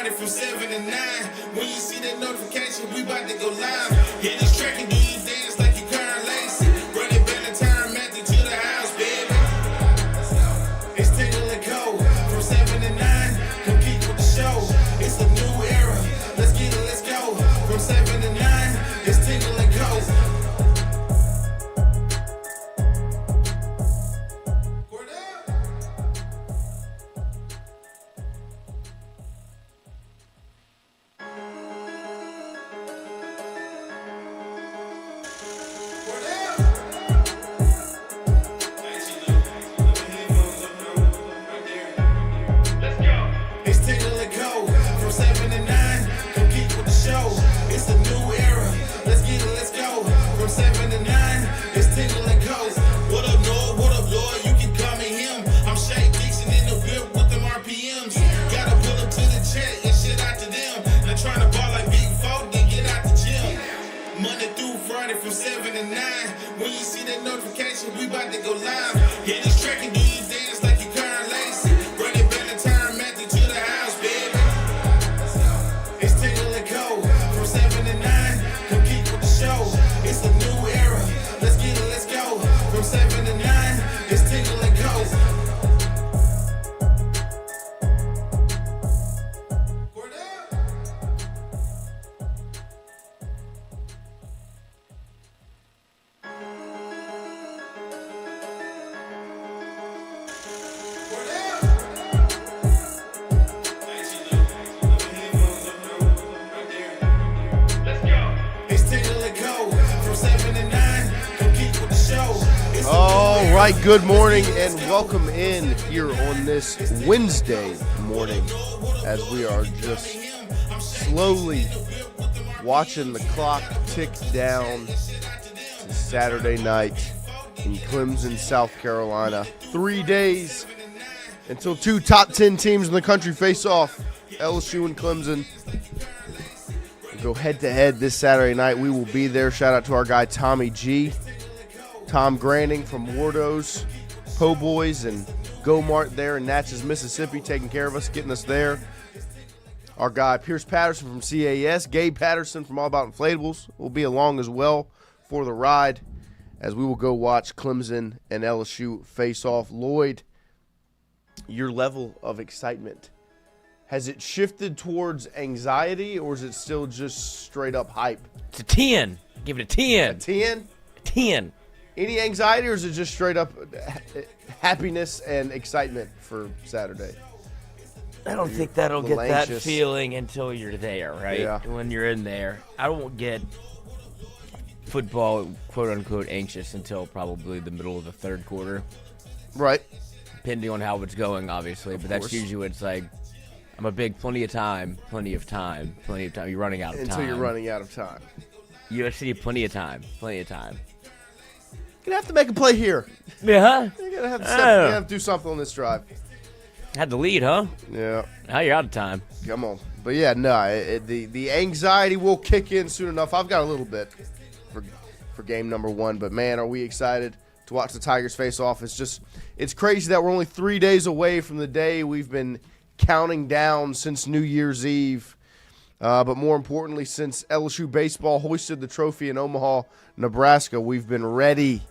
Friday from 7 to 9. When you see that notification, we about to go live. Hit this track and do you dance like you Karen Lacey. Run it back and turn Matthew to the house, baby. It's Tingle and Co. From 7 to 9. Come keep with the show. It's a new era. Let's get it, let's go. From 7 to 9. It's Tingle and Co. From 7 to 9, when you see that notification, we about to go live. Hit this track and do you dance like you Karen Lacey. Run it back and turn Matthew to the house, baby. It's Tingle and Co. From 7 to 9, come keep with the show. It's a new era. Let's get it, let's go. From 7 to 9, it's Tingle and Co. Good morning and welcome in here on this Wednesday morning as we are just slowly watching the clock tick down to Saturday night in Clemson, South Carolina. 3 days until two top 10 teams in the country face off, LSU and Clemson. We'll go head-to-head this Saturday night. We will be there. Shout out to our guy Tommy G. Tom Granding from Wardo's, Po Boys, and Go Mart there in Natchez, Mississippi, taking care of us, getting us there. Our guy Pierce Patterson from CAS, Gabe Patterson from All About Inflatables will be along as well for the ride as we will go watch Clemson and LSU face off. Lloyd, your level of excitement, has it shifted towards anxiety or is it still just straight up hype? It's a 10. Give it a 10. A 10? A 10. Any anxiety, or is it just straight up happiness and excitement for Saturday? I don't think that'll get that feeling until you're there, right? Yeah. When you're in there. I won't get football, quote-unquote, anxious until probably the middle of the third quarter. Right. Depending on how it's going, obviously. But that's usually what it's like. I'm a big plenty of time. You're running out of time. Until you're running out of time. USC, plenty of time. You're going to have to make a play here. Yeah. You're going to have to do something on this drive. Had the lead, huh? Yeah. Now you're out of time. Come on. But, yeah, no, the anxiety will kick in soon enough. I've got a little bit for game number one. But, man, are we excited to watch the Tigers face off. It's crazy that we're only 3 days away from the day we've been counting down since New Year's Eve. But more importantly, since LSU baseball hoisted the trophy in Omaha, Nebraska, we've been ready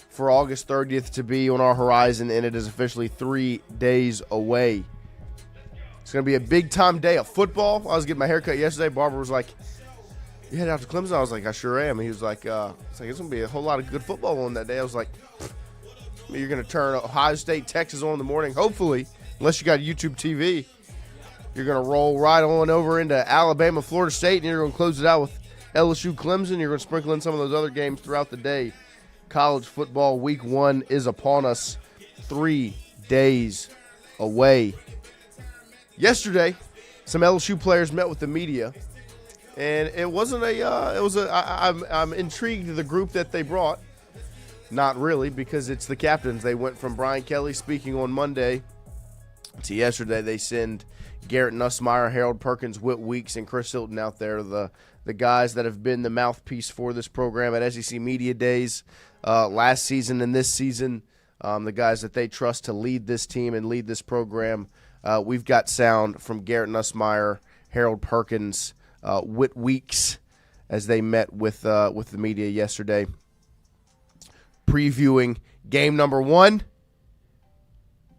for August 30th to be on our horizon, and it is officially 3 days away. It's going to be a big-time day of football. I was getting my hair cut yesterday. Barbara was like, "You headed out to Clemson?" I was like, "I sure am." And he was like, "It's going to be a whole lot of good football on that day." I was like, "You're going to turn Ohio State, Texas on in the morning, hopefully, unless you got YouTube TV. You're going to roll right on over into Alabama, Florida State, and you're going to close it out with LSU, Clemson. You're going to sprinkle in some of those other games throughout the day. College football week 1 is upon us, 3 days away." Yesterday, some LSU players met with the media, and it wasn't I'm intrigued the group that they brought. Not really, because it's the captains. They went from Brian Kelly speaking on Monday to yesterday. They send Garrett Nussmeier, Harold Perkins, Whit Weeks, and Chris Hilton out there, the guys that have been the mouthpiece for this program at SEC Media Days last season and this season, the guys that they trust to lead this team and lead this program. We've got sound from Garrett Nussmeier Harold Perkins, Whit Weeks, as they met with the media yesterday, previewing game number 1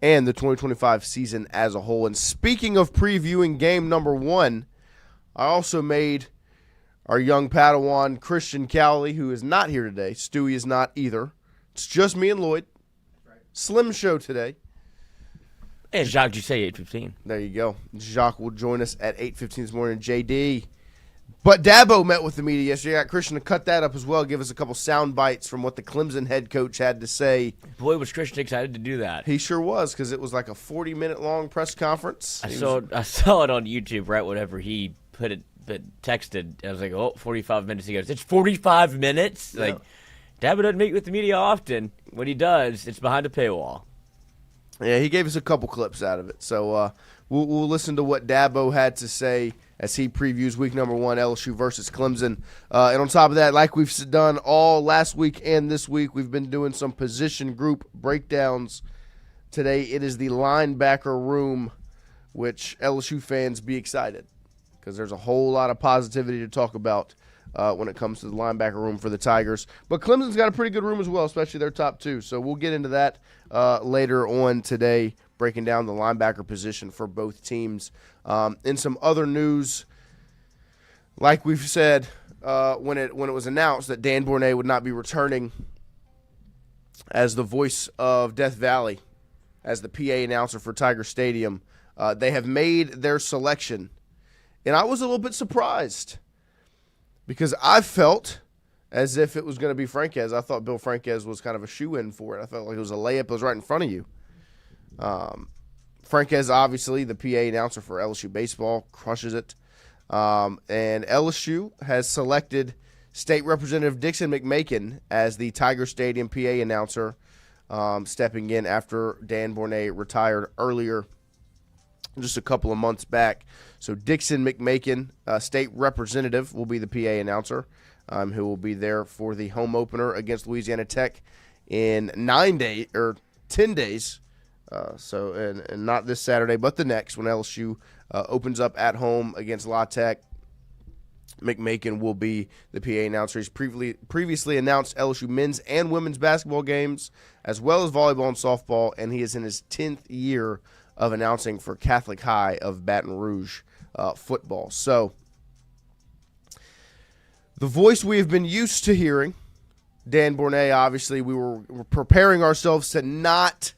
and the 2025 season as a whole. And speaking of previewing game number 1, I also made our young Padawan, Christian Cowley, who is not here today. Stewie is not either. It's just me and Lloyd. Slim show today. Hey, Jacques Doucet, 8:15. There you go. Jacques will join us at 8:15 this morning. JD. But Dabo met with the media yesterday. I got Christian to cut that up as well, give us a couple sound bites from what the Clemson head coach had to say. Boy, was Christian excited to do that. He sure was, because it was like a 40-minute long press conference. I saw it on YouTube right whenever he texted. I was like, 45 minutes. He goes, it's 45 minutes? Yeah. Like, Dabo doesn't meet with the media often. When he does, it's behind a paywall. Yeah, he gave us a couple clips out of it. So we'll listen to what Dabo had to say as he previews week number 1, LSU versus Clemson. And on top of that, like we've done all last week and this week, we've been doing some position group breakdowns. Today it is the linebacker room, which LSU fans be excited, because there's a whole lot of positivity to talk about when it comes to the linebacker room for the Tigers. But Clemson's got a pretty good room as well, especially their top 2. So we'll get into that later on today, breaking down the linebacker position for both teams. In some other news, like we've said, when it was announced that Dan Bournet would not be returning as the voice of Death Valley, as the PA announcer for Tiger Stadium, they have made their selection. And I was a little bit surprised, because I felt as if it was going to be Franquez. I thought Bill Franquez was kind of a shoe-in for it. I felt like it was a layup. It was right in front of you. Franquez, obviously, the PA announcer for LSU baseball, crushes it. And LSU has selected State Representative Dixon McMakin as the Tiger Stadium PA announcer, stepping in after Dan Bournet retired earlier, just a couple of months back. So Dixon McMakin, State Representative, will be the PA announcer, who will be there for the home opener against Louisiana Tech in 10 days. And not this Saturday, but the next, when LSU opens up at home against La Tech. McMakin will be the PA announcer. He's previously announced LSU men's and women's basketball games, as well as volleyball and softball, and he is in his 10th year of announcing for Catholic High of Baton Rouge football. So the voice we have been used to hearing, Dan Bournet, obviously we were preparing ourselves to not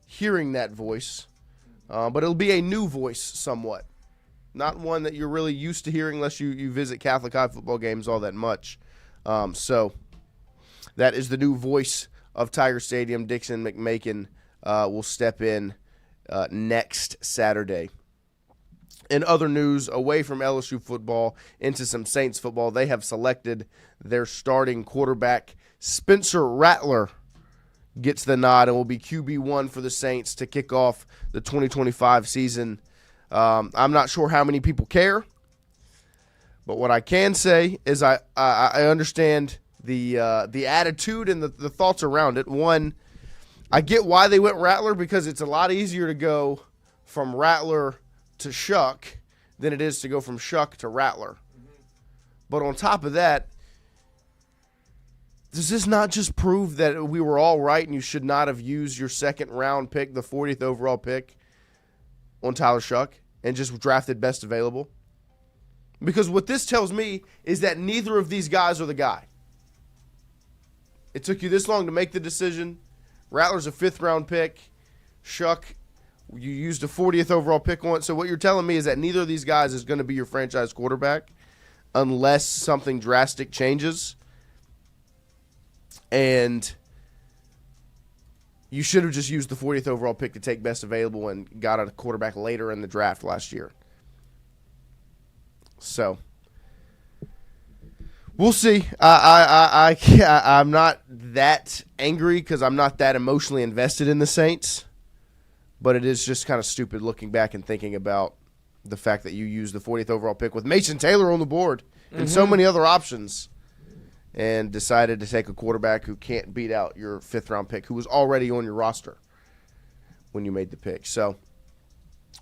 hearing that voice, but it'll be a new voice somewhat. Not one that you're really used to hearing unless you visit Catholic High football games all that much. So that is the new voice of Tiger Stadium. Dixon McMakin will step in next Saturday. In other news, away from LSU football into some Saints football, they have selected their starting quarterback. Spencer Rattler gets the nod and will be QB1 for the Saints to kick off the 2025 season. I'm not sure how many people care, but what I can say is I understand the attitude and the thoughts around it. One, I get why they went Rattler, because it's a lot easier to go from Rattler to Shuck than it is to go from Shuck to Rattler. But on top of that, does this not just prove that we were all right and you should not have used your second-round pick, the 40th overall pick, on Tyler Shuck and just drafted best available? Because what this tells me is that neither of these guys are the guy. It took you this long to make the decision. Rattler's a 5th-round pick. Shuck, you used a 40th overall pick on it. So what you're telling me is that neither of these guys is going to be your franchise quarterback unless something drastic changes. And you should have just used the 40th overall pick to take best available and got a quarterback later in the draft last year. So we'll see. I'm not that angry because I'm not that emotionally invested in the Saints. But it is just kind of stupid looking back and thinking about the fact that you used the 40th overall pick with Mason Taylor on the board and so many other options, and decided to take a quarterback who can't beat out your 5th-round pick, who was already on your roster when you made the pick. So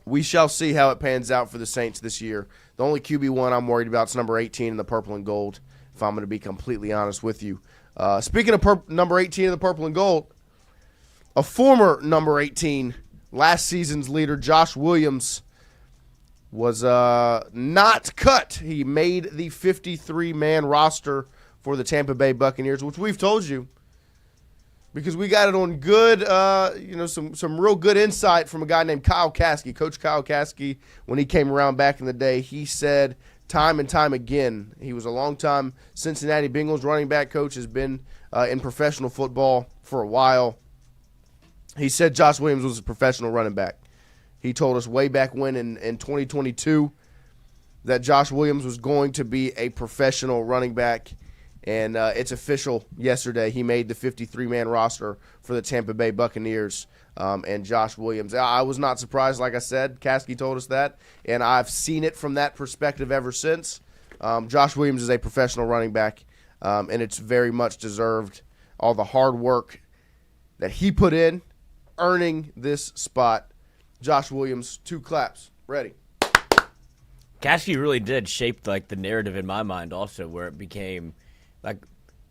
we shall see how it pans out for the Saints this year. The only QB1 I'm worried about is number 18 in the purple and gold, if I'm going to be completely honest with you. Speaking of number 18 in the purple and gold, a former number 18, last season's leader, Josh Williams, was not cut. He made the 53-man roster for the Tampa Bay Buccaneers, which we've told you because we got it on good, some real good insight from a guy named Kyle Caskey. Coach Kyle Caskey, when he came around back in the day, he said time and time again, he was a long-time Cincinnati Bengals running back coach, has been in professional football for a while. He said Josh Williams was a professional running back. He told us way back when in 2022 that Josh Williams was going to be a professional running back, and it's official yesterday. He made the 53-man roster for the Tampa Bay Buccaneers, and Josh Williams. I was not surprised, like I said. Caskey told us that, and I've seen it from that perspective ever since. Josh Williams is a professional running back, and it's very much deserved. All the hard work that he put in, earning this spot. Josh Williams, 2 claps. Ready. Caskey really did shape the narrative in my mind also, where it became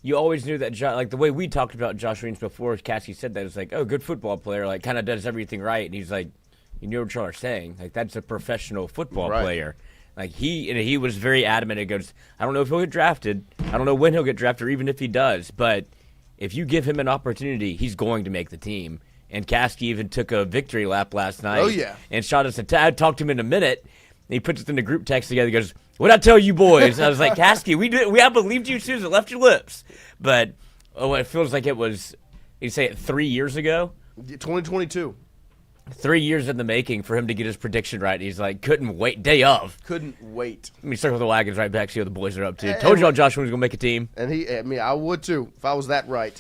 you always knew that the way we talked about Josh Williams before Caskey said that, it's good football player, kind of does everything right, and he's like, you know what y'all are saying, that's a professional football player. He was very adamant. It goes, I don't know if he'll get drafted, I don't know when he'll get drafted, or even if he does, but if you give him an opportunity, he's going to make the team. And Caskey even took a victory lap last night. Oh, yeah. And shot us I talked to him in a minute. And he puts us in the group text together. He goes, what'd I tell you boys? I was like, Caskey, I believed you as soon as it left your lips. But it feels like it was, you say it 3 years ago? 2022. 3 years in the making for him to get his prediction right. He's like, couldn't wait. Day of. Couldn't wait. Let me circle the wagons right back, see what the boys are up to. Told y'all Josh was going to make a team. And I would too, if I was that right.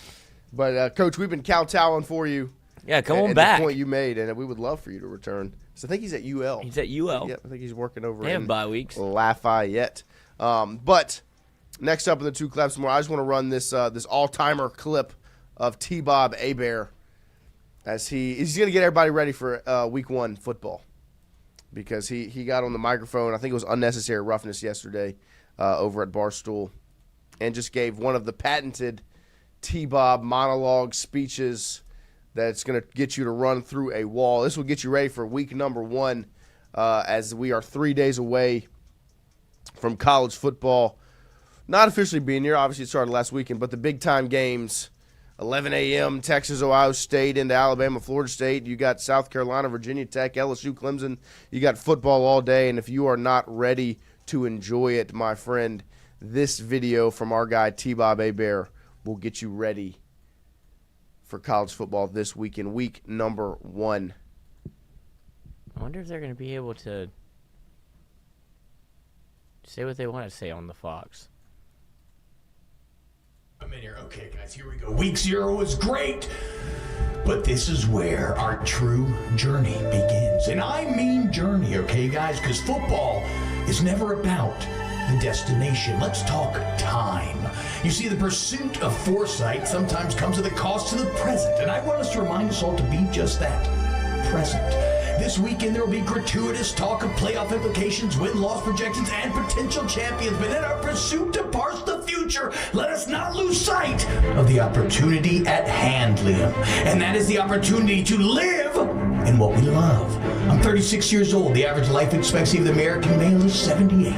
But, Coach, we've been kowtowing for you. Yeah, come on back. The point you made, and we would love for you to return. So I think he's at UL. He's at UL. Yeah, I think he's working over in bye weeks. Lafayette. But next up in the 2 claps more, I just want to run this all-timer clip of T-Bob Hebert as he's going to get everybody ready for Week 1 football because he got on the microphone. I think it was unnecessary roughness yesterday over at Barstool and just gave one of the patented T-Bob monologue speeches that's going to get you to run through a wall. This will get you ready for week number 1 as we are 3 days away from college football. Not officially being here. Obviously, it started last weekend, but the big-time games, 11 a.m., Texas, Ohio State, into Alabama, Florida State. You got South Carolina, Virginia Tech, LSU-Clemson. You got football all day, and if you are not ready to enjoy it, my friend, this video from our guy T-Bob Hebert will get you ready for college football this weekend, week number 1. I wonder if they're going to be able to say what they want to say on the Fox. I'm in here. Okay, guys, here we go. Week 0 was great, but this is where our true journey begins. And I mean journey, okay, guys? Because football is never about the destination. Let's talk time. You see, the pursuit of foresight sometimes comes at the cost to the present, and I want us to remind us all to be just that, present. This weekend, there will be gratuitous talk of playoff implications, win-loss projections, and potential champions. But in our pursuit to parse the future, let us not lose sight of the opportunity at hand, Liam. And that is the opportunity to live in what we love. I'm 36 years old. The average life expectancy of the American male is 78.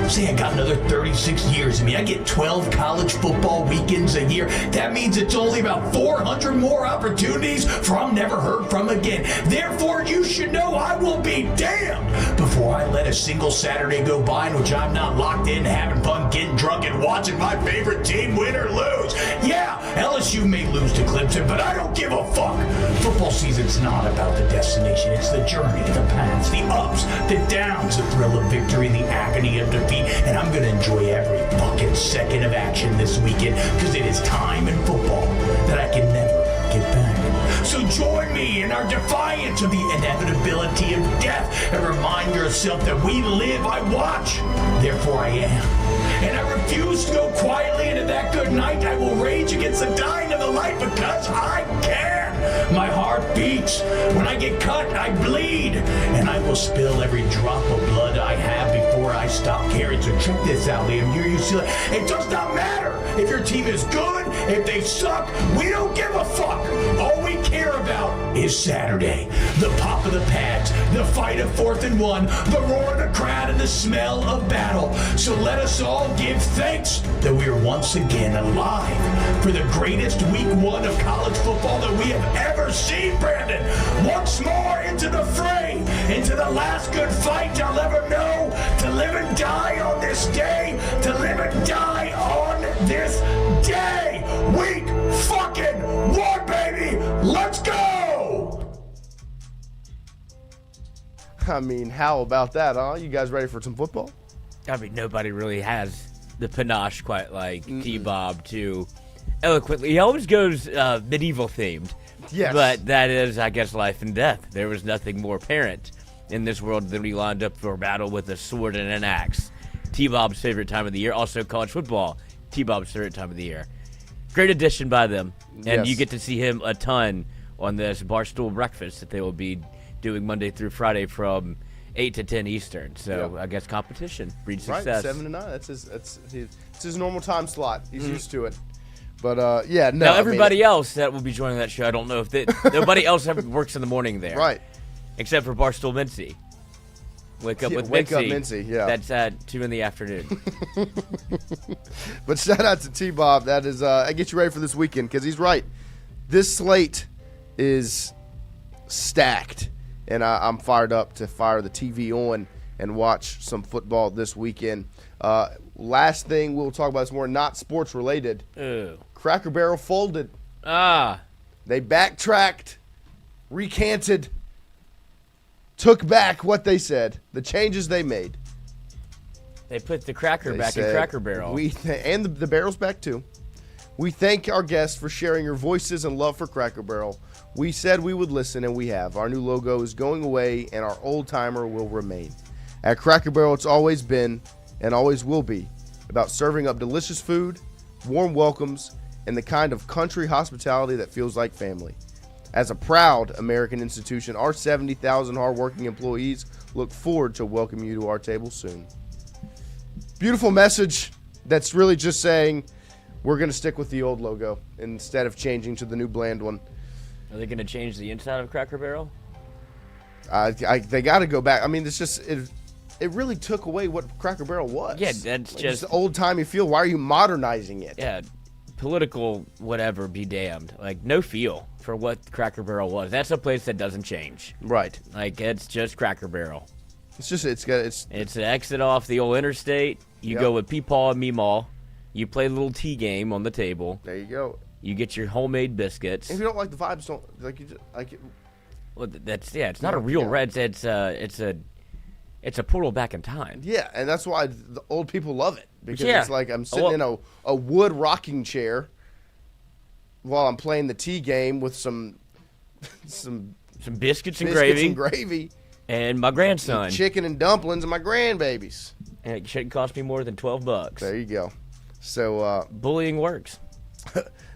Say I got another 36 years in me. I get 12 college football weekends a year. That means it's only about 400 more opportunities for I'm never heard from again. Therefore, you should know I will be damned before I let a single Saturday go by in which I'm not locked in, having fun, getting drunk, and watching my favorite team win or lose. Yeah, LSU may lose to Clemson, but I don't give a fuck. Football season's not about the destination. It's the journey, the paths, the ups, the downs, the thrill of victory, the agony of defeat. And I'm going to enjoy every fucking second of action this weekend because it is time in football that I can never take it back. So join me in our defiance of the inevitability of death and remind yourself that we live, I watch, therefore I am. And I refuse to go quietly into that good night. I will rage against the dying of the light because I can. My heart beats. When I get cut, I bleed. And I will spill every drop of blood I have before I stop caring. So check this out, Liam. You see, it does not matter if your team is good, if they suck. We don't give a fuck. All we care about is Saturday. The pop of the pads, the fight of 4th and 1, the roar of the crowd, and the smell of battle. So let us all give thanks that we are once again alive for the greatest week 1 of college football that we have ever seen, Brandon. Once more into the fray, into the last good fight I'll ever know, to live and die on this day, to live and die on this day. Week fucking 1, baby. Let's go. I mean, how about that, huh? You guys ready for some football? I mean, nobody really has the panache quite like T-Bob to eloquently. He always goes medieval themed. Yes. But that is, I guess, life and death. There was nothing more apparent in this world than we lined up for a battle with a sword and an axe. T-Bob's favorite time of the year. Also college football. T-Bob's favorite time of the year. Great addition by them. And Yes. you get to see him a ton on this Barstool breakfast that they will be doing Monday through Friday from 8 to 10 Eastern. So Yeah. I guess competition breeds Right, success. 7 to 9. It's his normal time slot. He's used to it. But yeah, no. Now everybody else that will be joining that show, I don't know if they, nobody else works in the morning there, right. Except for Barstool Mincy. Wake up with Wake Mincy. Up Mincy, yeah. That's at 2 in the afternoon. But shout out to T-Bob. That is, I get you ready for this weekend because he's right. This slate is stacked, and I'm fired up to fire the TV on and watch some football this weekend. Last thing we'll talk about is more not sports related. Ew. Cracker Barrel folded. They backtracked, recanted, took back what they said, the changes they made. They put the cracker They back in said, Cracker Barrel. And the barrel's back too. We thank our guests for sharing your voices and love for Cracker Barrel. We said we would listen, and we have. Our new logo is going away, and our old timer will remain. At Cracker Barrel, it's always been and always will be about serving up delicious food, warm welcomes, and the kind of country hospitality that feels like family. As a proud American institution, our 70,000 hardworking employees look forward to welcoming you to our table soon. Beautiful message that's really just saying we're going to stick with the old logo instead of changing to the new bland one. Are they going to change the inside of Cracker Barrel? They got to go back. I mean, it's just it really took away what Cracker Barrel was. Yeah, that's like, just the old-timey feel. Why are you modernizing it? Yeah, political whatever be damned. Like, no feel for what Cracker Barrel was. That's a place that doesn't change. Right. Like, it's just Cracker Barrel. It's It's an exit off the old interstate. You go with Peepaw and Meemaw. You play a little tea game on the table. There you go. You get your homemade biscuits. If you don't like the vibes, don't like you just, like it. Well, it's not a real red. It's a portal back in time. Yeah, and that's why the old people love it because Yeah. it's like I'm sitting in a wood rocking chair while I'm playing the tea game with some Biscuits and biscuits gravy. And my grandson. chicken and dumplings, and my grandbabies. And it shouldn't cost me more than $12. There you go. So Bullying works.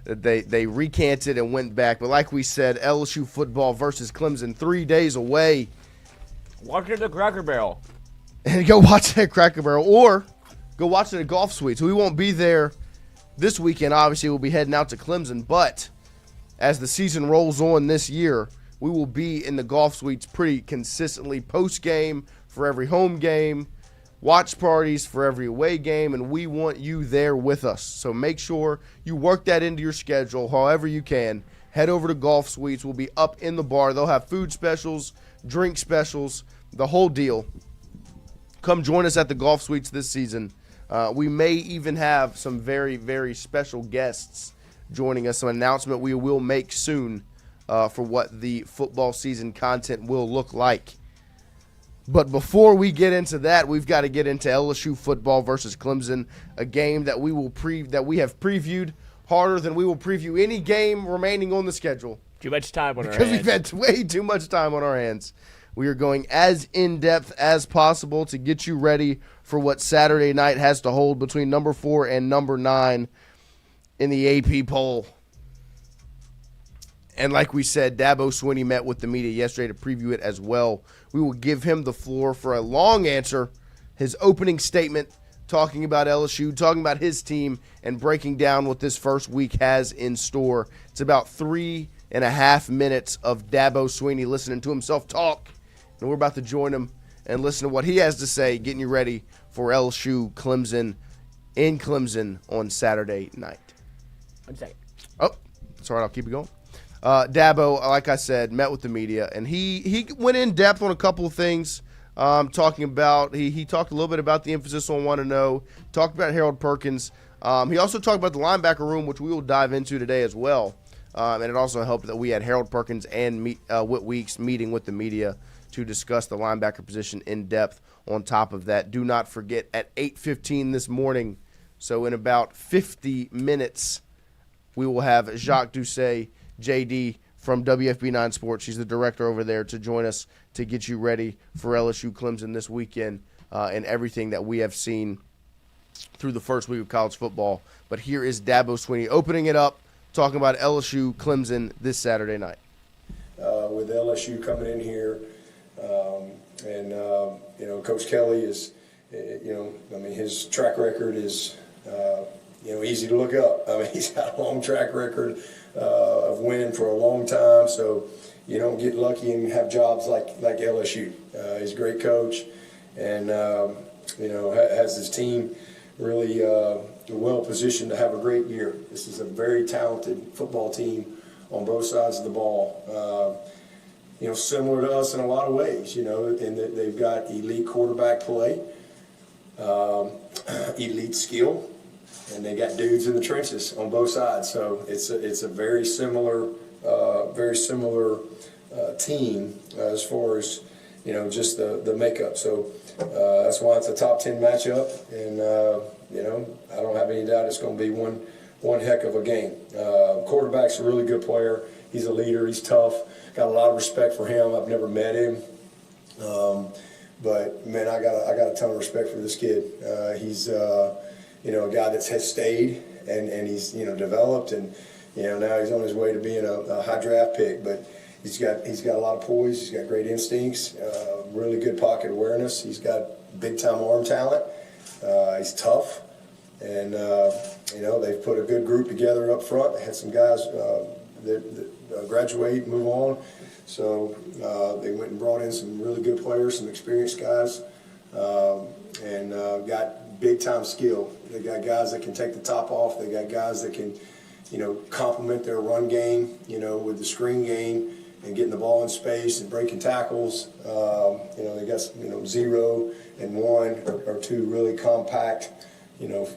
they recanted and went back, but like we said, LSU football versus Clemson 3 days away. Watch it at Cracker Barrel. And go watch it at Cracker Barrel or go watch it at Golf Suites. We won't be there this weekend. Obviously, we'll be heading out to Clemson, but as the season rolls on this year, we will be in the Golf Suites pretty consistently post-game for every home game, watch parties for every away game, and we want you there with us. So make sure you work that into your schedule however you can. Head over to Golf Suites. We'll be up in the bar. They'll have food specials, drink specials, the whole deal. Come join us at the Golf Suites this season. We may even have some very, very special guests joining us. An announcement we will make soon for what the football season content will look like. But before we get into that, we've got to get into LSU football versus Clemson, a game that we have previewed harder than we will preview any game remaining on the schedule. Too much time on our Because hands. we've had way too much time on our hands. We are going as in-depth as possible to get you ready for what Saturday night has to hold between number 4 and number 9 in the AP poll. And like we said, Dabo Swinney met with the media yesterday to preview it as well. We will give him the floor for a long answer, his opening statement, talking about LSU, talking about his team, and breaking down what this first week has in store. It's about 3.5 minutes of Dabo Swinney listening to himself talk, and we're about to join him and listen to what he has to say, getting you ready for LSU-Clemson in Clemson on Saturday night. 1 second. Oh, that's all right. I'll keep it going. Dabo, like I said, met with the media, and he went in depth on a couple of things, talking about he talked a little bit about the emphasis on 1-0, talked about Harold Perkins. He also talked about the linebacker room, which we will dive into today as well. And it also helped that we had Harold Perkins and Whit Weeks meeting with the media to discuss the linebacker position in depth. On top of that, do not forget at 8:15 this morning, so in about 50 minutes, we will have Jacques Doucet, JD from WFB9 Sports. He's the director over there to join us to get you ready for LSU-Clemson this weekend and everything that we have seen through the first week of college football. But here is Dabo Swinney opening it up, talking about LSU-Clemson this Saturday night. With LSU coming in here, Coach Kelly is, his track record is, easy to look up. He's got a long track record of winning for a long time, so you don't get lucky and have jobs like LSU. He's a great coach, and has his team really well positioned to have a great year. This is a very talented football team on both sides of the ball. Similar to us in a lot of ways, in that they've got elite quarterback play, elite skill, and they got dudes in the trenches on both sides. So it's a very similar team as far as just the makeup. So that's why it's a top 10 matchup, and I don't have any doubt it's going to be one heck of a game. Quarterback's a really good player. He's a leader. He's tough. Got a lot of respect for him. I've never met him, but man, I got a ton of respect for this kid. He's a guy that has stayed and he's developed, and now he's on his way to being a high draft pick. But he's got a lot of poise. He's got great instincts, really good pocket awareness. He's got big time arm talent. He's tough, and they've put a good group together up front. They had some guys that graduate, move on. So they went and brought in some really good players, some experienced guys, and got big-time skill. They got guys that can take the top off. They got guys that can, complement their run game, with the screen game and getting the ball in space and breaking tackles. They got, 0 and 1 are two really compact,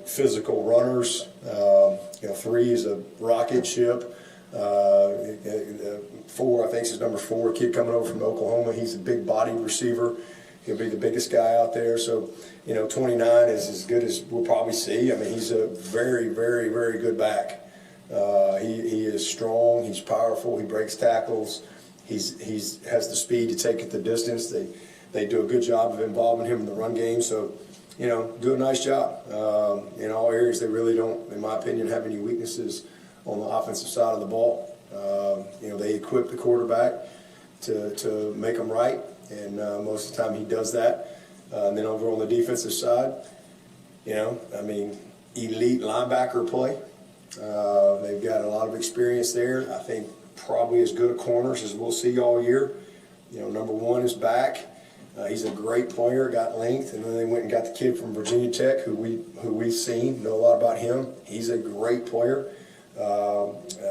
physical runners. 3 is a rocket ship. 4, I think, is number 4, kid coming over from Oklahoma. He's a big-bodied receiver. He'll be the biggest guy out there. So, 29 is as good as we'll probably see. He's a very, very, very good back. He is strong. He's powerful. He breaks tackles. He's has the speed to take it the distance. They do a good job of involving him in the run game. So, do a nice job. In all areas, they really don't, in my opinion, have any weaknesses on the offensive side of the ball. They equip the quarterback to make them right, and most of the time he does that. And then over on the defensive side, elite linebacker play. They've got a lot of experience there. I think probably as good a corners as we'll see all year. Number 1 is back. He's a great player, got length, and then they went and got the kid from Virginia Tech, who we've seen, know a lot about him. He's a great player.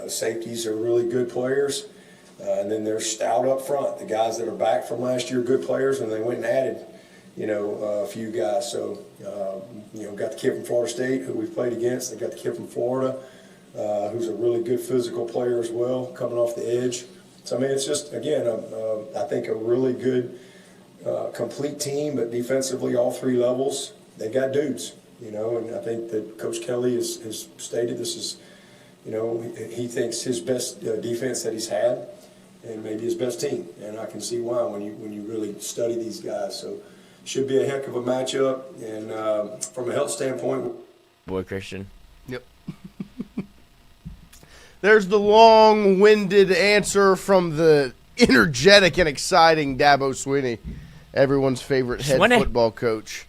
Safeties are really good players, and then they're stout up front. The guys that are back from last year, good players, and they went and added, a few guys. So, got the kid from Florida State who we've played against. They got the kid from Florida, who's a really good physical player as well, coming off the edge. So, it's just, again, I think a really good, complete team, but defensively, all 3 levels, they got dudes, and I think that Coach Kelly has stated this is, he thinks his best defense that he's had, and maybe his best team. And I can see why when you really study these guys. So should be a heck of a matchup. And from a health standpoint, Boy, Christian. Yep. There's the long-winded answer from the energetic and exciting Dabo Swinney, everyone's favorite head football coach.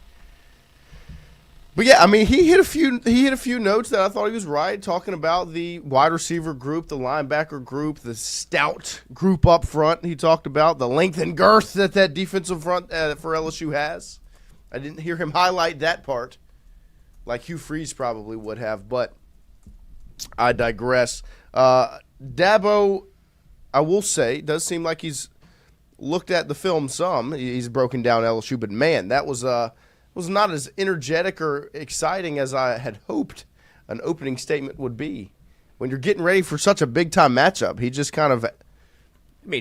But yeah, I mean, he hit a few notes that I thought he was right, talking about the wide receiver group, the linebacker group, the stout group up front. He talked about the length and girth that defensive front for LSU has. I didn't hear him highlight that part, like Hugh Freeze probably would have, but I digress. Dabo, I will say, does seem like he's looked at the film some. He's broken down LSU, but man, that was not as energetic or exciting as I had hoped an opening statement would be. When you're getting ready for such a big-time matchup, he just kind of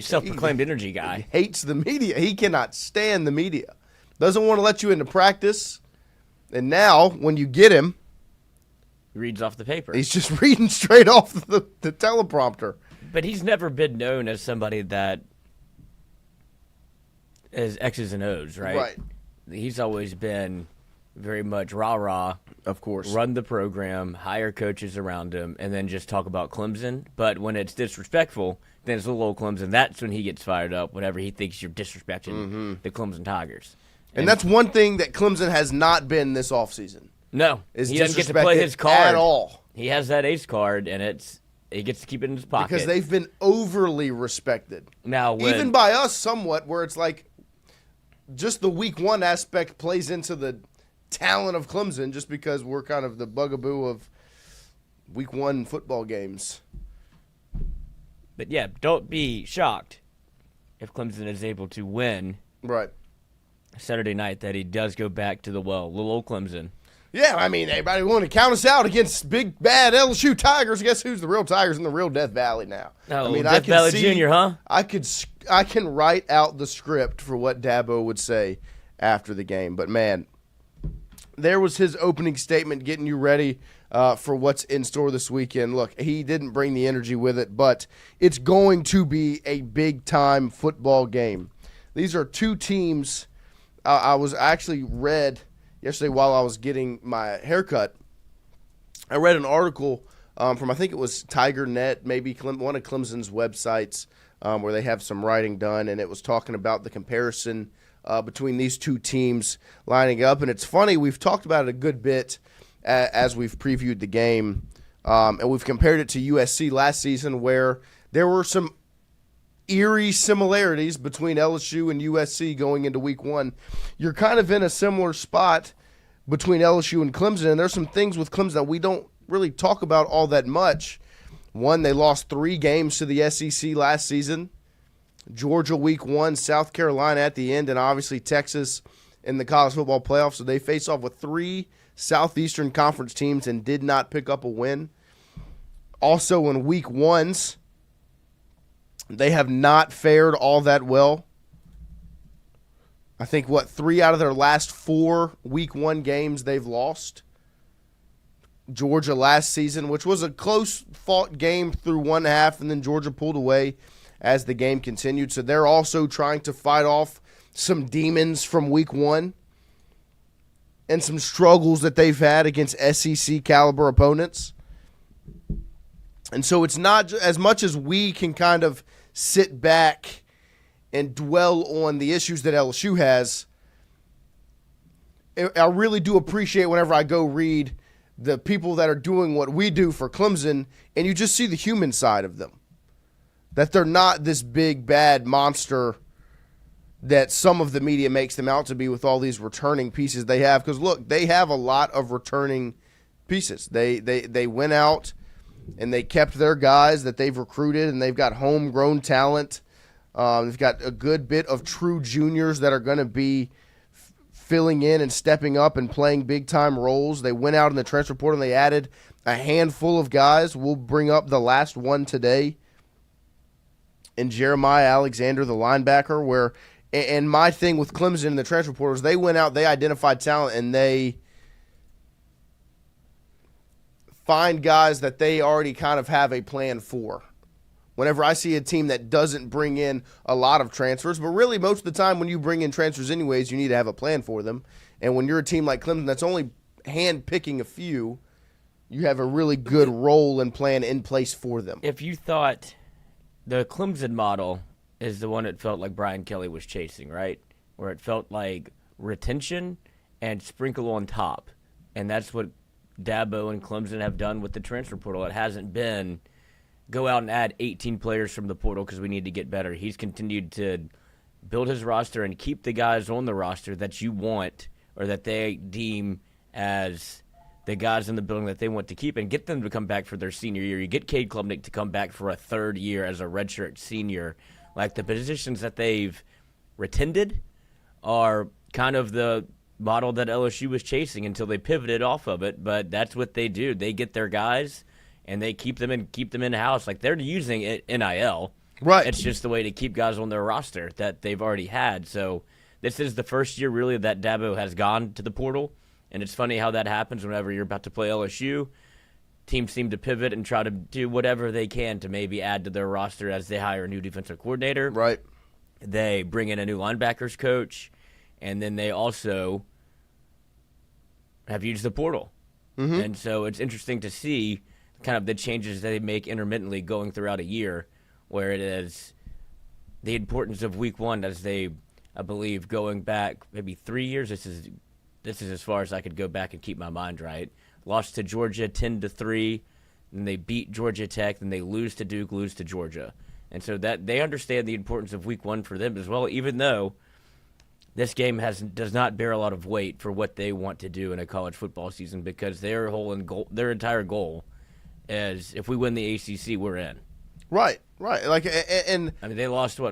self-proclaimed energy guy. He hates the media. He cannot stand the media. Doesn't want to let you into practice. And now, when you get him, He reads off the paper. he's just reading straight off the teleprompter. But he's never been known as somebody that is X's and O's, right? Right. He's always been very much rah-rah. Of course. Run the program, hire coaches around him, and then just talk about Clemson. But when it's disrespectful, then it's little old Clemson. That's when he gets fired up, whenever he thinks you're disrespecting the Clemson Tigers. And that's one thing that Clemson has not been this offseason. No, Is he doesn't get to play his card at all. He has that ace card, and he gets to keep it in his pocket. Because they've been overly respected. Now, even by us somewhat, where it's like just the week one aspect plays into the talent of Clemson just because we're kind of the bugaboo of week one football games. But yeah, don't be shocked if Clemson is able to win Right. Saturday night, that he does go back to the well. Little old Clemson. Yeah, I mean, everybody want to count us out against big, bad LSU Tigers. Guess who's the real Tigers in the real Death Valley now? Oh, I mean, Death Valley Jr., huh? I can write out the script for what Dabo would say after the game. But, man, there was his opening statement getting you ready for what's in store this weekend. Look, he didn't bring the energy with it, but it's going to be a big-time football game. These are two teams. I actually read yesterday while I was getting my haircut. I read an article from, I think it was TigerNet, maybe one of Clemson's websites, where they have some writing done, and it was talking about the comparison between these two teams lining up. And it's funny, we've talked about it a good bit as we've previewed the game, and we've compared it to USC last season, where there were some eerie similarities between LSU and USC going into week one. You're kind of in a similar spot between LSU and Clemson, and there's some things with Clemson that we don't really talk about all that much. One, they lost 3 games to the SEC last season. Georgia week one, South Carolina at the end, and obviously Texas in the college football playoffs. So they face off with 3 Southeastern Conference teams and did not pick up a win. Also in week ones, they have not fared all that well. I think, 3 out of their last 4 week one games they've lost. Georgia last season, which was a close-fought game through one half, and then Georgia pulled away as the game continued. So they're also trying to fight off some demons from week one and some struggles that they've had against SEC-caliber opponents. And so it's not as much as we can kind of sit back and dwell on the issues that LSU has. I really do appreciate whenever I go read the people that are doing what we do for Clemson, and you just see the human side of them. That they're not this big, bad monster that some of the media makes them out to be with all these returning pieces they have. Because, look, they have a lot of returning pieces. They went out and they kept their guys that they've recruited, and they've got homegrown talent. They've got a good bit of true juniors that are going to be filling in and stepping up and playing big-time roles. They went out in the transfer portal and they added a handful of guys. We'll bring up the last one today in Jeremiah Alexander, the linebacker, and my thing with Clemson in the transfer portal is they went out, they identified talent, and they find guys that they already kind of have a plan for. Whenever I see a team that doesn't bring in a lot of transfers, but really most of the time when you bring in transfers anyways, you need to have a plan for them. And when you're a team like Clemson that's only hand-picking a few, you have a really good role and plan in place for them. If you thought the Clemson model is the one it felt like Brian Kelly was chasing, right? Where it felt like retention and sprinkle on top. And that's what Dabo and Clemson have done with the transfer portal. It hasn't been go out and add 18 players from the portal because we need to get better. He's continued to build his roster and keep the guys on the roster that you want or that they deem as the guys in the building that they want to keep and get them to come back for their senior year. You get Cade Klubnik to come back for a third year as a redshirt senior. Like the positions that they've retended are kind of the model that LSU was chasing until they pivoted off of it, but that's what they do. They get their guys and they keep them in house. Like they're using it NIL. Right. It's just the way to keep guys on their roster that they've already had. So this is the first year really that Dabo has gone to the portal, and it's funny how that happens whenever you're about to play LSU. Teams seem to pivot and try to do whatever they can to maybe add to their roster as they hire a new defensive coordinator. Right. They bring in a new linebackers coach, and then they also have used the portal. Mm-hmm. And so it's interesting to see kind of the changes that they make intermittently going throughout a year, where it is the importance of week one as they, I believe, going back maybe 3 years. This is as far as I could go back and keep my mind right. Lost to Georgia 10-3, and they beat Georgia Tech, then they lose to Duke, lose to Georgia. And so that they understand the importance of week one for them as well, even though this game does not bear a lot of weight for what they want to do in a college football season, because their entire goal is if we win the ACC, we're in. Right. Like, and I mean, they lost 3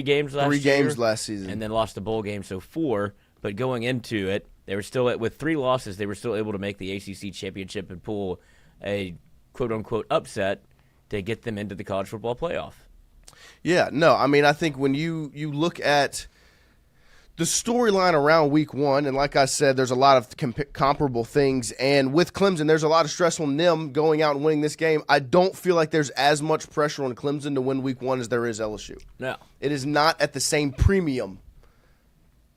games last year? 3 games last season, and then lost a bowl game, so 4. But going into it, they were still with 3 losses. They were still able to make the ACC championship and pull a quote unquote upset to get them into the college football playoff. Yeah, no, I mean, I think when you look at the storyline around week one, and like I said, there's a lot of comparable things, and with Clemson, there's a lot of stress on them going out and winning this game. I don't feel like there's as much pressure on Clemson to win week one as there is LSU. No. It is not at the same premium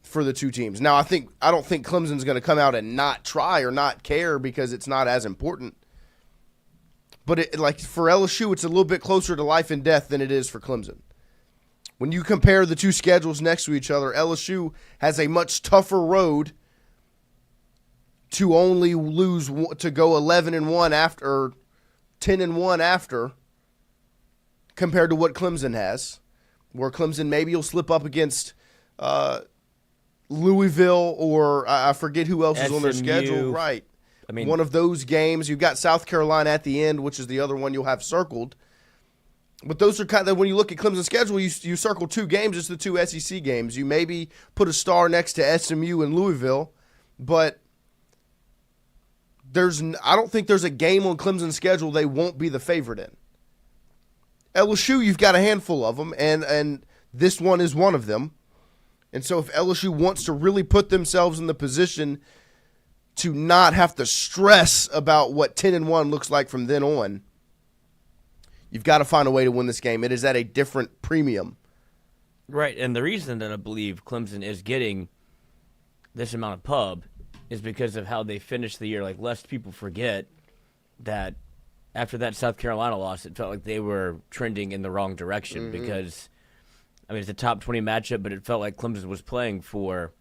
for the two teams. Now, I don't think Clemson's going to come out and not try or not care because it's not as important. But like for LSU, it's a little bit closer to life and death than it is for Clemson. When you compare the two schedules next to each other, LSU has a much tougher road to only to go 11-1 after, or 10-1 after, compared to what Clemson has. Where Clemson maybe will slip up against Louisville, or I forget who else is on their schedule. Right. I mean, one of those games. You've got South Carolina at the end, which is the other one you'll have circled. But those are kind of, when you look at Clemson's schedule, you circle 2 games. It's the 2 SEC games. You maybe put a star next to SMU and Louisville, but I don't think there's a game on Clemson's schedule they won't be the favorite in. LSU, you've got a handful of them, and this one is one of them. And so if LSU wants to really put themselves in the position to not have to stress about what 10-1 looks like from then on, you've got to find a way to win this game. It is at a different premium. Right, and the reason that I believe Clemson is getting this amount of pub is because of how they finished the year. Like, lest people forget that after that South Carolina loss, it felt like they were trending in the wrong direction because, I mean, it's a top 20 matchup, but it felt like Clemson was playing for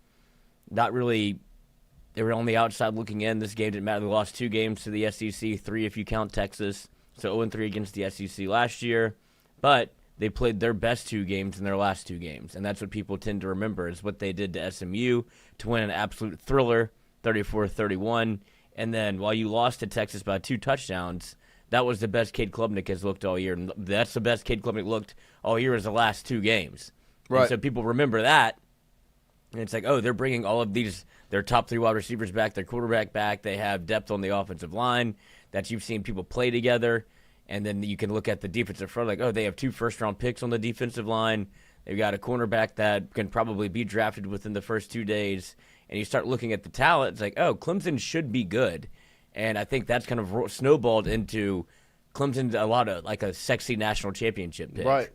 not really – they were on the outside looking in. This game didn't matter. They lost 2 games to the SEC, 3 if you count Texas. So 0-3 against the SEC last year. But they played their best 2 games in their last 2 games, and that's what people tend to remember is what they did to SMU to win an absolute thriller, 34-31. And then while you lost to Texas by 2 touchdowns, that was the best Cade Klubnik has looked all year. And that's the best Cade Klubnik looked all year is the last 2 games. Right. And so people remember that. And it's like, oh, they're bringing all of these, their top 3 wide receivers back, their quarterback back. They have depth on the offensive line that you've seen people play together. And then you can look at the defensive front, like, oh, they have 2 first-round picks on the defensive line. They've got a cornerback that can probably be drafted within the first 2 days. And you start looking at the talent, it's like, oh, Clemson should be good. And I think that's kind of snowballed into Clemson a lot of like a sexy national championship pick. Right.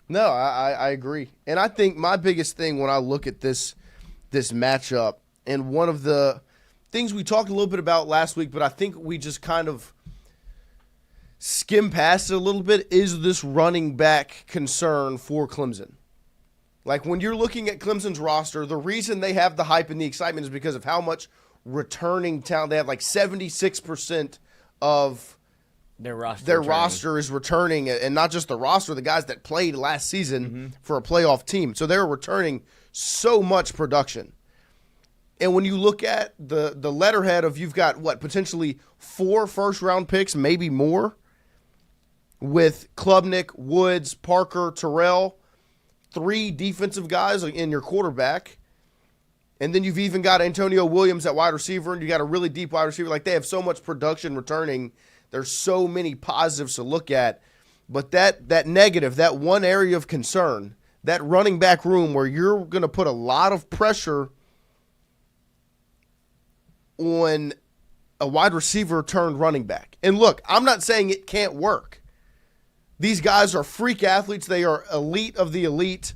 No, I agree. And I think my biggest thing when I look at this matchup, and one of the things we talked a little bit about last week, but I think we just kind of skim past it a little bit, is this running back concern for Clemson. Like when you're looking at Clemson's roster, the reason they have the hype and the excitement is because of how much returning talent they have. Like 76% of their roster is returning, and not just the roster, the guys that played last season for a playoff team. So they're returning so much production. And when you look at the letterhead of, you've got potentially 4 first-round picks, maybe more, with Klubnik, Woods, Parker, Terrell, 3 defensive guys in your quarterback, and then you've even got Antonio Williams at wide receiver, and you got a really deep wide receiver. Like, they have so much production returning. There's so many positives to look at. But that negative, that one area of concern, that running back room where you're going to put a lot of pressure on a wide receiver turned running back. And look, I'm not saying it can't work. These guys are freak athletes. They are elite of the elite.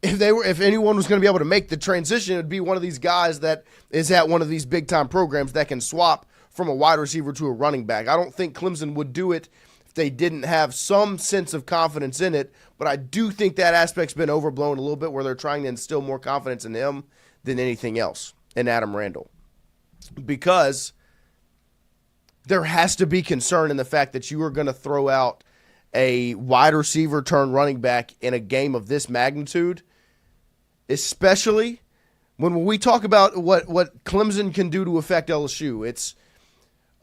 If anyone was going to be able to make the transition, it would be one of these guys that is at one of these big-time programs that can swap from a wide receiver to a running back. I don't think Clemson would do it if they didn't have some sense of confidence in it, but I do think that aspect's been overblown a little bit, where they're trying to instill more confidence in him than anything else, in Adam Randall. Because there has to be concern in the fact that you are going to throw out a wide receiver turned running back in a game of this magnitude, especially when we talk about what Clemson can do to affect LSU. It's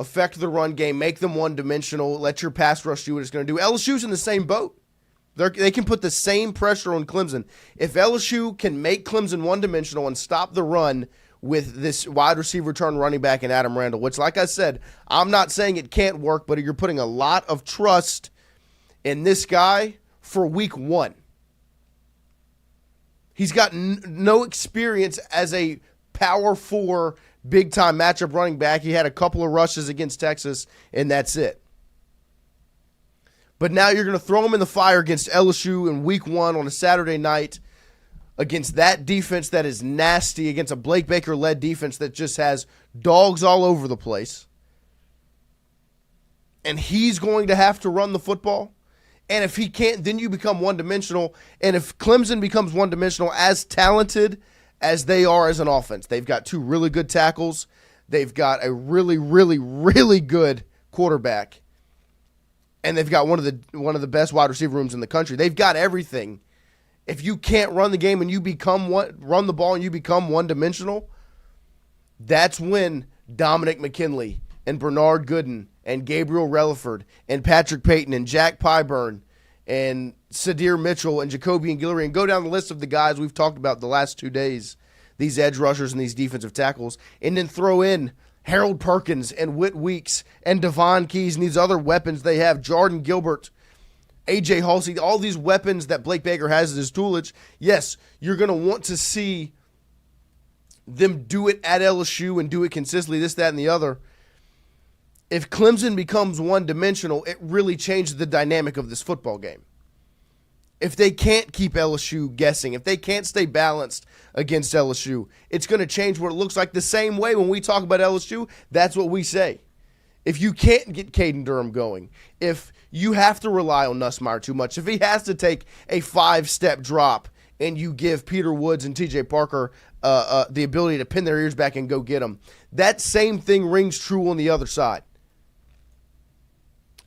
affect the run game, make them one-dimensional, let your pass rush do what it's going to do. LSU's in the same boat. They can put the same pressure on Clemson. If LSU can make Clemson one-dimensional and stop the run with this wide receiver turn running back in Adam Randall, which, like I said, I'm not saying it can't work, but you're putting a lot of trust in this guy for week 1. He's got no experience as a power 4 big-time matchup running back. He had a couple of rushes against Texas, and that's it. But now you're going to throw him in the fire against LSU in week 1 on a Saturday night against that defense that is nasty, against a Blake Baker-led defense that just has dogs all over the place. And he's going to have to run the football. And if he can't, then you become one-dimensional. And if Clemson becomes one-dimensional, as talented as they are as an offense, they've got 2 really good tackles. They've got a really, really, really good quarterback. And they've got one of the best wide receiver rooms in the country. They've got everything. If you can't run the game and you run the ball and you become one-dimensional, that's when Dominic McKinley and Bernard Gooden and Gabriel Relaford and Patrick Payton and Jack Pyburn and Sadir Mitchell and Jacobian Guillory, and go down the list of the guys we've talked about the last 2 days, these edge rushers and these defensive tackles, and then throw in Harold Perkins and Whit Weeks and Devon Keys and these other weapons they have, Jordan Gilbert, A.J. Halsey, all these weapons that Blake Baker has at his toolage. Yes, you're going to want to see them do it at LSU and do it consistently, this, that, and the other. If Clemson becomes one-dimensional, it really changes the dynamic of this football game. If they can't keep LSU guessing, if they can't stay balanced against LSU, it's going to change what it looks like. The same way when we talk about LSU, that's what we say. If you can't get Caden Durham going, if you have to rely on Nussmeier too much, if he has to take a 5-step drop and you give Peter Woods and T.J. Parker the ability to pin their ears back and go get them, that same thing rings true on the other side.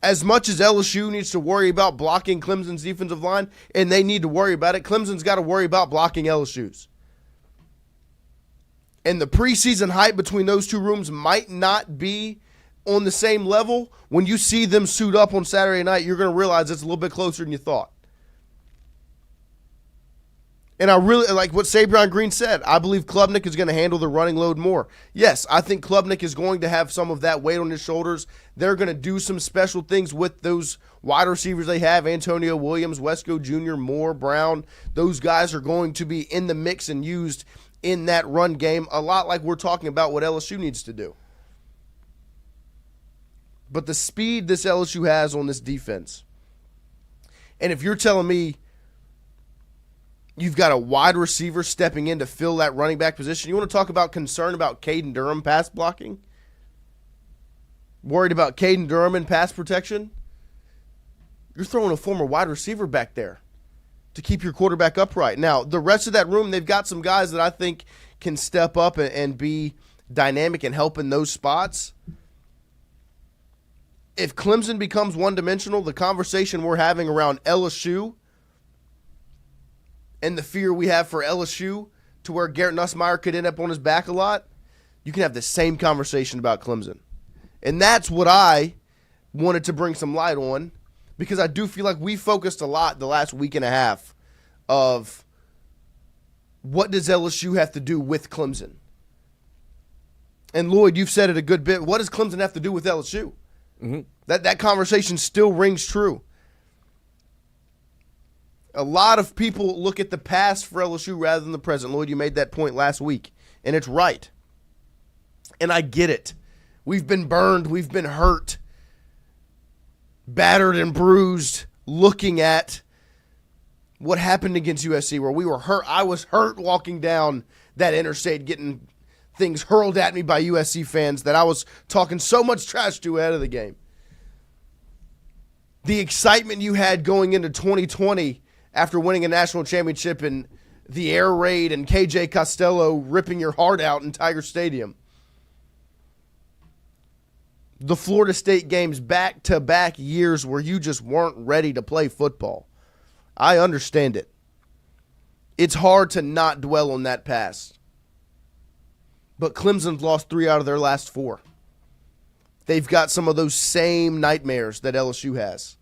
As much as LSU needs to worry about blocking Clemson's defensive line, and they need to worry about it, Clemson's got to worry about blocking LSU's. And the preseason hype between those 2 rooms might not be on the same level. When you see them suit up on Saturday night, you're going to realize it's a little bit closer than you thought. And I really like what Sabrion Green said. I believe Klubnik is going to handle the running load more. Yes, I think Klubnik is going to have some of that weight on his shoulders. They're going to do some special things with those wide receivers they have. Antonio Williams, Wesco Jr., Moore, Brown. Those guys are going to be in the mix and used in that run game, a lot like we're talking about what LSU needs to do. But the speed this LSU has on this defense, and if you're telling me you've got a wide receiver stepping in to fill that running back position, you want to talk about concern about Caden Durham pass blocking? Worried about Caden Durham and pass protection? You're throwing a former wide receiver back there to keep your quarterback upright. Now, the rest of that room, they've got some guys that I think can step up and be dynamic and help in those spots. If Clemson becomes one-dimensional, the conversation we're having around LSU and the fear we have for LSU to where Garrett Nussmeier could end up on his back a lot, you can have the same conversation about Clemson. And that's what I wanted to bring some light on, because I do feel like we focused a lot the last week and a half of what does LSU have to do with Clemson. And Lloyd, you've said it a good bit. What does Clemson have to do with LSU? Mm-hmm. That conversation still rings true. A lot of people look at the past for LSU rather than the present. Lloyd, you made that point last week, and it's right. And I get it. We've been burned. We've been hurt, battered and bruised, looking at what happened against USC where we were hurt. I was hurt walking down that interstate getting things hurled at me by USC fans that I was talking so much trash to ahead of the game. The excitement you had going into 2020 after winning a national championship and the air raid and KJ Costello ripping your heart out in Tiger Stadium. The Florida State games back-to-back years where you just weren't ready to play football. I understand it. It's hard to not dwell on that past. But Clemson's lost 3 out of their last 4. They've got some of those same nightmares that LSU has.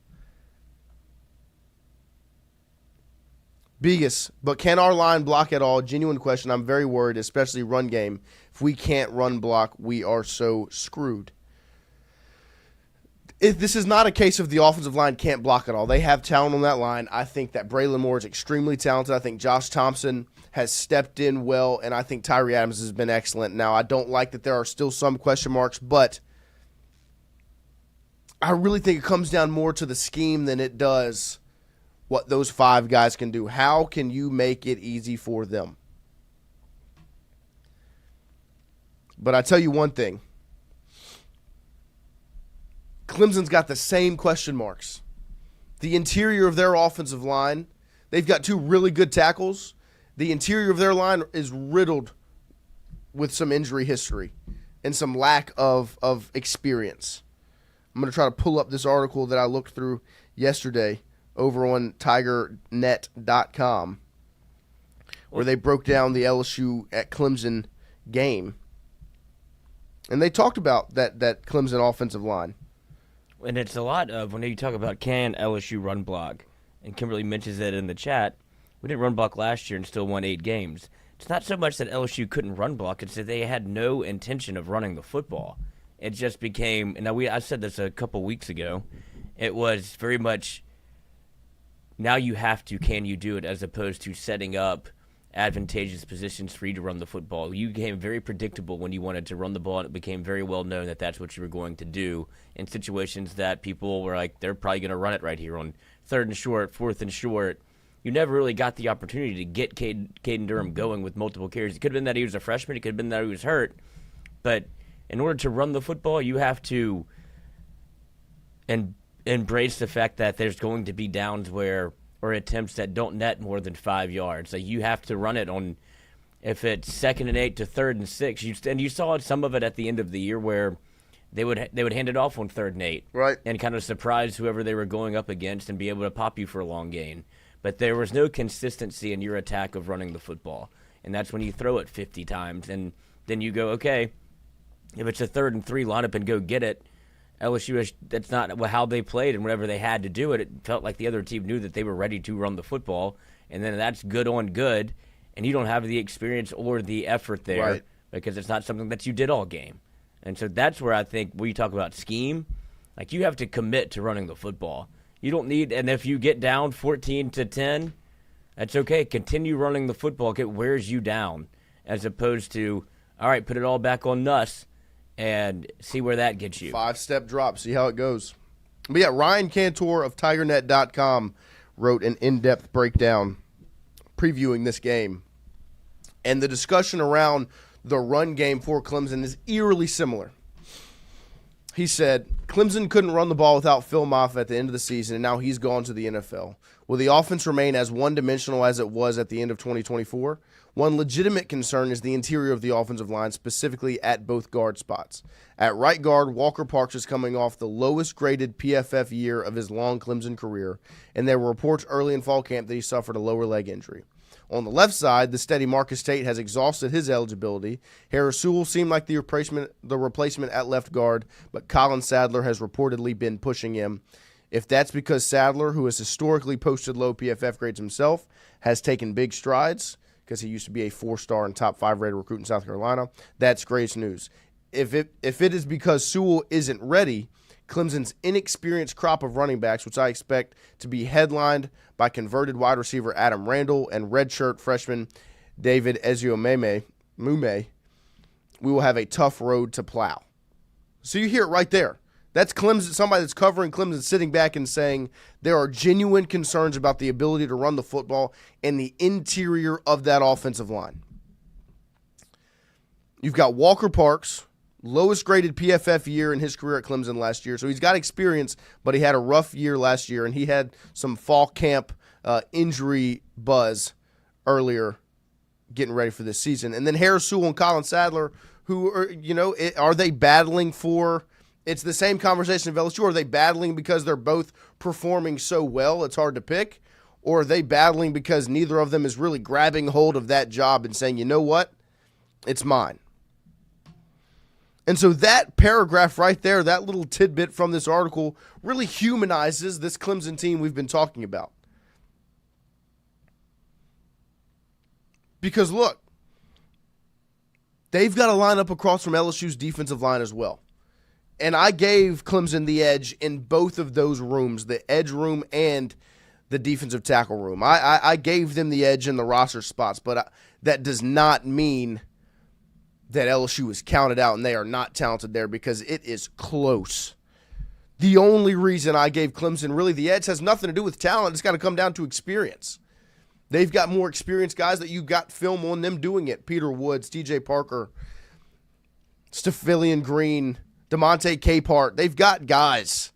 Begus, but can our line block at all? Genuine question. I'm very worried, especially run game. If we can't run block, we are so screwed. This is not a case of the offensive line can't block at all. They have talent on that line. I think that Braylon Moore is extremely talented. I think Josh Thompson has stepped in well, and I think Tyree Adams has been excellent. Now, I don't like that there are still some question marks, but I really think it comes down more to the scheme than it does what those 5 guys can do. How can you make it easy for them? But I tell you one thing. Clemson's got the same question marks. The interior of their offensive line, they've got 2 really good tackles. The interior of their line is riddled with some injury history and some lack of experience. I'm going to try to pull up this article that I looked through yesterday over on tigernet.com where they broke down the LSU at Clemson game. And they talked about that Clemson offensive line. And it's a lot of, when you talk about can LSU run block, and Kimberly mentions it in the chat, we didn't run block last year and still won 8 games. It's not so much that LSU couldn't run block, it's that they had no intention of running the football. It just became, and I said this a couple weeks ago, it was very much, now you have to, can you do it, as opposed to setting up advantageous positions for you to run the football. You became very predictable when you wanted to run the ball, and it became very well known that that's what you were going to do in situations that people were like, they're probably going to run it right here on 3rd and short, 4th and short. You never really got the opportunity to get Caden Durham going with multiple carries. It could have been that he was a freshman. It could have been that he was hurt. But in order to run the football, you have to embrace the fact that there's going to be downs where, or attempts that don't net more than 5 yards. Like, you have to run it on, if it's 2nd and 8 to 3rd and 6. And you saw some of it at the end of the year where they would hand it off on 3rd and 8, right, and kind of surprise whoever they were going up against and be able to pop you for a long gain. But there was no consistency in your attack of running the football, and that's when you throw it 50 times, and then you go, okay, if it's a 3rd and 3, line up and go get it. LSU, that's not how they played, and whenever they had to do it, it felt like the other team knew that they were ready to run the football, and then that's good on good, and you don't have the experience or the effort there, right, because it's not something that you did all game. And so that's where I think when you talk about scheme, like, you have to commit to running the football. You don't need, and if you get down 14-10, that's okay. Continue running the football. It wears you down, as opposed to, all right, put it all back on Nuss and see where that gets you. 5-step drop. See how it goes. But yeah, Ryan Cantor of TigerNet.com wrote an in-depth breakdown previewing this game. And the discussion around the run game for Clemson is eerily similar. He said, Clemson couldn't run the ball without Phil Moffitt at the end of the season, and now he's gone to the NFL. Will the offense remain as one-dimensional as it was at the end of 2024? One legitimate concern is the interior of the offensive line, specifically at both guard spots. At right guard, Walker Parks is coming off the lowest-graded PFF year of his long Clemson career, and there were reports early in fall camp that he suffered a lower leg injury. On the left side, the steady Marcus Tate has exhausted his eligibility. Harris Sewell seemed like the replacement at left guard, but Colin Sadler has reportedly been pushing him. If that's because Sadler, who has historically posted low PFF grades himself, has taken big strides, because he used to be a 4-star and top 5 rated recruit in South Carolina, that's great news. If it is because Sewell isn't ready, Clemson's inexperienced crop of running backs, which I expect to be headlined by converted wide receiver Adam Randall and redshirt freshman David Eziomeme, we will have a tough road to plow. So you hear it right there. That's Clemson, somebody that's covering Clemson sitting back and saying there are genuine concerns about the ability to run the football and the interior of that offensive line. You've got Walker Parks, lowest graded PFF year in his career at Clemson last year. So he's got experience, but he had a rough year last year, and he had some fall camp injury buzz earlier getting ready for this season. And then Harris Sewell and Colin Sadler, who are, are they battling for – it's the same conversation of LSU. Are they battling because they're both performing so well it's hard to pick? Or are they battling because neither of them is really grabbing hold of that job and saying, you know what, it's mine? And so that paragraph right there, that little tidbit from this article, really humanizes this Clemson team we've been talking about. Because look, they've got to line up across from LSU's defensive line as well. And I gave Clemson the edge in both of those rooms, the edge room and the defensive tackle room. I gave them the edge in the roster spots, but that does not mean that LSU is counted out and they are not talented there, because it is close. The only reason I gave Clemson really the edge has nothing to do with talent. It's got to come down to experience. They've got more experienced guys that you got film on them doing it. Peter Woods, TJ Parker, Stephilian Green, DeMonte Capehart. They've got guys,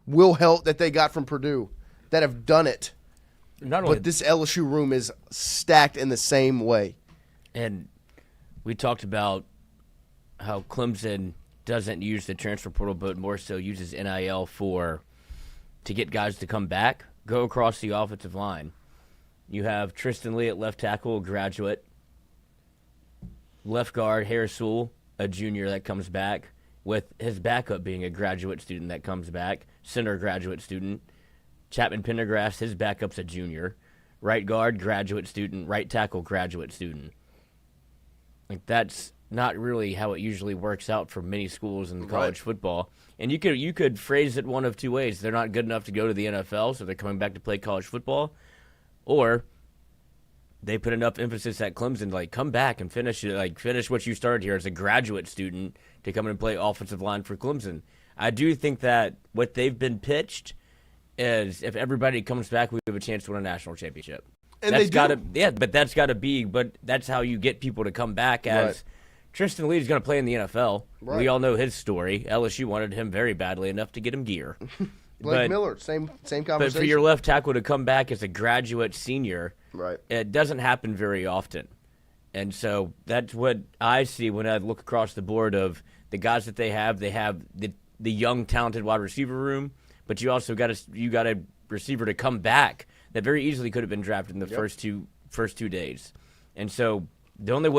Will Helt that they got from Purdue, that have done it. But this LSU room is stacked in the same way. And we talked about how Clemson doesn't use the transfer portal, but more so uses NIL to get guys to come back, go across the offensive line. You have Tristan Lee at left tackle, a graduate. Left guard, Harris Sewell, a junior that comes back, with his backup being a graduate student that comes back, center graduate student. Chapman Pendergrass, his backup's a junior. Right guard, graduate student. Right tackle, graduate student. Like, that's not really how it usually works out for many schools in college football. And you could phrase it one of two ways. They're not good enough to go to the NFL, so they're coming back to play college football. Or they put enough emphasis at Clemson to, come back and finish what you started here as a graduate student to come in and play offensive line for Clemson. I do think that what they've been pitched is, if everybody comes back, we have a chance to win a national championship. And that's but that's how you get people to come back. As Tristan Lee is going to play in the NFL. Right. We all know his story. LSU wanted him very badly enough to get him gear. Blake Miller, same conversation. But for your left tackle to come back as a graduate senior, right, it doesn't happen very often. And so that's what I see when I look across the board of the guys that they have. They have the young, talented wide receiver room, but you also got a receiver to come back that very easily could have been drafted in the first two days. And so the only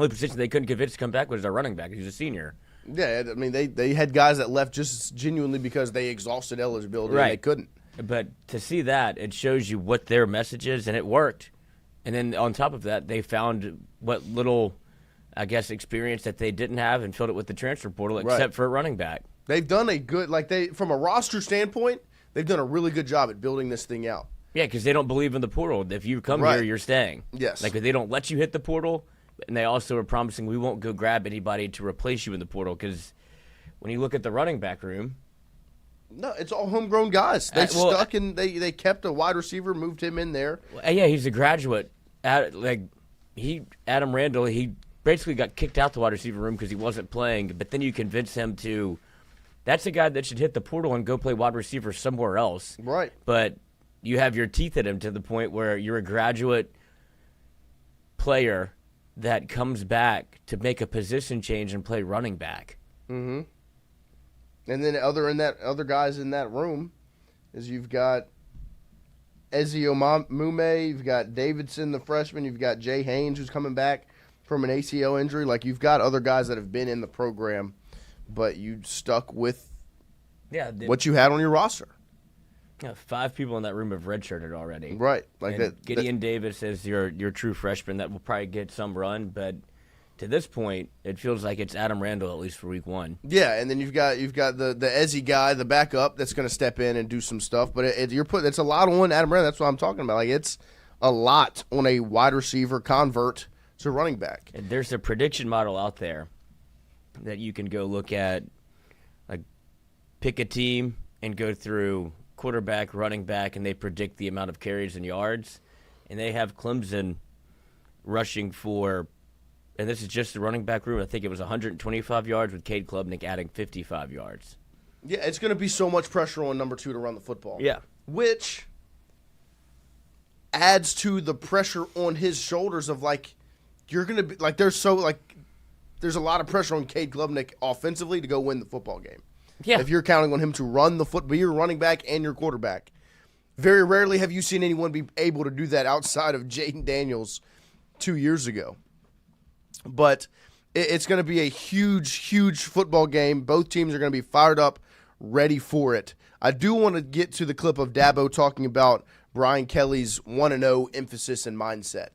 position they couldn't convince to come back was our running back. He's a senior. Yeah, I mean, they had guys that left just genuinely because they exhausted eligibility and they couldn't. But to see that, it shows you what their message is, and it worked. And then on top of that, they found what little, experience that they didn't have and filled it with the transfer portal, except for a running back. They've done a good, from a roster standpoint, they've done a really good job at building this thing out. Yeah, because they don't believe in the portal. If you come here, you're staying. Yes. If they don't let you hit the portal, And they also are promising we won't go grab anybody to replace you in the portal because when you look at the running back room. No, it's all homegrown guys. They stuck and they kept a wide receiver, moved him in there. Yeah, he's a graduate. Adam Randall, he basically got kicked out the wide receiver room because he wasn't playing. But then you convince him to. That's a guy that should hit the portal and go play wide receiver somewhere else. Right. But you have your teeth at him to the point where you're a graduate player that comes back to make a position change and play running back. Mm-hmm. And then other guys in that room is you've got Ezio Mume, you've got Davidson, the freshman, you've got Jay Haynes, who's coming back from an ACL injury. Like, you've got other guys that have been in the program, but you stuck with what you had on your roster. Yeah, 5 people in that room have redshirted already. Right. Like and Gideon Davis is your true freshman that will probably get some run, but to this point, it feels like it's Adam Randall at least for week 1. Yeah, and then you've got the Ezzy guy, the backup, that's going to step in and do some stuff. But it's a lot on Adam Randall. That's what I'm talking about. Like, it's a lot on a wide receiver convert to running back. And there's a prediction model out there that you can go look at, like pick a team and go through quarterback, running back, and they predict the amount of carries and yards. And they have Clemson rushing for. And this is just the running back room. I think it was 125 yards with Cade Klubnik adding 55 yards. Yeah, it's going to be so much pressure on number 2 to run the football. Yeah. Which adds to the pressure on his shoulders of, like, you're going to be, like, there's a lot of pressure on Cade Klubnik offensively to go win the football game. Yeah. If you're counting on him to run the football, be your running back and your quarterback. Very rarely have you seen anyone be able to do that outside of Jaden Daniels 2 years ago. But it's going to be a huge, huge football game. Both teams are going to be fired up, ready for it. I do want to get to the clip of Dabo talking about Brian Kelly's 1-0 emphasis and mindset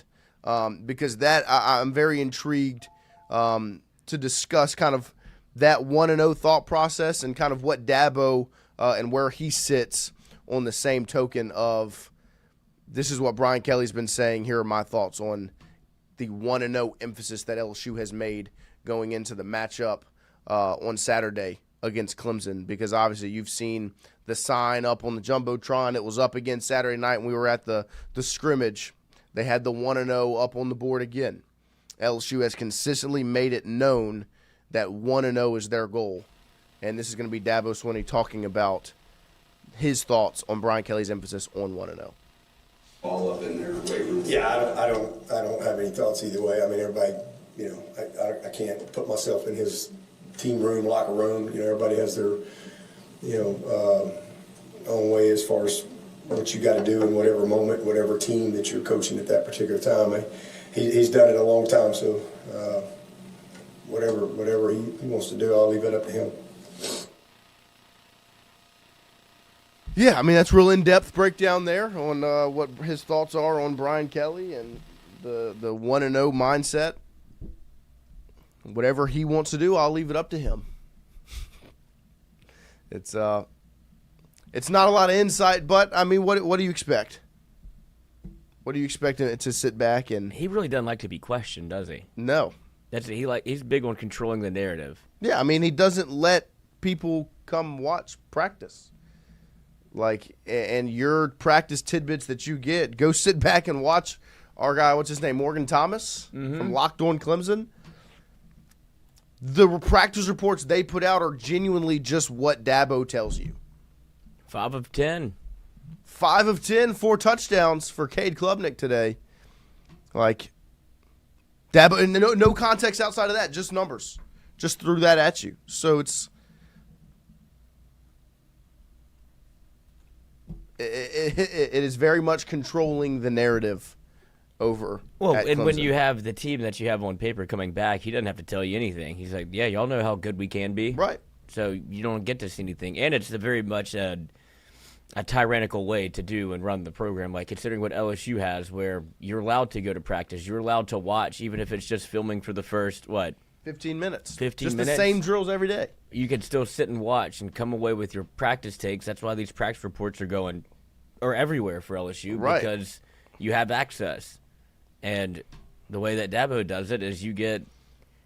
because I'm very intrigued to discuss kind of that 1-0 thought process and kind of what Dabo and where he sits on the same token of this is what Brian Kelly's been saying. Here are my thoughts on the 1-0 emphasis that LSU has made going into the matchup on Saturday against Clemson, because obviously you've seen the sign up on the Jumbotron. It was up again Saturday night when we were at the scrimmage. They had the 1-0 up on the board again. LSU has consistently made it known that 1-0 is their goal, and this is going to be Dabo Swinney talking about his thoughts on Brian Kelly's emphasis on 1-0. All up in their weight room. Yeah, I don't have any thoughts either way. I mean, everybody, I can't put myself in his team room, locker room. Everybody has their, own way as far as what you got to do in whatever moment, whatever team that you're coaching at that particular time. He's done it a long time, so whatever he wants to do, I'll leave it up to him. Yeah, I mean, that's real in-depth breakdown there on what his thoughts are on Brian Kelly and the 1-0 mindset. Whatever he wants to do, I'll leave it up to him. It's not a lot of insight, but, I mean, what do you expect? What do you expect him to sit back and... He really doesn't like to be questioned, does he? No. He's big on controlling the narrative. Yeah, I mean, he doesn't let people come watch practice. Like, and your practice tidbits that you get, go sit back and watch our guy, what's his name, Morgan Thomas from Locked On Clemson. The practice reports they put out are genuinely just what Dabo tells you. 5 of 10. 5 of 10, 4 touchdowns for Cade Klubnik today. Like, Dabo, and no context outside of that, just numbers. Just threw that at you. So it is very much controlling the narrative over. Well, at and Clemson. when you have the team that you have on paper coming back, he doesn't have to tell you anything. He's like, yeah, y'all know how good we can be. Right. So you don't get to see anything. And it's very much a tyrannical way to do and run the program, like considering what LSU has, where you're allowed to go to practice. You're allowed to watch, even if it's just filming for the first, 15 minutes. 15 just minutes. The same drills every day. You can still sit and watch and come away with your practice takes. That's why these practice reports are everywhere for LSU, right, because you have access. And the way that Dabo does it is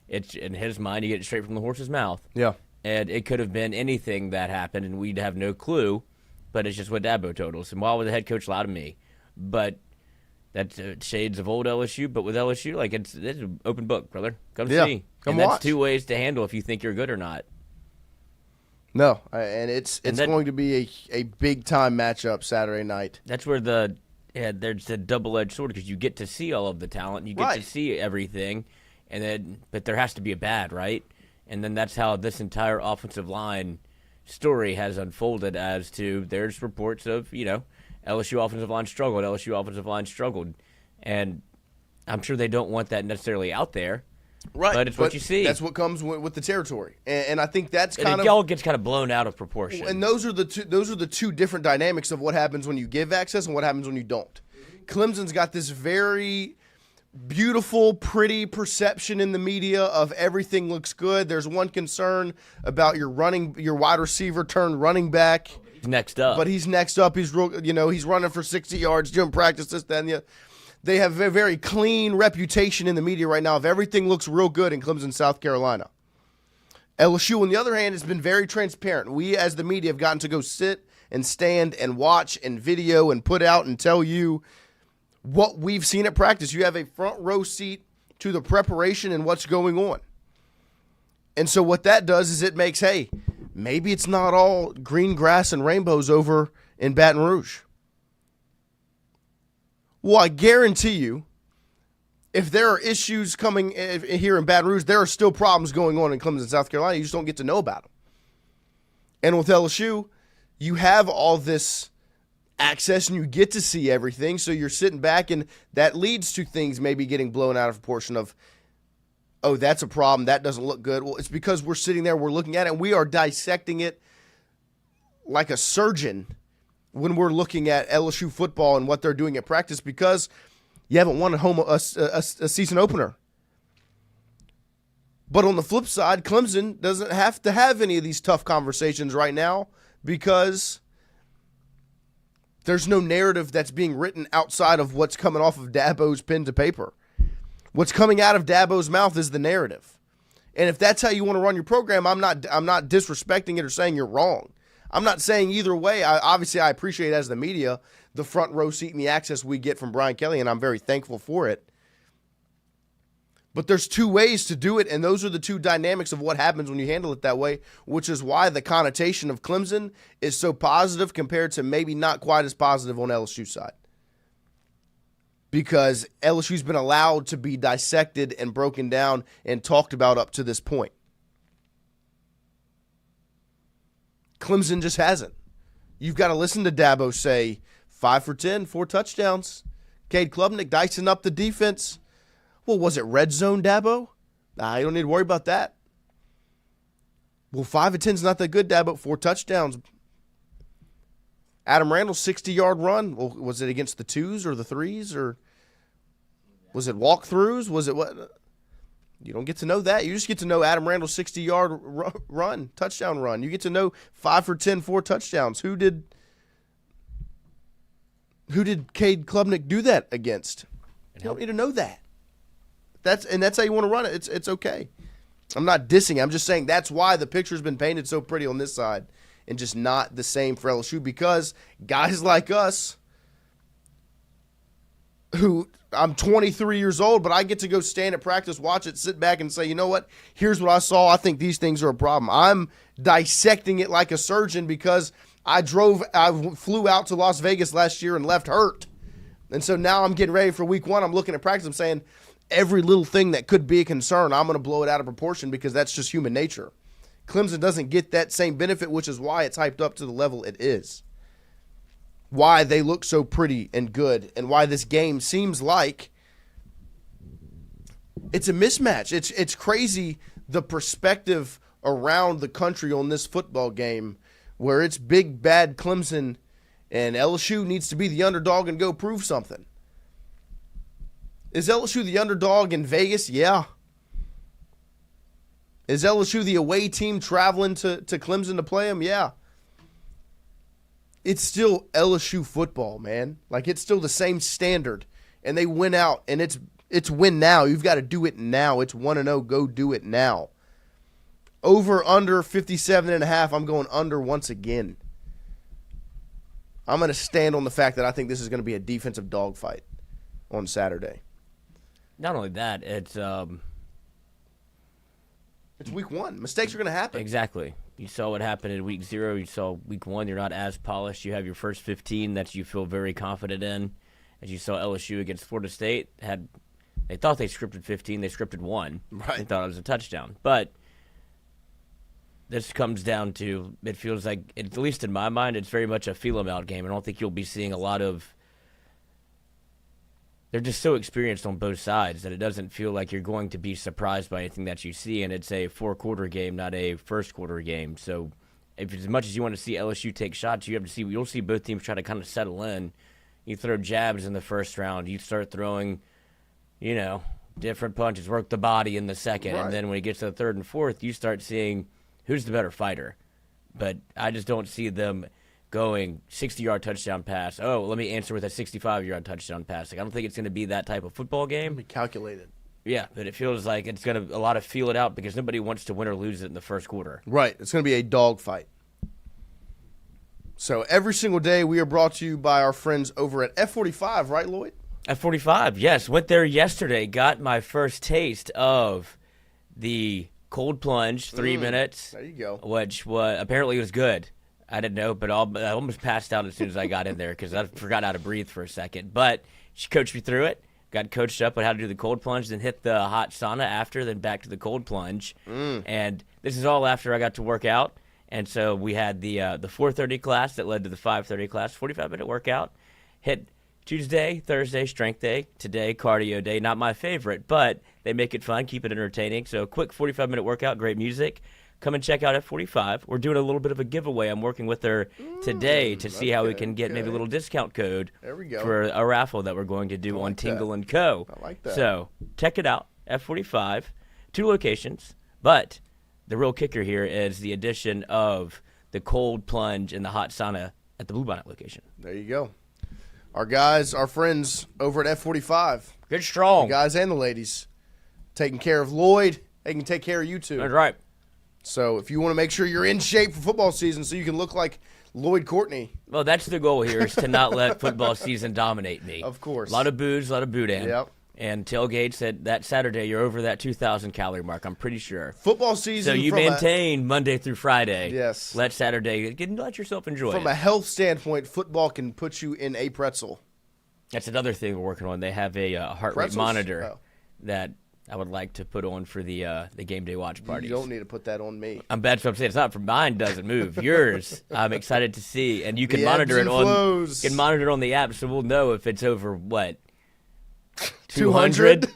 it's in his mind, you get it straight from the horse's mouth. Yeah. And it could have been anything that happened, and we'd have no clue, but it's just what Dabo told us. And why would the head coach lie to me? But that's shades of old LSU, but with LSU, like it's an open book, brother. Come see. Come and watch. That's two ways to handle if you think you're good or not. No, and it's going to be a big-time matchup Saturday night. That's where there's a double-edged sword because you get to see all of the talent, you get to see everything, but there has to be a bad, right? And then that's how this entire offensive line story has unfolded as to there's reports of, LSU offensive line struggled. And I'm sure they don't want that necessarily out there. Right. But it's what you see. That's what comes with the territory. And I think that's it all gets kind of blown out of proportion. And those are the two different dynamics of what happens when you give access and what happens when you don't. Clemson's got this very beautiful, pretty perception in the media of everything looks good. There's one concern about your wide receiver turned running back. He's next up. But he's next up. He's he's running for 60 yards, doing practice, this, that, and the other. They have a very clean reputation in the media right now of everything looks real good in Clemson, South Carolina. LSU, on the other hand, has been very transparent. We, as the media, have gotten to go sit and stand and watch and video and put out and tell you what we've seen at practice. You have a front row seat to the preparation and what's going on. And so what that does is it makes, hey, maybe it's not all green grass and rainbows over in Baton Rouge. Well, I guarantee you, if there are issues coming here in Baton Rouge, there are still problems going on in Clemson, South Carolina. You just don't get to know about them. And with LSU, you have all this access and you get to see everything, so you're sitting back, and that leads to things maybe getting blown out of proportion of, oh, that's a problem, that doesn't look good. Well, it's because we're sitting there, we're looking at it, and we are dissecting it like a surgeon when we're looking at LSU football and what they're doing at practice, because you haven't won a season opener. But on the flip side, Clemson doesn't have to have any of these tough conversations right now because there's no narrative that's being written outside of what's coming off of Dabo's pen to paper. What's coming out of Dabo's mouth is the narrative. And if that's how you want to run your program, I'm not disrespecting it or saying you're wrong. I'm not saying either way. Obviously, I appreciate, as the media, the front row seat and the access we get from Brian Kelly, and I'm very thankful for it. But there's two ways to do it, and those are the two dynamics of what happens when you handle it that way, which is why the connotation of Clemson is so positive compared to maybe not quite as positive on LSU side. Because LSU's been allowed to be dissected and broken down and talked about up to this point. Clemson just hasn't. You've got to listen to Dabo say 5 for 10, 4 touchdowns. Cade Klubnik dicing up the defense. Well, was it red zone, Dabo? Nah, you don't need to worry about that. Well, 5 of 10 is not that good, Dabo. 4 touchdowns. Adam Randall's 60-yard run. Well, was it against the 2s or the 3s? Or was it walkthroughs? Was it what? You don't get to know that. You just get to know Adam Randall's 60-yard run, touchdown run. You get to know 5 for 10, 4 touchdowns. Who did Cade Klubnik do that against? You don't need to know that. That's how you want to run it. It's okay. I'm not dissing. I'm just saying that's why the picture's been painted so pretty on this side and just not the same for LSU, because guys like us who – I'm 23 years old, but I get to go stand at practice, watch it, sit back and say, you know what? Here's what I saw. I think these things are a problem. I'm dissecting it like a surgeon because I flew out to Las Vegas last year and left hurt. And so now I'm getting ready for week 1. I'm looking at practice. I'm saying every little thing that could be a concern, I'm going to blow it out of proportion because that's just human nature. Clemson doesn't get that same benefit, which is why it's hyped up to the level it is. Why they look so pretty and good, and why this game seems like it's a mismatch. It's crazy, the perspective around the country on this football game, where it's big, bad Clemson, and LSU needs to be the underdog and go prove something. Is LSU the underdog in Vegas? Yeah. Is LSU the away team traveling to Clemson to play them? Yeah. It's still LSU football, man. Like, it's still the same standard. And they went out, and it's It's win now. You've got to do it now. It's 1-0. Go do it now. Over, under 57.5. I'm going under once again. I'm going to stand on the fact that I think this is going to be a defensive dogfight on Saturday. Not only that, it's week 1. Mistakes are going to happen. Exactly. You saw what happened in week 0. You saw week 1. You're not as polished. You have your first 15 that you feel very confident in. As you saw LSU against Florida State, they thought they scripted 15. They scripted 1. Right. They thought it was a touchdown. But this comes down to, it feels like, at least in my mind, it's very much a feel-em-out game. I don't think you'll be seeing a lot of – they're just so experienced on both sides that it doesn't feel like you're going to be surprised by anything that you see, and it's a four-quarter game, not a first-quarter game. So if as much as you want to see LSU take shots, you'll see both teams try to kind of settle in. You throw jabs in the first round. You start throwing, different punches, work the body in the second. Right. And then when it gets to the third and fourth, you start seeing who's the better fighter. But I just don't see them going 60-yard touchdown pass. Oh, let me answer with a 65-yard touchdown pass. Like, I don't think it's going to be that type of football game. Be calculated. Yeah, but it feels like it's going to a lot of feel it out because nobody wants to win or lose it in the first quarter. Right. It's going to be a dogfight. So every single day we are brought to you by our friends over at F45, right, Lloyd? F45, yes. Went there yesterday. Got my first taste of the cold plunge, 3 minutes. There you go. Which apparently was good. I didn't know, but I almost passed out as soon as I got in there because I forgot how to breathe for a second. But she coached me through it. Got coached up on how to do the cold plunge, then hit the hot sauna after, then back to the cold plunge. And this is all after I got to work out. And so we had the 4:30 class that led to the 5:30 class, 45-minute workout. Hit Tuesday, Thursday, strength day. Today, cardio day. Not my favorite, but they make it fun, keep it entertaining. So quick 45-minute workout, great music. Come and check out F45. We're doing a little bit of a giveaway. I'm working with her today to see how we can get maybe a little discount code There we go. for a raffle that we're going to do on Tingle & Co. I like that. So check it out, F45. 2 locations, but the real kicker here is the addition of the cold plunge and the hot sauna at the Bluebonnet location. There you go. Our guys, our friends over at F45. Good strong. The guys and the ladies. Taking care of Lloyd. They can take care of you too. That's right. So if you want to make sure you're in shape for football season so you can look like Lloyd Courtney. Well, that's the goal here is to not let football season dominate me. Of course. A lot of booze, a lot of boudin. Yep. And tailgates that Saturday, you're over that 2,000 calorie mark, I'm pretty sure. Football season. So you maintain Monday through Friday. Yes. Let Saturday, let yourself enjoy From it. a health standpoint, football can put you in a pretzel. That's another thing we're working on. They have a heart Pretzels? rate monitor Oh. that I would like to put on for the game day watch parties. You don't need to put that on me. That's what I'm saying. It's not for mine. Doesn't move. Yours, I'm excited to see, and you can The monitor ebbs it and on. flows. You can monitor it on the app, so we'll know if it's over what 200.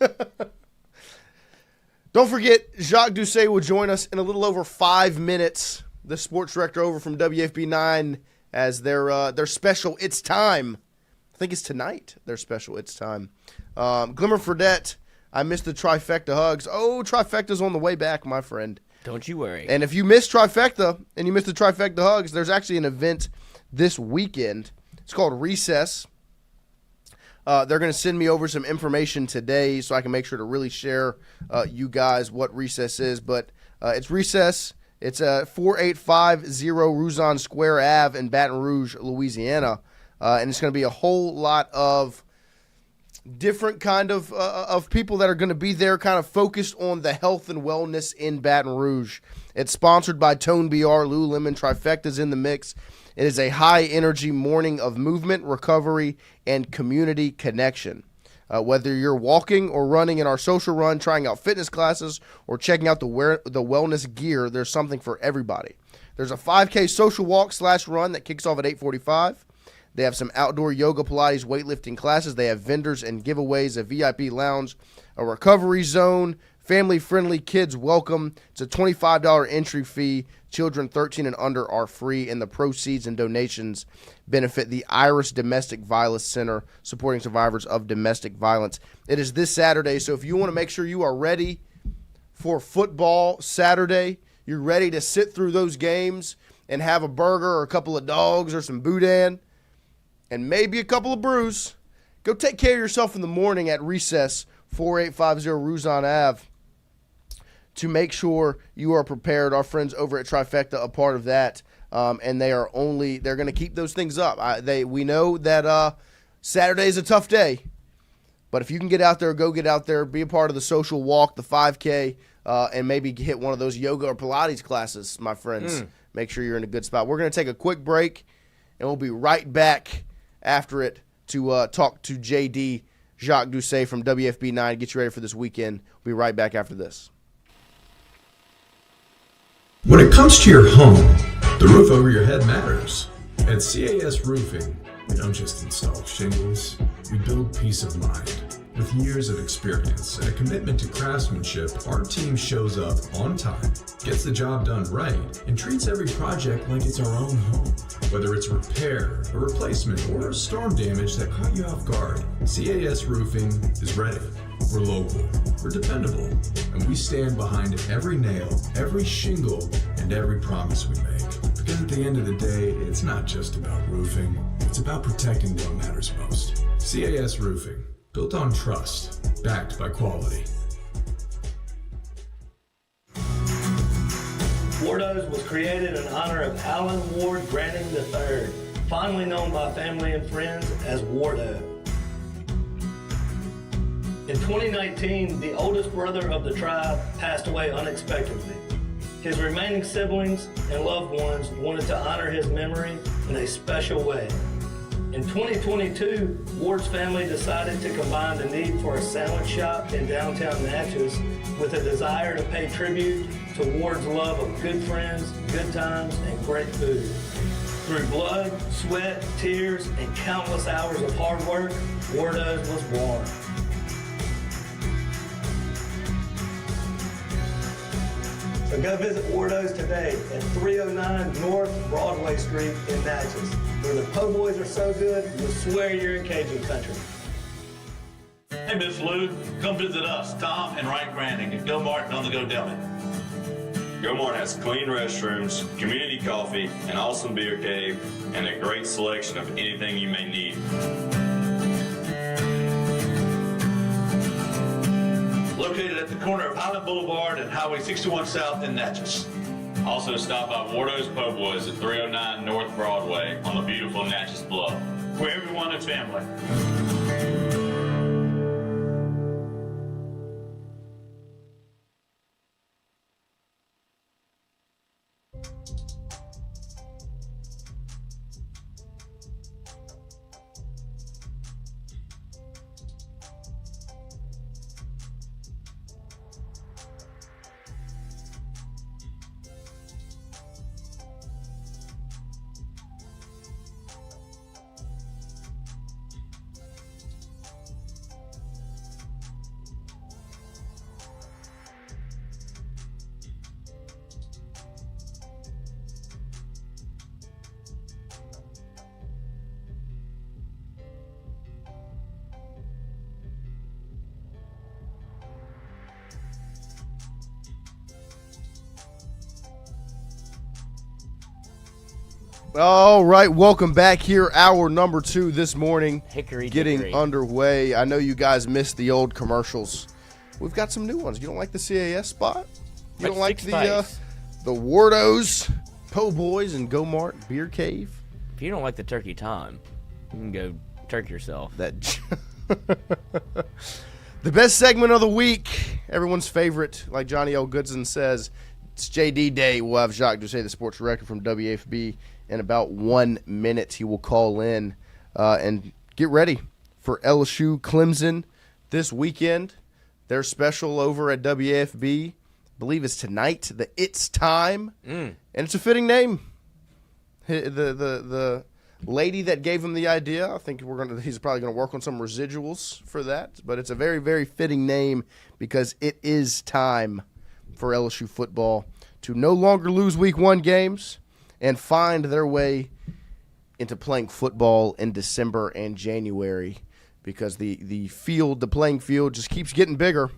Don't forget, Jacques Doucet will join us in a little over 5 minutes. The sports director over from WFB9 as their special It's Time. I think it's tonight, their special It's Time. Glimmer Fredette, I missed the Trifecta hugs. Oh, Trifecta's on the way back, my friend. Don't you worry. And if you missed Trifecta and you missed the Trifecta hugs, there's actually an event this weekend. It's called Recess. They're going to send me over some information today so I can make sure to really share you guys what Recess is. But it's Recess. It's 4850 Ruzon Square Ave in Baton Rouge, Louisiana. And it's going to be a whole lot of different kind of people that are going to be there kind of focused on the health and wellness in Baton Rouge. It's sponsored by Tone BR, Lululemon, Trifecta's in the mix. It is a high-energy morning of movement, recovery, and community connection. Whether you're walking or running in our social run, trying out fitness classes, or checking out the wellness gear, there's something for everybody. There's a 5K social walk/run that kicks off at 8:45. They have some outdoor yoga, Pilates, weightlifting classes. They have vendors and giveaways, a VIP lounge, a recovery zone, family-friendly, kids welcome. It's a $25 entry fee. Children 13 and under are free, and the proceeds and donations benefit the Iris Domestic Violence Center, supporting survivors of domestic violence. It is this Saturday, so if you want to make sure you are ready for football Saturday, you're ready to sit through those games and have a burger or a couple of dogs or some boudin and maybe a couple of brews, go take care of yourself in the morning at Recess 4850 Ruzon Ave, to make sure you are prepared. Our friends over at Trifecta are part of that, and they're going to keep those things up. We know that Saturday is a tough day, but if you can get out there, go get out there, be a part of the social walk, the 5K, and maybe hit one of those yoga or Pilates classes, my friends. Make sure you're in a good spot. We're going to take a quick break, and we'll be right back after it to talk to JD Jacques Doucet from WFB9. Get you ready for this weekend. We'll be right back after this. When it comes to your home, the roof over your head matters. At CAS Roofing, we don't just install shingles, we build peace of mind. With years of experience and a commitment to craftsmanship, our team shows up on time, gets the job done right, and treats every project like it's our own home. Whether it's repair, a replacement, or storm damage that caught you off guard, CAS Roofing is ready. We're local, we're dependable, and we stand behind every nail, every shingle, and every promise we make. Because at the end of the day, it's not just about roofing, it's about protecting what matters most. CAS Roofing, built on trust, backed by quality. Wardos was created in honor of Alan Ward Branning III, fondly known by family and friends as Wardo. In 2019, the oldest brother of the tribe passed away unexpectedly. His remaining siblings and loved ones wanted to honor his memory in a special way. In 2022, Ward's family decided to combine the need for a sandwich shop in downtown Natchez with a desire to pay tribute to Ward's love of good friends, good times, and great food. Through blood, sweat, tears, and countless hours of hard work, Wardo's was born. So go visit Wardo's today at 309 North Broadway Street in Natchez, where the po' boys are so good, you'll swear you're in Cajun country. Hey, Miss Lou, come visit us, Tom and Wright Branding at Go Martin on the Go Deli. Go Mart has clean restrooms, community coffee, an awesome beer cave, and a great selection of anything you may need. Located at the corner of Highland Boulevard and Highway 61 South in Natchez. Also stop by Wardo's Po' Boys at 309 North Broadway on the beautiful Natchez Bluff. Where everyone is family. All right, welcome back here. Hour number 2 this morning. Hickory getting dickory. underway. I know you guys missed the old commercials. We've got some new ones. You don't like the CAS spot? You don't like the Wardos, Po' Boys, and Go Mart Beer Cave? If you don't like the turkey time, you can go turkey yourself. The best segment of the week, everyone's favorite, like Johnny L. Goodson says, it's JD Day. We'll have Jacques Doucet, the sports director from WFB, in about 1 minute. He will call in and get ready for LSU-Clemson this weekend. They're special over at WFB. I believe it's tonight, the It's Time. And it's a fitting name. The lady that gave him the idea, I think he's probably going to work on some residuals for that. But it's a very, very fitting name because it is time for LSU football to no longer lose Week 1 games and find their way into playing football in December and January because the playing field just keeps getting bigger.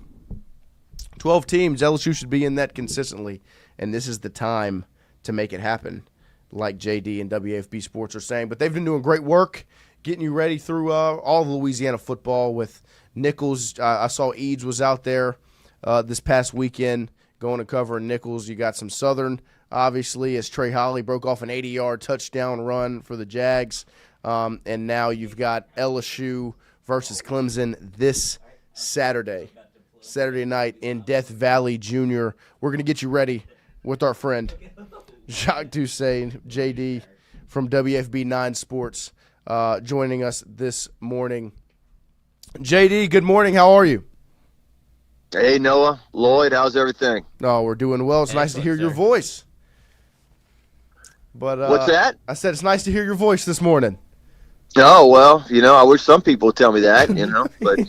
12 teams, LSU should be in that consistently, and this is the time to make it happen, like JD and WFB Sports are saying. But they've been doing great work getting you ready through all of Louisiana football with Nichols. I saw Eads was out there this past weekend going to cover Nichols. You got some Southern, obviously, as Trey Holly broke off an 80-yard touchdown run for the Jags. And now you've got LSU versus Clemson this Saturday night in Death Valley Junior. We're going to get you ready with our friend Jacques Doucet, JD from WFB 9 Sports, joining us this morning. JD, good morning. How are you? Hey, Noah. Lloyd, how's everything? No, we're doing well. It's nice to hear your voice. But what's that? I said it's nice to hear your voice this morning. Oh, well, I wish some people would tell me that, but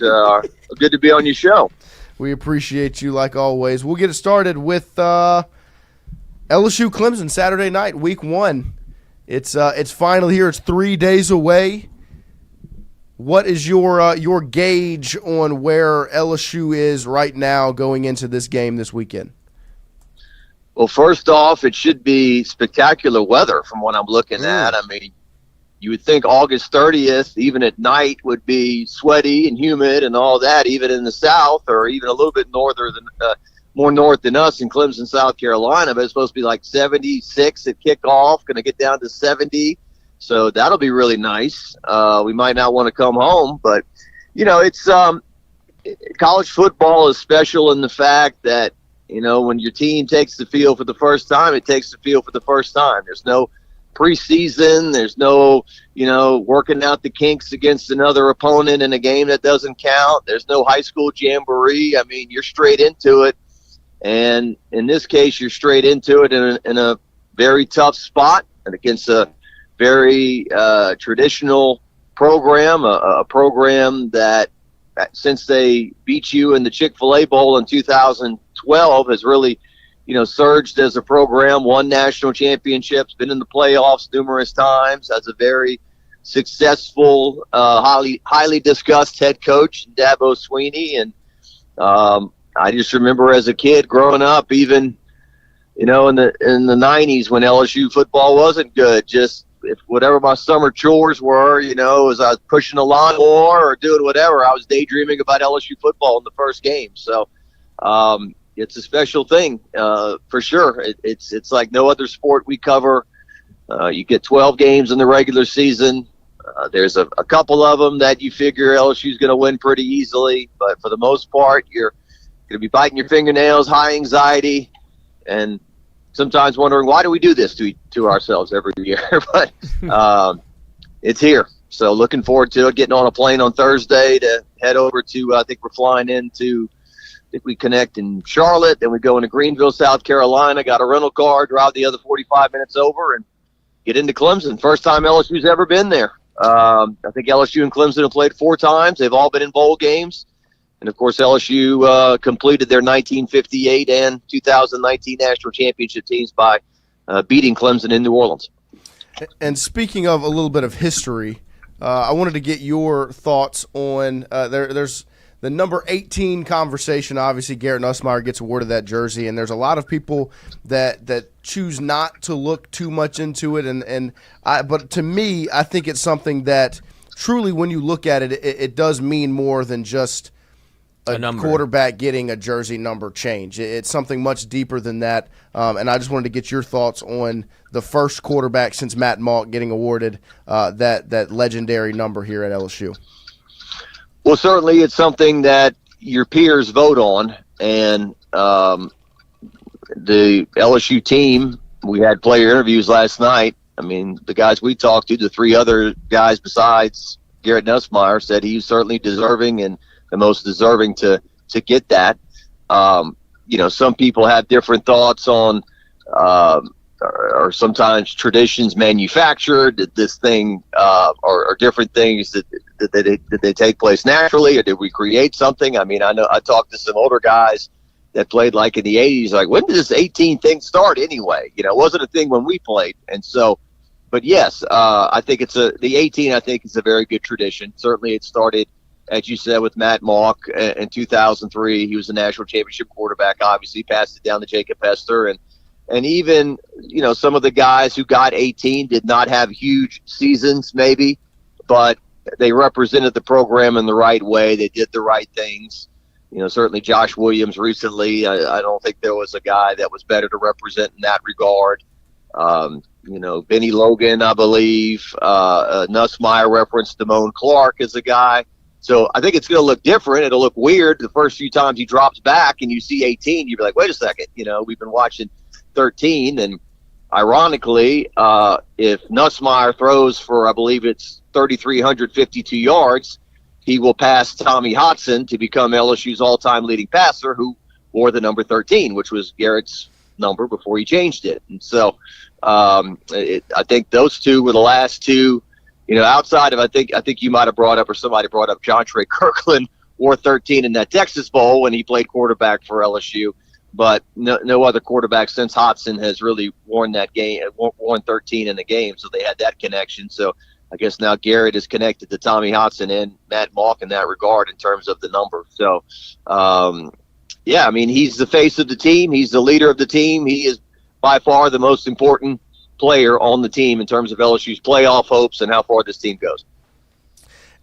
good to be on your show. We appreciate you like always. We'll get it started with LSU-Clemson Saturday night, week 1. It's final here. It's 3 days away. What is your gauge on where LSU is right now going into this game this weekend? Well, first off, it should be spectacular weather from what I'm looking at. I mean, you would think August 30th, even at night, would be sweaty and humid and all that, even in the South or even a little bit more north than us in Clemson, South Carolina. But it's supposed to be like 76 at kickoff, going to get down to 70. So that'll be really nice. We might not want to come home, but, it's college football is special in the fact that, when your team takes the field for the first time, it takes the field for the first time. There's no preseason. There's no, working out the kinks against another opponent in a game that doesn't count. There's no high school jamboree. I mean, you're straight into it. And in this case, you're straight into it in a very tough spot and against a very traditional program, a program that since they beat you in the Chick-fil-A Bowl in 2012 has really, surged as a program, won national championships, been in the playoffs numerous times, has a very successful, highly discussed head coach, Dabo Swinney. And I just remember as a kid growing up, even, in the 90s when LSU football wasn't good, just if whatever my summer chores were, as I was pushing a lawnmower or doing whatever, I was daydreaming about LSU football in the first game. So it's a special thing for sure. It's like no other sport we cover. You get 12 games in the regular season. There's a couple of them that you figure LSU is going to win pretty easily, but for the most part, you're going to be biting your fingernails, high anxiety, and sometimes wondering why do we do this to ourselves every year. But it's here. So looking forward to it, getting on a plane on Thursday to head over to, I think we're flying into, we connect in Charlotte, then we go into Greenville, South Carolina, got a rental car, drive the other 45 minutes over and get into Clemson. First time LSU's ever been there. I think LSU and Clemson have played 4 times. They've all been in bowl games. And, of course, LSU completed their 1958 and 2019 national championship teams by beating Clemson in New Orleans. And speaking of a little bit of history, I wanted to get your thoughts on there's the number 18 conversation. Obviously, Garrett Nussmeier gets awarded that jersey, and there's a lot of people that choose not to look too much into it. But to me, I think it's something that truly, when you look at it, it does mean more than just a quarterback getting a jersey number change. It's something much deeper than that, and I just wanted to get your thoughts on the first quarterback since Matt Malk getting awarded that legendary number here at LSU. Well, certainly it's something that your peers vote on, and the LSU team, we had player interviews last night. I mean, the guys we talked to, the 3 other guys besides Garrett Nussmeier, said he's certainly deserving and the most deserving to get that. Some people have different thoughts on or sometimes traditions manufactured. Did this thing or different things did they take place naturally, or did we create something? I mean, I know I talked to some older guys that played like in the 80s, like, when did this 18 thing start anyway? It wasn't a thing when we played. And so, but yes, I think the 18, I think, is a very good tradition. Certainly it started, as you said, with Matt Malk in 2003. He was a national championship quarterback, obviously, passed it down to Jacob Hester. And even, some of the guys who got 18 did not have huge seasons maybe, but they represented the program in the right way. They did the right things. Certainly Josh Williams recently, I don't think there was a guy that was better to represent in that regard. Benny Logan, I believe, Nussmeier referenced Damone Clark as a guy. So I think it's going to look different. It'll look weird the first few times he drops back and you see 18. You'll be like, wait a second. We've been watching 13. And ironically, if Nussmeier throws for, I believe it's 3,352 yards, he will pass Tommy Hotson to become LSU's all-time leading passer, who wore the number 13, which was Garrett's number before he changed it. And so I think those two were the last two. Outside of, I think you might have brought up, or somebody brought up, John Trey Kirkland wore 13 in that Texas Bowl when he played quarterback for LSU. But no other quarterback since Hotson has really worn 13 in the game. So they had that connection. So I guess now Garrett is connected to Tommy Hotson and Matt Malk in that regard in terms of the number. So, he's the face of the team. He's the leader of the team. He is by far the most important player on the team in terms of LSU's playoff hopes and how far this team goes.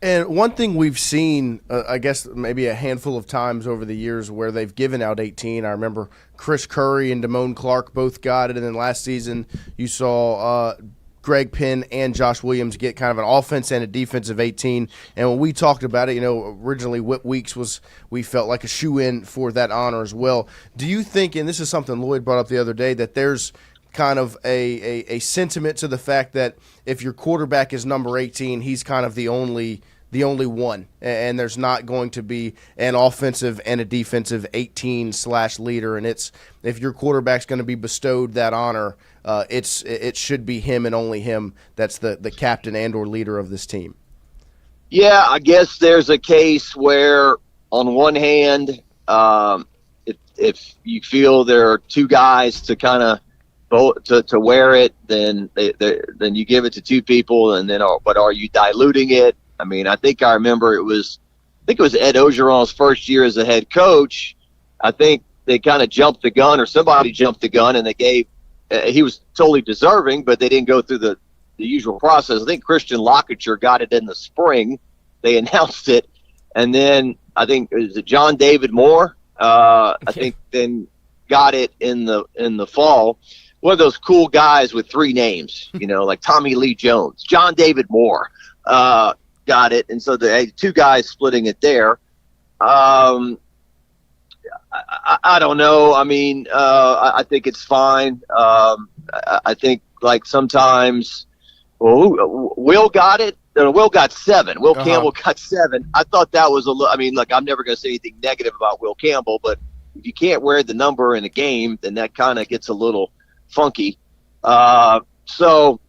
And one thing we've seen, I guess maybe a handful of times over the years where they've given out 18. I remember Chris Curry and Damone Clark both got it, and then last season you saw Greg Penn and Josh Williams get kind of an offense and a defensive 18. And when we talked about it, originally Whit Weeks we felt like a shoe-in for that honor as well. Do you think, and this is something Lloyd brought up the other day, that there's kind of a sentiment to the fact that if your quarterback is number 18, he's kind of the only one, and there's not going to be an offensive and a defensive 18/leader, and it's if your quarterback's going to be bestowed that honor, it should be him and only him that's the captain and or leader of this team. Yeah, I guess there's a case where on one hand, if you feel there are two guys to kind of to wear it, then you give it to two people, and then but are you diluting it? I mean, I think I remember it was Ed Ogeron's first year as a head coach. I think they kind of jumped the gun, or somebody jumped the gun, and they gave he was totally deserving, but they didn't go through the usual process. I think Christian Lockature got it in the spring. They announced it, and then I think is it John David Moore? I think then got it in the fall. One of those cool guys with three names, like Tommy Lee Jones, John David Moore, got it. And so the two guys splitting it there. I don't know. I mean, I think it's fine. I think like sometimes, Will got it. Will got 7. Will Campbell got 7. I thought that was look, I'm never going to say anything negative about Will Campbell, but if you can't wear the number in a game, then that kind of gets a little funky. So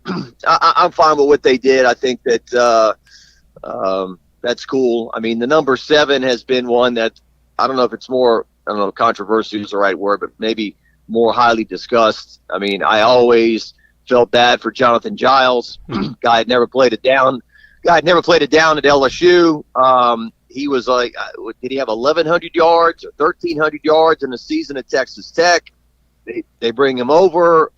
I'm fine with what they did. I think that that's cool. I mean, the number 7 has been one that I don't know if it's more, I don't know if controversy is the right word, but maybe more highly discussed. I mean, I always felt bad for Jonathan Giles. Guy had never played it down. At LSU. He was like, did he have 1,100 yards or 1,300 yards in a season at Texas Tech? They bring him over.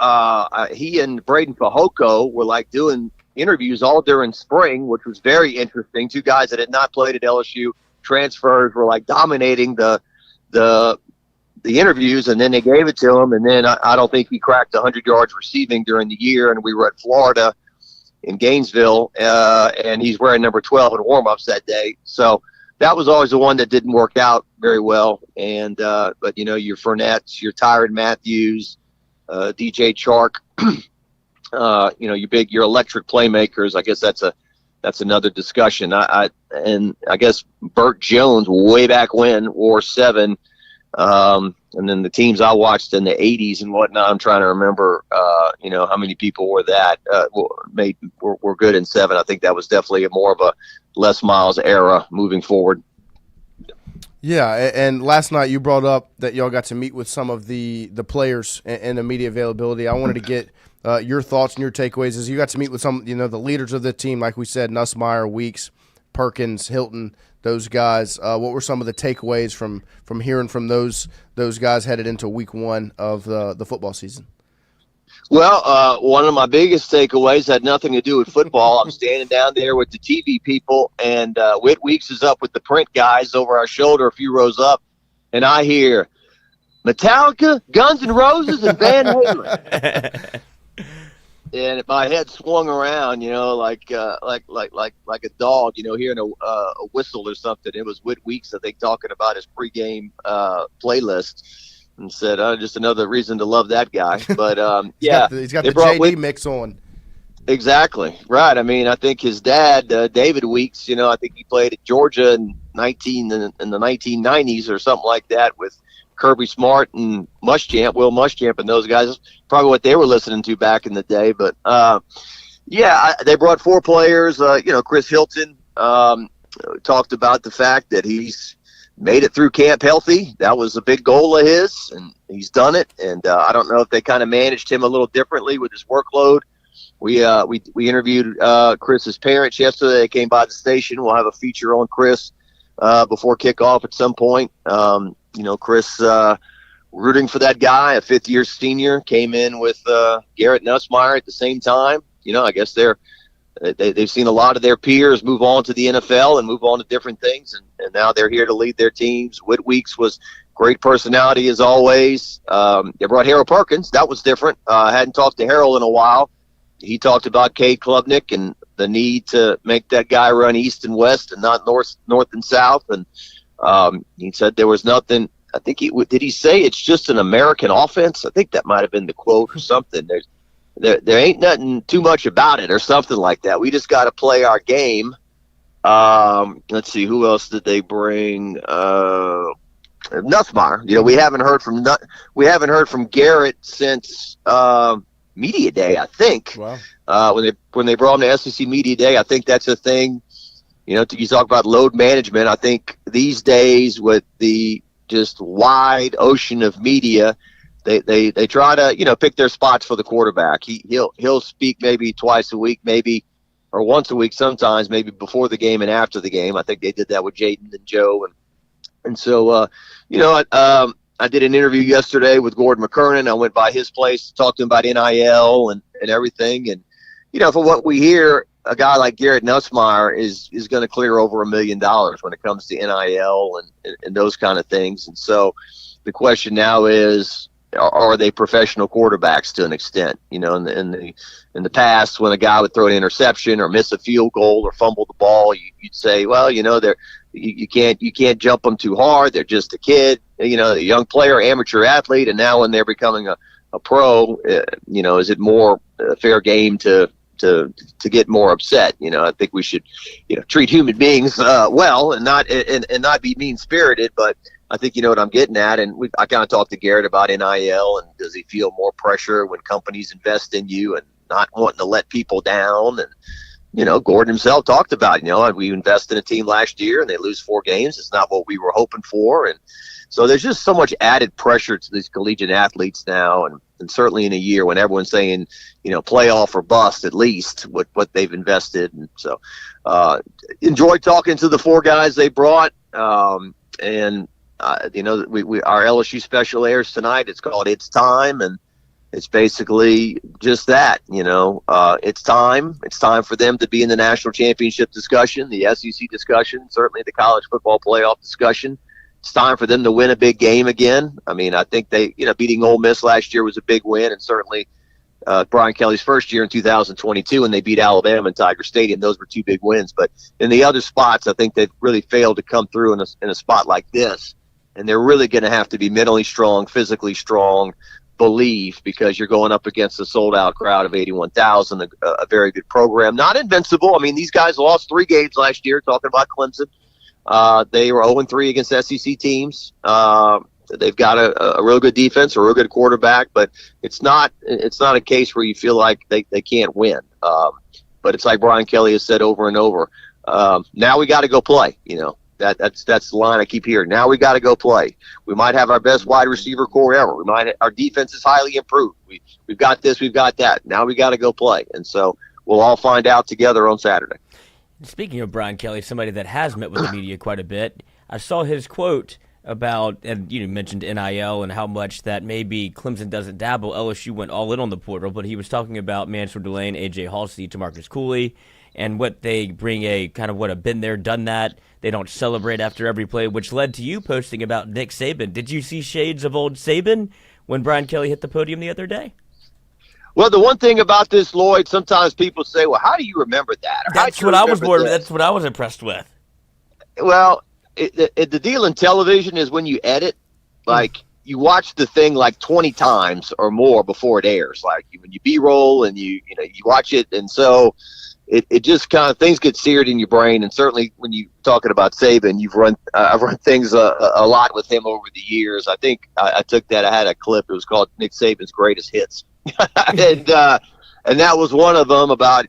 He and Braden Fehoko were like doing interviews all during spring, which was very interesting. Two guys that had not played at LSU, transfers, were like dominating the interviews, and then they gave it to him. And then I don't think he cracked 100 yards receiving during the year. And we were at Florida in Gainesville, and he's wearing number 12 in warm-ups that day. So that was always the one that didn't work out very well. And but your Fournettes, your Tyrann Matthews, DJ Chark, your electric playmakers. I guess that's another discussion. I guess Burt Jones way back when wore 7. And then the teams I watched in the 80s and whatnot, I'm trying to remember, how many people were that were good in 7. I think that was definitely more of a Les Miles era moving forward. Yeah, and last night you brought up that y'all got to meet with some of the players and the media availability. I wanted to get your thoughts and your takeaways as you got to meet with some, the leaders of the team, like we said, Nussmeier, Weeks, Perkins, Hilton, those guys. What were some of the takeaways from hearing from those guys headed into week 1 of the football season? Well, one of my biggest takeaways had nothing to do with football. I'm standing down there with the TV people, and Whit Weeks is up with the print guys over our shoulder a few rows up, and I hear Metallica, Guns N' Roses, and Van Halen. And my head swung around, like a dog, hearing a whistle or something. It was Whit Weeks, I think, talking about his pregame playlist, and said, just another reason to love that guy. But he's got the JD mix on. Exactly right. I mean, I think his dad, David Weeks, I think he played at Georgia in the 1990s or something like that with Kirby Smart and Will Muschamp and those guys. That's probably what they were listening to back in the day. But they brought 4 players. Chris Hilton talked about the fact that he's made it through camp healthy. That was a big goal of his, and he's done it. And I don't know if they kind of managed him a little differently with his workload. We interviewed Chris's parents yesterday. They came by the station. We'll have a feature on Chris before kickoff at some point. Chris, rooting for that guy, a 5th-year senior, came in with Garrett Nussmeier at the same time. I guess they've seen a lot of their peers move on to the NFL and move on to different things, and now they're here to lead their teams. Whit Weeks was great personality as always. They brought Harold Perkins. That was different. I hadn't talked to Harold in a while. He talked about Cade Klubnik and the need to make that guy run east and west and not north and south. And he said there was nothing. I think did he say it's just an American offense? I think that might have been the quote or something. There ain't nothing too much about it or something like that. We just got to play our game. Let's see, who else did they bring? Nussmeier. We haven't heard from Garrett since Media Day, I think. Wow. When they brought him to SEC Media Day, I think that's a thing. You talk about load management. I think these days with the just wide ocean of media, they try to pick their spots for the quarterback. He'll speak maybe twice a week, maybe, or once a week sometimes, maybe before the game and after the game. I think they did that with Jaden and Joe, and so I did an interview yesterday with Gordon McKernan. I went by his place to talk to him about NIL and everything. And, for what we hear, a guy like Garrett Nussmeier is going to clear over $1 million when it comes to NIL and those kind of things. And so the question now is, are they professional quarterbacks to an extent? In the past, when a guy would throw an interception or miss a field goal or fumble the ball, you'd say, well, you can't jump them too hard. They're just a kid, a young player, amateur athlete. And now when they're becoming a pro, is it more fair game to get more upset? I think we should, treat human beings well and not be mean spirited. But I think you know what I'm getting at. And I kind of talked to Garrett about NIL, and does he feel more pressure when companies invest in you and not wanting to let people down? And Gordon himself talked about, we invested in a team last year and they lose 4 games. It's not what we were hoping for. And so there's just so much added pressure to these collegiate athletes now. And certainly in a year when everyone's saying, playoff or bust, at least what they've invested. And so enjoyed talking to the 4 guys they brought. Our LSU special airs tonight. It's called It's Time. And it's basically just that, it's time. It's time for them to be in the national championship discussion, the SEC discussion, certainly the college football playoff discussion. It's time for them to win a big game again. I mean, I think they, beating Ole Miss last year was a big win, and certainly Brian Kelly's first year in 2022 when they beat Alabama in Tiger Stadium. Those were 2 big wins. But in the other spots, I think they've really failed to come through in a spot like this. And they're really going to have to be mentally strong, physically strong, believe, because you're going up against a sold-out crowd of 81,000, a very good program. Not invincible. I mean, these guys lost 3 games last year, talking about Clemson. They were 0-3 against SEC teams. They've got a real good defense, a real good quarterback, but it's not a case where you feel like they can't win. But it's like Brian Kelly has said over and over. Now we got to go play, That's the line I keep hearing. Now we got to go play. We might have our best wide receiver core ever. Our defense is highly improved. We've got this, we've got that. Now we got to go play. And so we'll all find out together on Saturday. Speaking of Brian Kelly, somebody that has met with the media quite a bit, I saw his quote about, and you mentioned NIL and how much that maybe Clemson doesn't dabble. LSU went all in on the portal, but he was talking about Mansfield Delane, A.J. Halsey, TaMarcus Cooley, and what they bring a kind of what a been there, done that. They don't celebrate after every play, which led to you posting about Nick Saban. Did you see shades of old Saban when Brian Kelly hit the podium the other day? Well, the one thing about this, Lloyd, sometimes people say, well, how do you remember that? Or, That's what I was more. That's what I was impressed with. Well, the deal in television is when you edit, like you watch the thing like 20 times or more before it airs. Like when you B-roll and you watch it, and so it just kind of things get seared in your brain. And certainly when you talking about Saban, I've run things a lot with him over the years. I think I took that. I had a clip. It was called Nick Saban's Greatest Hits, and that was one of them about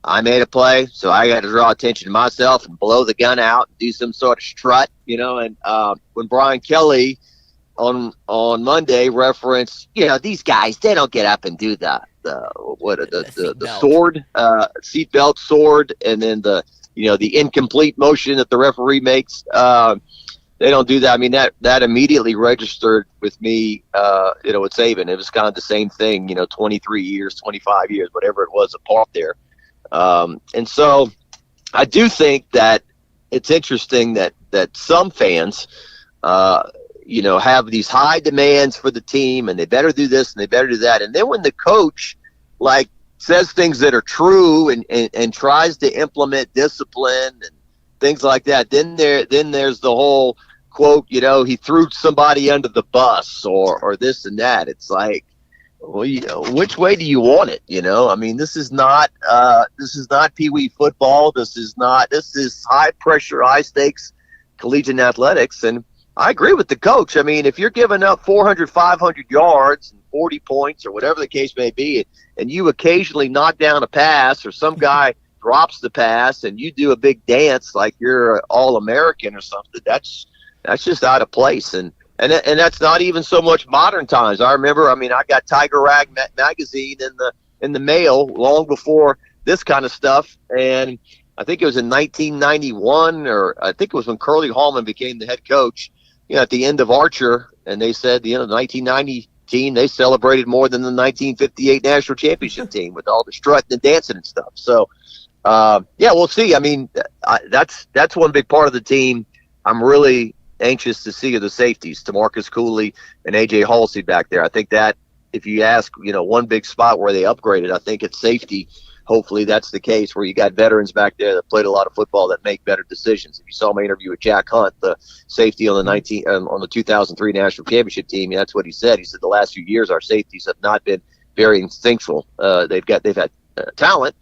I made a play, so I got to draw attention to myself and blow the gun out and do some sort of strut, and when Brian Kelly on Monday referenced, these guys, they don't get up and do the sword, seatbelt sword, and then the incomplete motion that the referee makes. They don't do that. I mean, that immediately registered with me, with Saban. It was kind of the same thing, 23 years, 25 years, whatever it was apart there. And so I do think that it's interesting that some fans, have these high demands for the team, and they better do this and they better do that. And then when the coach says things that are true and tries to implement discipline and things like that, then there's the whole quote, he threw somebody under the bus or this and that. It's like, well, which way do you want it? I mean, this is not Pee Wee football. This is high pressure, high stakes collegiate athletics. And I agree with the coach. I mean, if you're giving up 400, 500 yards and 40 points or whatever the case may be, and you occasionally knock down a pass or some guy drops the pass and you do a big dance like you're All-American or something, that's just out of place. And that's not even so much modern times. I remember, I got Tiger Rag magazine in the mail long before this kind of stuff. And I think it was in 1991, or I think it was when Curly Hallman became the head coach, at the end of Archer. And they said, the 1990 team, they celebrated more than the 1958 national championship team with all the strutting and dancing and stuff. So, we'll see. I mean, that's one big part of the team. I'm really anxious to see the safeties, TaMarcus Cooley and A.J. Halsey back there. I think that if you ask, one big spot where they upgraded, I think it's safety. Hopefully that's the case where you got veterans back there that played a lot of football that make better decisions. If you saw my interview with Jack Hunt, the safety on the 2003 national championship team, that's what he said. He said the last few years our safeties have not been very instinctual. They've had talent,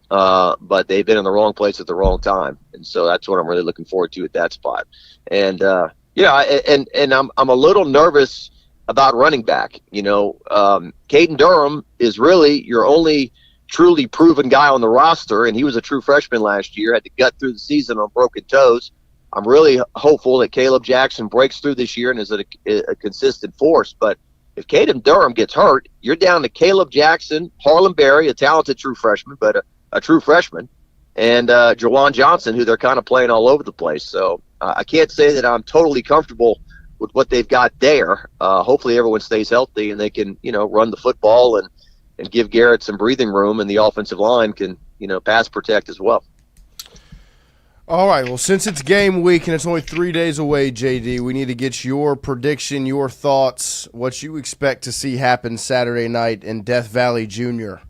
but they've been in the wrong place at the wrong time. And so that's what I'm really looking forward to at that spot. And, and I'm a little nervous about running back. Caden Durham is really your only truly proven guy on the roster, and he was a true freshman last year, had to gut through the season on broken toes. I'm really hopeful that Caleb Jackson breaks through this year and is a consistent force. But if Caden Durham gets hurt, you're down to Caleb Jackson, Harlan Berry, a talented true freshman, but a true freshman, and Jawan Johnson, who they're kind of playing all over the place. So I can't say that I'm totally comfortable with what they've got there. Hopefully everyone stays healthy and they can, run the football and give Garrett some breathing room, and the offensive line can, pass protect as well. All right, well, since it's game week and it's only 3 days away, JD, we need to get your prediction, your thoughts, what you expect to see happen Saturday night in Death Valley Junior.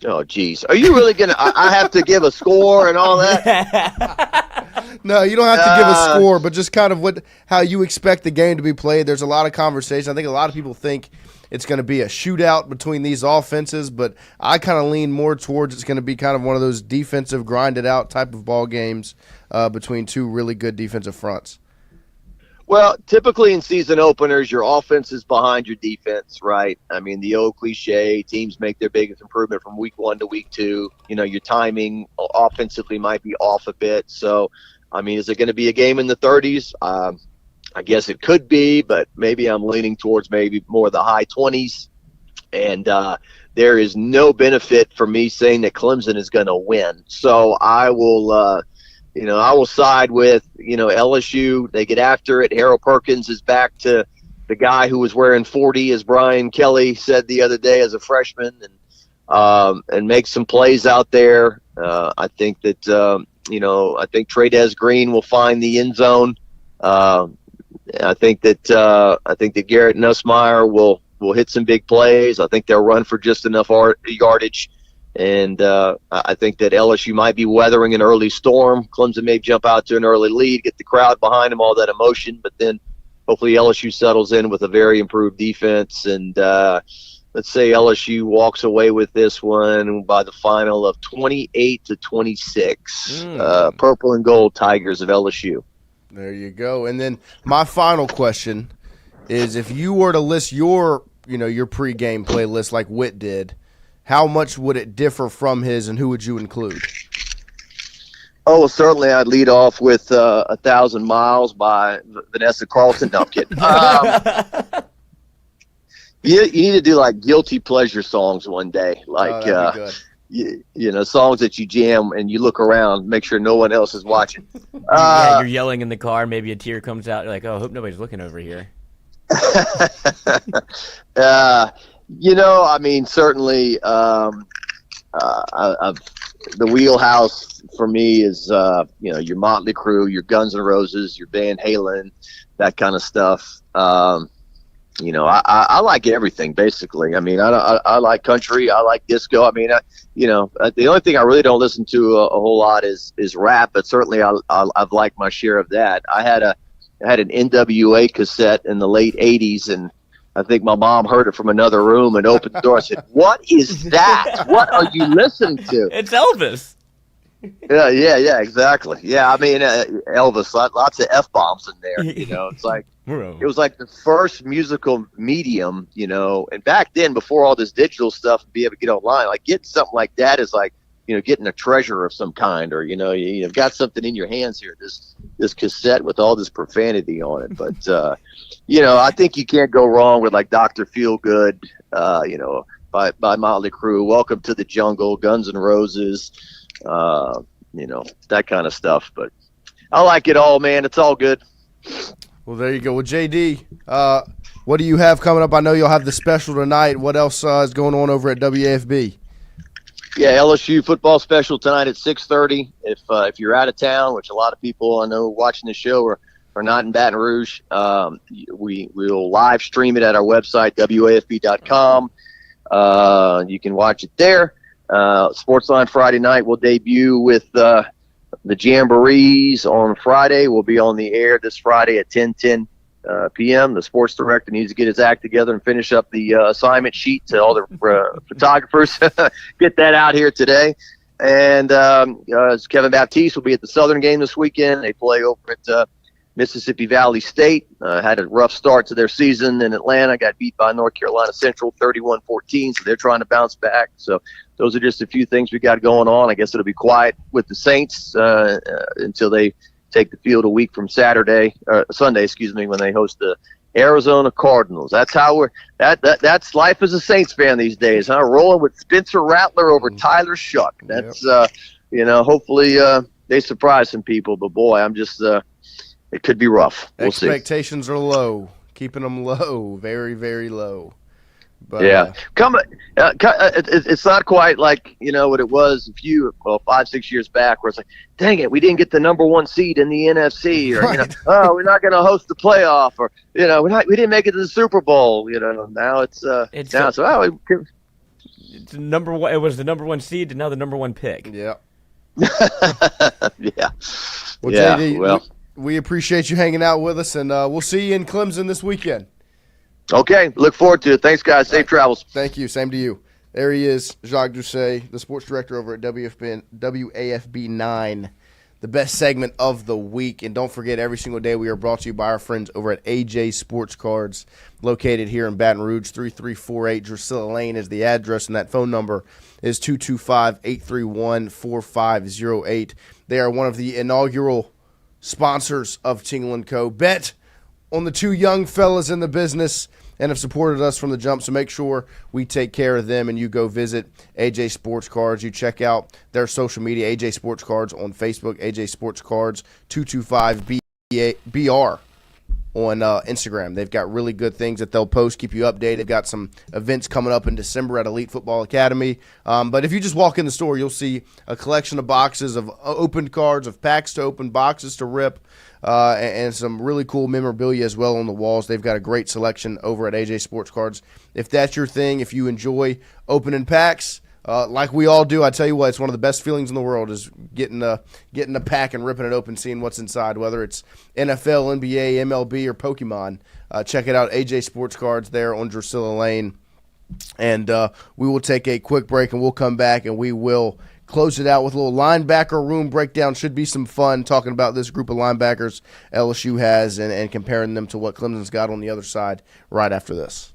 Oh, geez. Are you really going to – I have to give a score and all that? No, you don't have to give a score, but just kind of how you expect the game to be played. There's a lot of conversation. I think a lot of people think it's going to be a shootout between these offenses, but I kind of lean more towards it's going to be kind of one of those defensive, grinded-out type of ball games between two really good defensive fronts. Well, typically in season openers, your offense is behind your defense, right? I mean, the old cliche, teams make their biggest improvement from week 1 to week 2. Your timing offensively might be off a bit. So, I mean, is it going to be a game in the 30s? I guess it could be, but maybe I'm leaning towards maybe more the high 20s. And there is no benefit for me saying that Clemson is going to win. So I will I will side with, LSU. They get after it. Harold Perkins is back to the guy who was wearing 40, as Brian Kelly said the other day, as a freshman, and make some plays out there. I think that, I think Trey'Dez Green will find the end zone. I think that Garrett Nussmeier will hit some big plays. I think they'll run for just enough yardage. And I think that LSU might be weathering an early storm. Clemson may jump out to an early lead, get the crowd behind them, all that emotion. But then hopefully LSU settles in with a very improved defense. And let's say LSU walks away with this one by the final of 28-26. Purple and gold Tigers of LSU. There you go. And then my final question is, if you were to list your pregame playlist like Witt did, how much would it differ from his, and who would you include? Oh, well, certainly I'd lead off with 1,000 Miles by Vanessa Carlton. No, I'm kidding. You need to do like guilty pleasure songs one day, like songs that you jam and you look around, make sure no one else is watching. You're yelling in the car, maybe a tear comes out. You're like, oh, I hope nobody's looking over here. Certainly, the wheelhouse for me is, your Motley Crue, your Guns N' Roses, your Van Halen, that kind of stuff. I like everything, basically. I mean, I like country. I like disco. I mean, the only thing I really don't listen to a whole lot is rap, but certainly I've liked my share of that. I had an NWA cassette in the late 80s, and I think my mom heard it from another room and opened the door and said, "What is that? What are you listening to?" It's Elvis. Yeah, exactly. Yeah, I mean, Elvis, lots of F-bombs in there. It's like, it was like the first musical medium, and back then, before all this digital stuff, to be able to get online, like getting something like that is like, getting a treasure of some kind, or, you've got something in your hands here, this cassette with all this profanity on it. But, I think you can't go wrong with like Dr. Feelgood, by Motley Crue, Welcome to the Jungle, Guns N' Roses, that kind of stuff. But I like it all, man. It's all good. Well, there you go. Well, JD, what do you have coming up? I know you'll have the special tonight. What else is going on over at WAFB? Yeah, LSU football special tonight at 6:30. If you're out of town, which a lot of people I know watching the show are not in Baton Rouge, we'll live stream it at our website, WAFB.com. You can watch it there. Sportsline Friday night will debut with the Jamborees on Friday. We'll be on the air this Friday at 10:10 p.m. The sports director needs to get his act together and finish up the assignment sheet to all the photographers. Get that out here today. And Kevin Baptiste will be at the Southern game this weekend. They play over at Mississippi Valley State. Had a rough start to their season in Atlanta. Got beat by North Carolina Central 31-14, so they're trying to bounce back. So those are just a few things we got going on. I guess it'll be quiet with the Saints until they take the field a week from Sunday, when they host the Arizona Cardinals. That's how that's life as a Saints fan these days, huh? Rolling with Spencer Rattler over Tyler Shuck. That's hopefully they surprise some people, but boy, I'm just it could be rough. We'll Expectations are low, keeping them low, very, very low. But, yeah, it's not quite like what it was 5-6 years back, where it's like, dang it, we didn't get the number one seed in the NFC, or oh, we're not going to host the playoff, or we didn't make it to the Super Bowl. Now it's number one. It was the number one seed, and now the number one pick. Yeah. Yeah. Well, JD, we appreciate you hanging out with us, and we'll see you in Clemson this weekend. Okay, look forward to it. Thanks, guys. Safe travels. Thank you. Same to you. There he is, Jacques Doucet, the sports director over at WAFB 9, the best segment of the week. And don't forget, every single day we are brought to you by our friends over at AJ Sports Cards, located here in Baton Rouge. 3348 Drusilla Lane is the address, and that phone number is 225-831-4508. They are one of the inaugural sponsors of Tingle & Co. Bet on the two young fellas in the business and have supported us from the jump. So make sure we take care of them, and you go visit AJ Sports Cards. You check out their social media, AJ Sports Cards on Facebook, AJ Sports Cards 225BR on Instagram. They've got really good things that they'll post, keep you updated. They've got some events coming up in December at Elite Football Academy. But if you just walk in the store, you'll see a collection of boxes of opened cards, of packs to open, boxes to rip, and some really cool memorabilia as well on the walls. They've got a great selection over at AJ Sports Cards. If that's your thing, if you enjoy opening packs, like we all do, I tell you what, it's one of the best feelings in the world is getting a pack and ripping it open, seeing what's inside, whether it's NFL, NBA, MLB, or Pokemon. Check it out, AJ Sports Cards there on Drusilla Lane. And we will take a quick break, and we'll come back, and we will close it out with a little linebacker room breakdown. Should be some fun talking about this group of linebackers LSU has and comparing them to what Clemson's got on the other side right after this.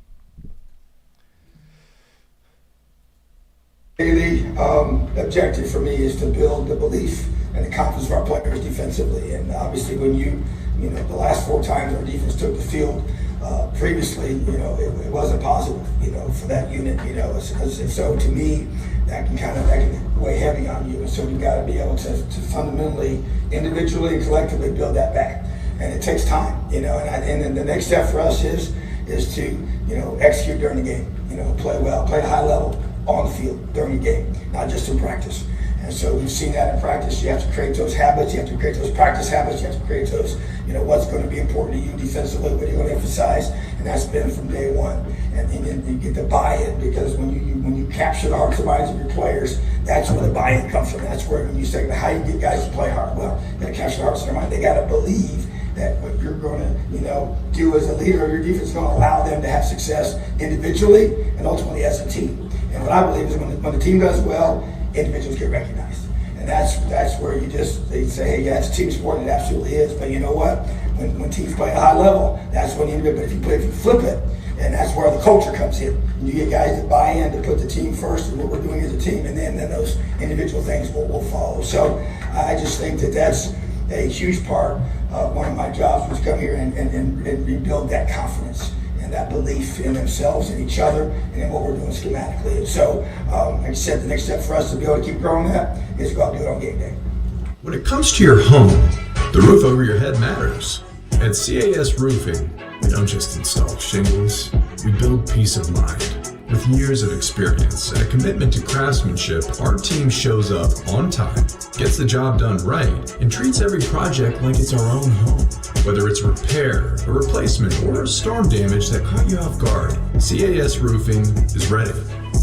The objective for me is to build the belief and the confidence of our players defensively. And obviously when the last 4 times our defense took the field, previously, it wasn't positive, for that unit, and so to me, that can weigh heavy on you. And so you've got to be able to fundamentally, individually and collectively build that back. And it takes time, and then the next step for us is to, execute during the game, play well, play at a high level on the field during the game, not just in practice. And so we've seen that in practice. You have to create those habits. You have to create those practice habits. You have to create those, what's going to be important to you defensively, what you're going to emphasize. And that's been from day one. And you get the buy-in, because when you capture the hearts and minds of your players, that's where the buy-in comes from. That's where when you say, how do you get guys to play hard? Well, you got to capture the hearts and their mind. They got to believe that what you're going to, do as a leader of your defense is going to allow them to have success individually and ultimately as a team. And what I believe is when the team does well, individuals get recognized. And that's where they say, hey, yeah, it's a team sport, and it absolutely is. But you know what? When teams play at a high level, that's when but if you flip it, and that's where the culture comes in. And you get guys that buy in to put the team first and what we're doing as a team, and then those individual things will follow. So I just think that's a huge part of one of my jobs was come here and rebuild that confidence and that belief in themselves and each other and in what we're doing schematically. And so, like I said, the next step for us to be able to keep growing that is to go out and do it on game day. When it comes to your home, the roof over your head matters. At CAS Roofing, we don't just install shingles, we build peace of mind. With years of experience and a commitment to craftsmanship, our team shows up on time, gets the job done right, and treats every project like it's our own home. Whether it's repair, a replacement, or storm damage that caught you off guard, CAS Roofing is ready.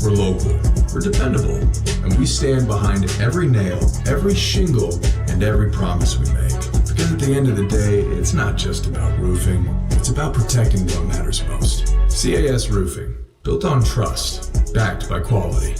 We're local, we're dependable, and we stand behind every nail, every shingle, and every promise we make. Because at the end of the day, it's not just about roofing, it's about protecting what matters most. CAS Roofing, built on trust, backed by quality.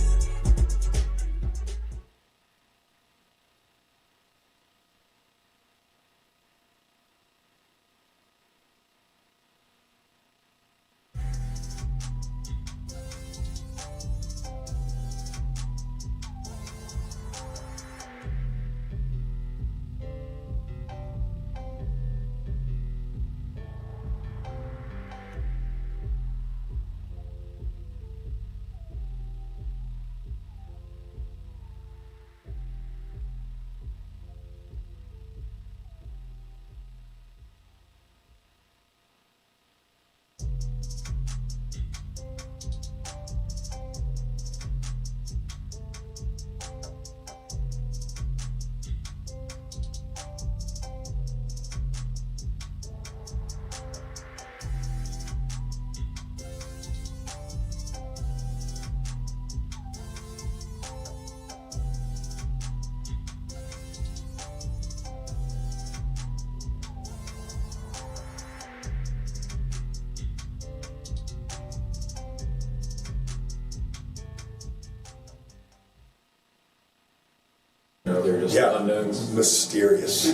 They're just unknowns. Mysterious.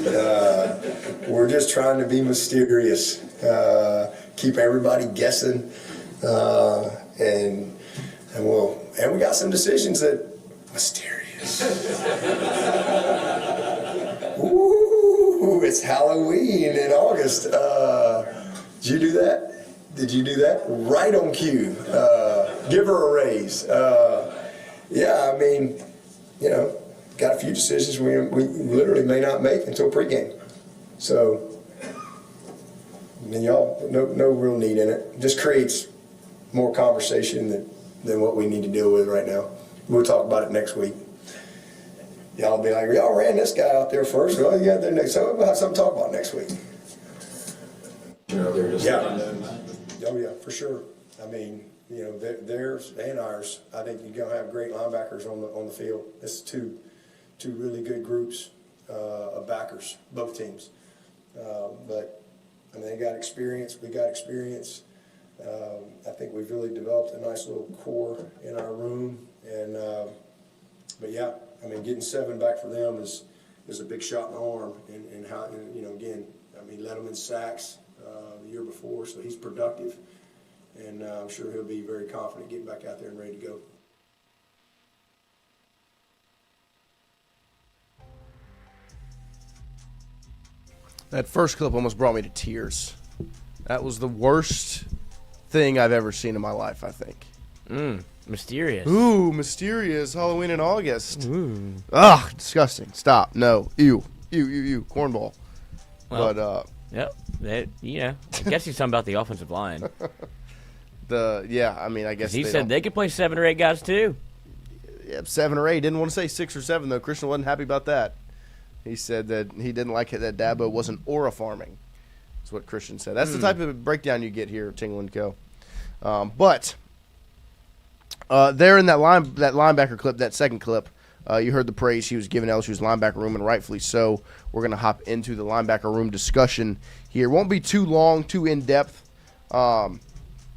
We're just trying to be mysterious. Keep everybody guessing, and we got some decisions that mysterious. Ooh, it's Halloween in August. Did you do that? Did you do that? Right on cue. Give her a raise. Yeah, I mean, you know, got a few decisions we literally may not make until pregame. So, I mean, y'all, no real need in it. Just creates more conversation than what we need to deal with right now. We'll talk about it next week. Y'all be like, y'all ran this guy out there first. Well, yeah, there next. So we'll have something to talk about next week. Oh yeah, for sure. I mean, you know, theirs and ours. I think you're gonna have great linebackers on the field. It's two really good groups of backers, both teams. But I mean, they got experience. We got experience. I think we've really developed a nice little core in our room. And but yeah, I mean, getting 7 back for them is a big shot in the arm. And how, and, you know, again, I mean, led him in sacks the year before, so he's productive. And I'm sure he'll be very confident getting back out there and ready to go. That first clip almost brought me to tears. That was the worst thing I've ever seen in my life, I think. Mysterious. Ooh, mysterious. Halloween in August. Ooh. Ugh, disgusting. Stop. No. Ew. Cornball. Well, but, yep. You know, I guess he's something about the offensive line. I mean, I guess he said they could play 7 or 8 guys too. Yep, 7 or 8. Didn't want to say 6 or 7 though. Christian wasn't happy about that. He said that he didn't like it that Dabo wasn't aura farming. That's what Christian said. That's the type of breakdown you get here at Tingle & Co. But there in that linebacker clip, that second clip, you heard the praise he was giving LSU's linebacker room, and rightfully so. We're going to hop into the linebacker room discussion here. Won't be too long, too in-depth,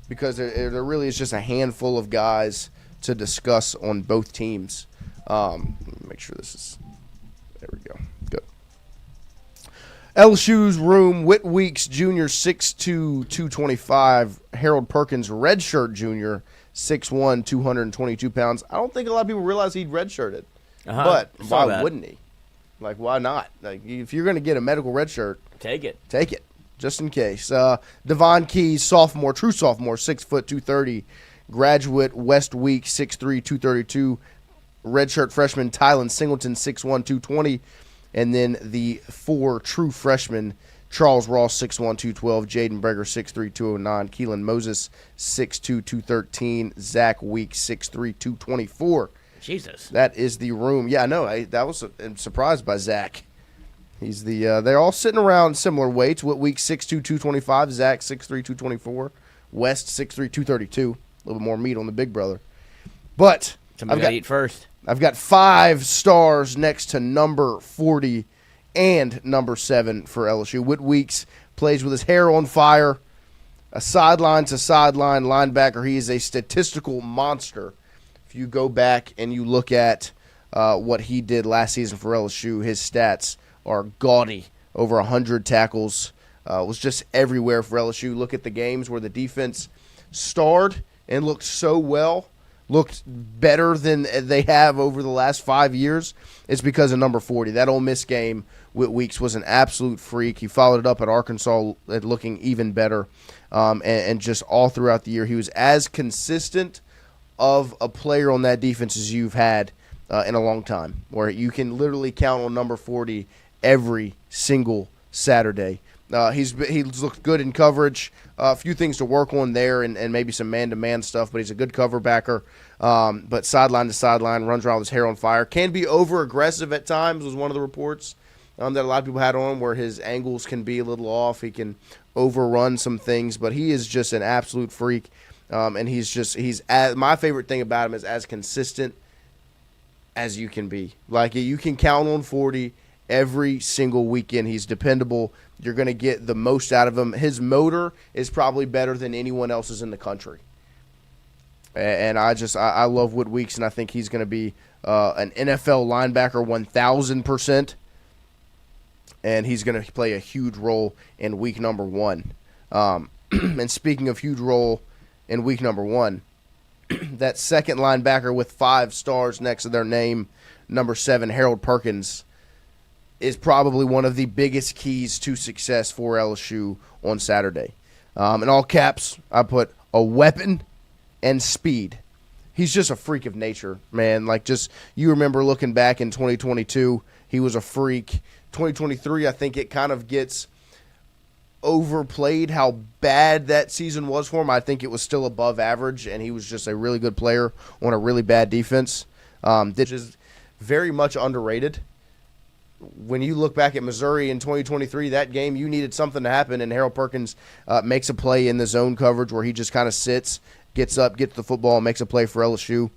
because there really is just a handful of guys to discuss on both teams. Make sure this is – there we go. Good. LSU's room, Whit Weeks Jr., 6'2", 225. Harold Perkins, redshirt junior, 6'1", 222 pounds. I don't think a lot of people realize he'd redshirted. But why wouldn't he? Like, why not? Like, if you're going to get a medical redshirt, take it, just in case. Devon Keys, sophomore, true sophomore, 6 foot 230. Graduate West Week, 6'3", 232. Redshirt freshman Tylen Singleton, 6'1", 220. And then the 4 true freshmen, Charles Ross, 6'1", 212. Jaden Breger, 6'3", 209. Keelan Moses, 6'2", 213. Zach Week, 6'3", 224. Jesus. That is the room. Yeah, I know. I'm surprised by Zach. He's they're all sitting around similar weights. What Week 6'2", 225. Zach 6'3", 224. West 6'3", 232. A little bit more meat on the big brother. But somebody got to eat first. I've got 5 stars next to number 40 and number 7 for LSU. Whit Weeks plays with his hair on fire. A sideline-to-sideline linebacker. He is a statistical monster. If you go back and you look at what he did last season for LSU, his stats are gaudy. Over 100 tackles. Was just everywhere for LSU. Look at the games where the defense starred and looked so well, looked better than they have over the last 5 years. It's because of number 40. That Ole Miss game with Weeks was an absolute freak. He followed it up at Arkansas looking even better. And just all throughout the year, he was as consistent of a player on that defense as you've had in a long time, where you can literally count on number 40 every single Saturday. He's looked good in coverage. A few things to work on there and maybe some man-to-man stuff, but he's a good cover backer. But sideline to sideline, runs around with his hair on fire. Can be over-aggressive at times was one of the reports that a lot of people had on, where his angles can be a little off. He can overrun some things, but he is just an absolute freak. And my favorite thing about him is as consistent as you can be. Like, you can count on 40 every single weekend. He's dependable. You're going to get the most out of him. His motor is probably better than anyone else's in the country. And I love Whit Weeks, and I think he's going to be an NFL linebacker 1,000%. And he's going to play a huge role in week number 1. And speaking of huge role in week number 1, that second linebacker with 5 stars next to their name, number 7, Harold Perkins, is probably one of the biggest keys to success for LSU on Saturday. In all caps, I put a weapon and speed. He's just a freak of nature, man. Like, just, you remember looking back in 2022, he was a freak. 2023, I think it kind of gets overplayed how bad that season was for him. I think it was still above average, and he was just a really good player on a really bad defense. This is very much underrated. When you look back at Missouri in 2023, that game, you needed something to happen, and Harold Perkins makes a play in the zone coverage where he just kind of sits, gets up, gets the football, and makes a play for LSU.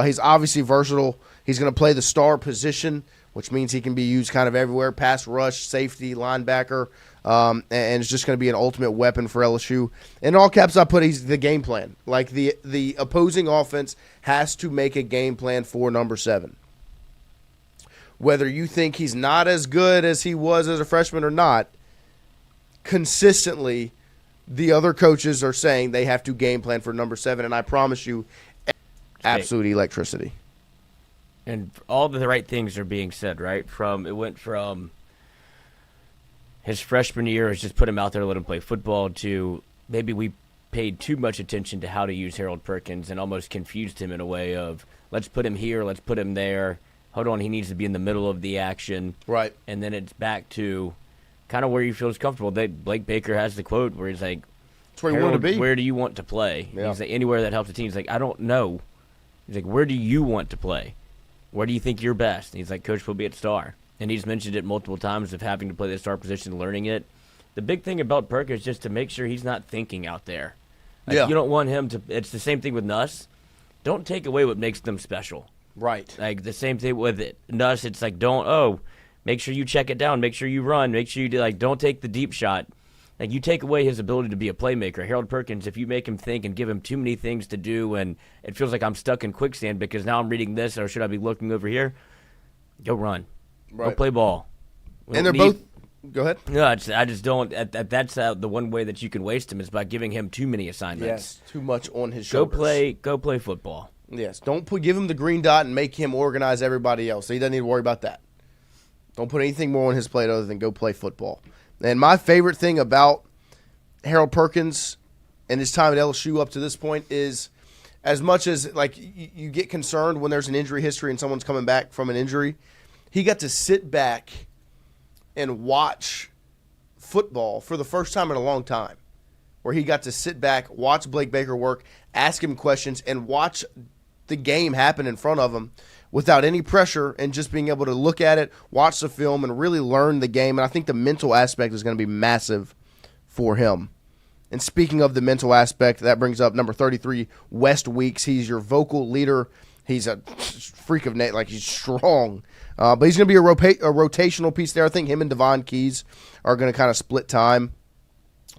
He's obviously versatile. He's going to play the star position, which means he can be used kind of everywhere, pass rush, safety, linebacker, and it's just going to be an ultimate weapon for LSU. In all caps, I put he's the game plan. Like, the opposing offense has to make a game plan for number 7. Whether you think he's not as good as he was as a freshman or not, consistently the other coaches are saying they have to game plan for number 7, and I promise you, absolute electricity. And all the right things are being said, right? It went from his freshman year is just put him out there, let him play football, to maybe we paid too much attention to how to use Harold Perkins and almost confused him in a way of, let's put him here, let's put him there. Hold on, he needs to be in the middle of the action. Right. And then it's back to kind of where he feels comfortable. Blake Baker has the quote where he's like, that's where you want to be. Where do you want to play? Yeah. He's like, anywhere that helps the team. He's like, I don't know. He's like, where do you want to play? Where do you think you're best? And he's like, Coach, we'll be at star. And he's mentioned it multiple times of having to play the star position, learning it. The big thing about Perkins is just to make sure he's not thinking out there. Like, you don't want him to – it's the same thing with Nuss. Don't take away what makes them special. Right. Like, the same thing with it. Nuss, it's like, make sure you check it down. Make sure you run. Make sure you do, like, don't take the deep shot. Like, you take away his ability to be a playmaker. Harold Perkins, if you make him think and give him too many things to do and it feels like I'm stuck in quicksand because now I'm reading this or should I be looking over here, go run. Right. Go play ball. And they're both – go ahead. No, I just don't – that's the one way that you can waste him is by giving him too many assignments. Yes, too much on his shoulders. Go play football. Yes, don't give him the green dot and make him organize everybody else. He doesn't need to worry about that. Don't put anything more on his plate other than go play football. And my favorite thing about Harold Perkins and his time at LSU up to this point is, as much as like you get concerned when there's an injury history and someone's coming back from an injury, he got to sit back and watch football for the first time in a long time, where he got to sit back, watch Blake Baker work, ask him questions, and watch the game happen in front of him without any pressure and just being able to look at it, watch the film, and really learn the game. And I think the mental aspect is going to be massive for him. And speaking of the mental aspect, that brings up number 33, West Weeks. He's your vocal leader. He's a freak of nature, like he's strong. But he's going to be a rotational piece there. I think him and Devon Keys are going to kind of split time.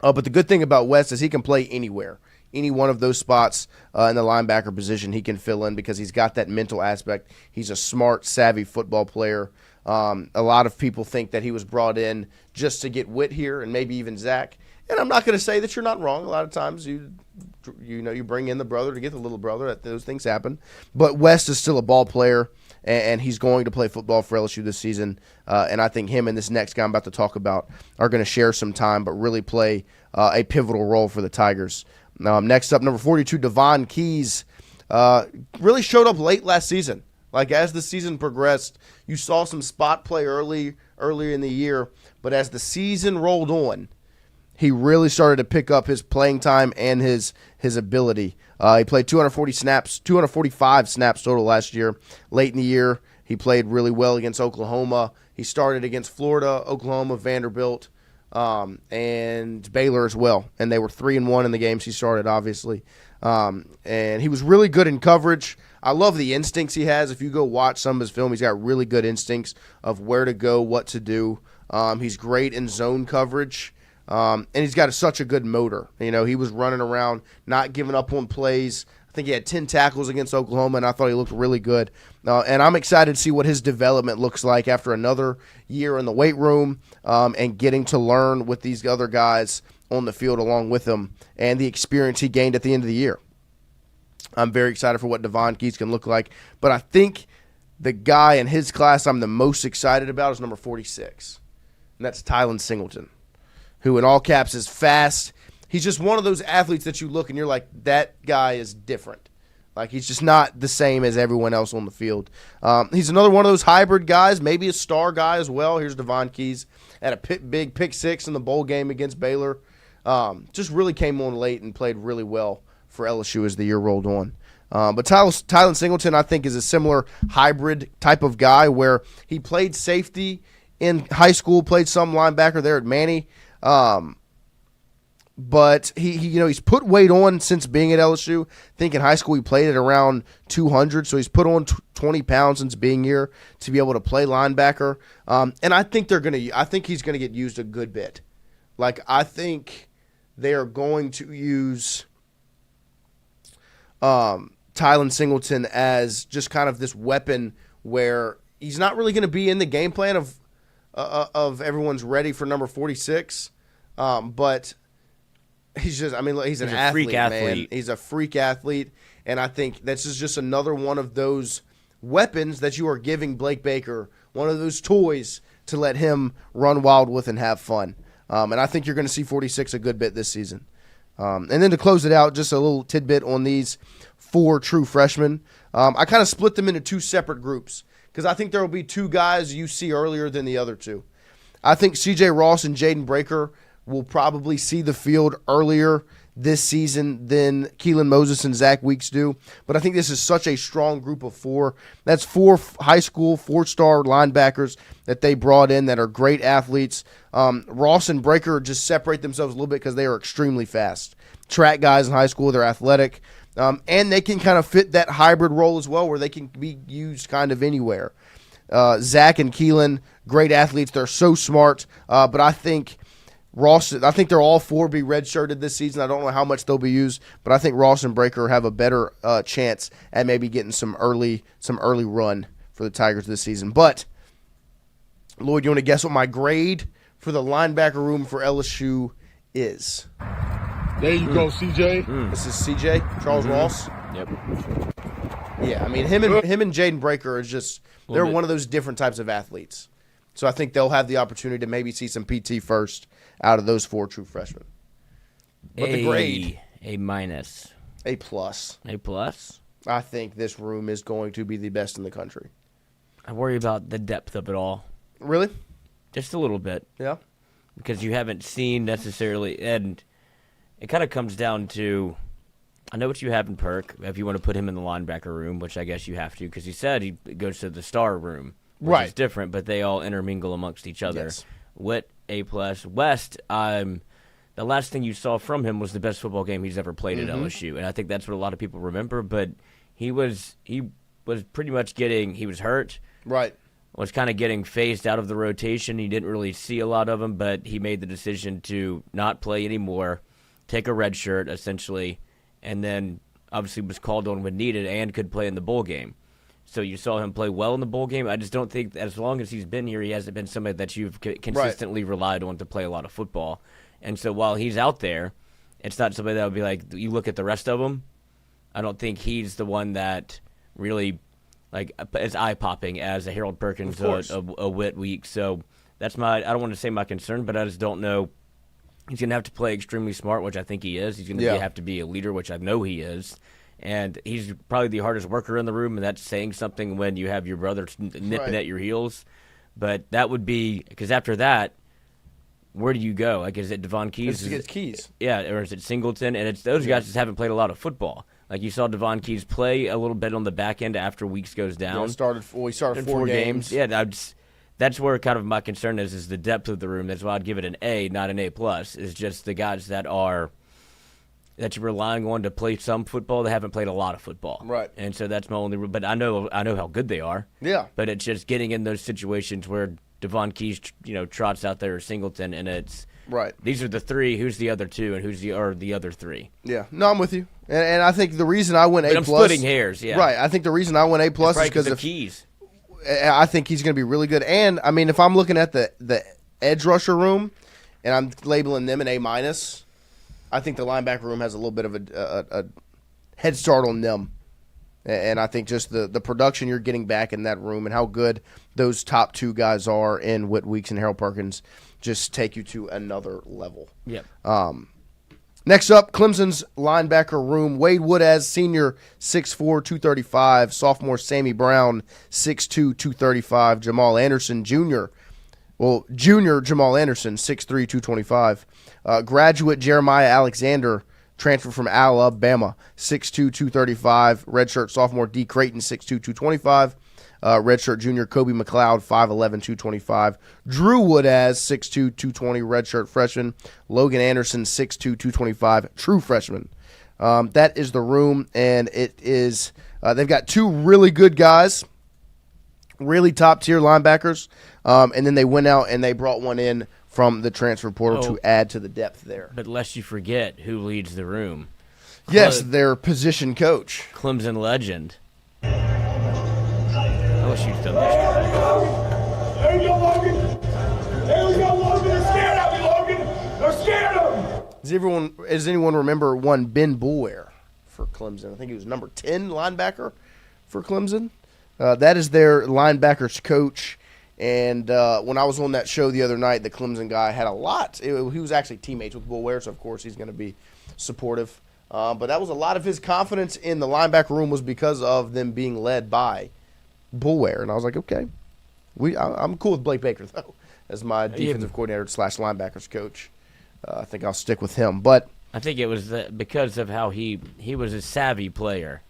But the good thing about West is he can play anywhere. Any one of those spots in the linebacker position he can fill in because he's got that mental aspect. He's a smart, savvy football player. A lot of people think that he was brought in just to get Whit here and maybe even Zach. And I'm not going to say that you're not wrong. A lot of times you bring in the brother to get the little brother. Those things happen. But West is still a ball player, and he's going to play football for LSU this season. And I think him and this next guy I'm about to talk about are going to share some time but really play a pivotal role for the Tigers. Next up, number 42, Devon Keys, really showed up late last season. Like, as the season progressed, you saw some spot play earlier in the year, but as the season rolled on, he really started to pick up his playing time and his ability. He played 245 snaps total last year. Late in the year, he played really well against Oklahoma. He started against Florida, Oklahoma, Vanderbilt, and Baylor as well. And they were 3-1 in the games he started, obviously. And he was really good in coverage. I love the instincts he has. If you go watch some of his film, he's got really good instincts of where to go, what to do. He's great in zone coverage. And he's got such a good motor. You know, he was running around, not giving up on plays. I think he had 10 tackles against Oklahoma, and I thought he looked really good. And I'm excited to see what his development looks like after another year in the weight room and getting to learn with these other guys on the field along with him and the experience he gained at the end of the year. I'm very excited for what Devon Keys can look like. But I think the guy in his class I'm the most excited about is number 46, and that's Tylen Singleton, who in all caps is fast. he's just one of those athletes that you look and you're like, that guy is different. Like, he's just not the same as everyone else on the field. He's another one of those hybrid guys, maybe a star guy as well. Here's Devon Keys at a big pick six in the bowl game against Baylor. Just really came on late and played really well for LSU as the year rolled on. But Tylen Singleton, I think, is a similar hybrid type of guy where he played safety in high school, played some linebacker there at Manny. But he's put weight on since being at LSU. I think in high school he played at around 200, so he's put on 20 pounds since being here to be able to play linebacker. And I think he's gonna get used a good bit. Like, I think they are going to use Tylen Singleton as just kind of this weapon where he's not really going to be in the game plan of everyone's ready for number 46, but he's an athlete, man. He's a freak athlete, and I think this is just another one of those weapons that you are giving Blake Baker, one of those toys to let him run wild with and have fun. And I think you're going to see 46 a good bit this season. And then to close it out, just a little tidbit on these 4 true freshmen. I kind of split them into 2 separate groups because I think there will be 2 guys you see earlier than the other 2. I think C.J. Ross and Jaden Breaker will probably see the field earlier this season than Keelan Moses and Zach Weeks do. But I think this is such a strong group of 4. That's 4 high school 4-star linebackers that they brought in that are great athletes. Ross and Breaker just separate themselves a little bit because they are extremely fast. Track guys in high school, they're athletic. And they can kind of fit that hybrid role as well where they can be used kind of anywhere. Zach and Keelan, great athletes. They're so smart. But I think they're all 4 be redshirted this season. I don't know how much they'll be used, but I think Ross and Breaker have a better chance at maybe getting some early run for the Tigers this season. But, Lloyd, you want to guess what my grade for the linebacker room for LSU is? There you go, CJ. This is CJ, Charles Ross. Yep. Yeah, I mean, him and Jaden Breaker are just – they're one of those different types of athletes. So I think they'll have the opportunity to maybe see some PT first out of those 4 true freshmen. But the grade? A minus. A plus. A plus? I think this room is going to be the best in the country. I worry about the depth of it all. Really? Just a little bit. Yeah. Because you haven't seen necessarily, and it kind of comes down to, I know what you have in Perk, if you want to put him in the linebacker room, which I guess you have to, because he said he goes to the star room, which is different, but they all intermingle amongst each other. Yes. Wit, A+. West, the last thing you saw from him was the best football game he's ever played at LSU, and I think that's what a lot of people remember, but he was pretty much he was hurt. Right. Was kind of getting phased out of the rotation. He didn't really see a lot of him, but he made the decision to not play anymore, take a red shirt, essentially, and then obviously was called on when needed and could play in the bowl game. So you saw him play well in the bowl game. I just don't think as long as he's been here, he hasn't been somebody that you've consistently relied on to play a lot of football. And so while he's out there, it's not somebody that would be like, you look at the rest of them, I don't think he's the one that really as eye-popping as a Harold Perkins, a Whit Week. So that's I don't want to say my concern, but I just don't know. He's going to have to play extremely smart, which I think he is. He's going to have to be a leader, which I know he is. And he's probably the hardest worker in the room, and that's saying something when you have your brother nipping at your heels. But that would be – because after that, where do you go? Like, is it Devon Keys? It's Keys. Yeah, or is it Singleton? And it's those guys just haven't played a lot of football. Like, you saw Devon Keys play a little bit on the back end after Weeks goes down. Yeah, he started 4 games. Yeah, that's where kind of my concern is the depth of the room. That's why I'd give it an A, not an A+. Is just the guys that you're relying on to play some football. They haven't played a lot of football. Right. And so that's my only – but I know how good they are. Yeah. But it's just getting in those situations where Devon Keys, trots out there or Singleton, and it's – right. These are the 3. Who's the other 2, and who's the other 3? Yeah. No, I'm with you. And I think the reason I went A+. I'm splitting hairs, yeah. Right. I think the reason I went A+ is because of Keys. I think he's going to be really good. And, I mean, if I'm looking at the edge rusher room and I'm labeling them an A-, I think the linebacker room has a little bit of a head start on them. And I think just the production you're getting back in that room and how good those top 2 guys are in Whit Weeks and Harold Perkins just take you to another level. Yep. Next up, Clemson's linebacker room. Wade Woodaz, senior, 6'4", 235. Sophomore Sammy Brown, 6'2", 235. Jamal Anderson, junior Jamal Anderson, 6'3", 225. Graduate Jeremiah Alexander, transfer from Alabama, 6'2", 235. Redshirt sophomore D. Creighton, 6'2", 225. Redshirt junior Kobe McLeod, 5'11", 225. Drew Woodaz, 6'2", 220, redshirt freshman. Logan Anderson, 6'2", 225, true freshman. That is the room, and it is they've got two really good guys, really top-tier linebackers, and then they went out and they brought one in from the transfer portal to add to the depth there. But lest you forget who leads the room. Yes, their position coach. Clemson legend. LSU's done this. There you go, Logan. There we go, Logan. They're scared of me, Logan. They're scared of me. Does anyone remember one Ben Boulware for Clemson? I think he was number 10 linebacker for Clemson. That is their linebackers coach. And when I was on that show the other night, the Clemson guy had a lot. He was actually teammates with Boulware, so of course he's going to be supportive. But that was a lot of his confidence in the linebacker room was because of them being led by Boulware. And I was like, okay. I'm cool with Blake Baker, though, as my defensive coordinator / linebackers coach. I think I'll stick with him. But I think it was because of how he was a savvy player.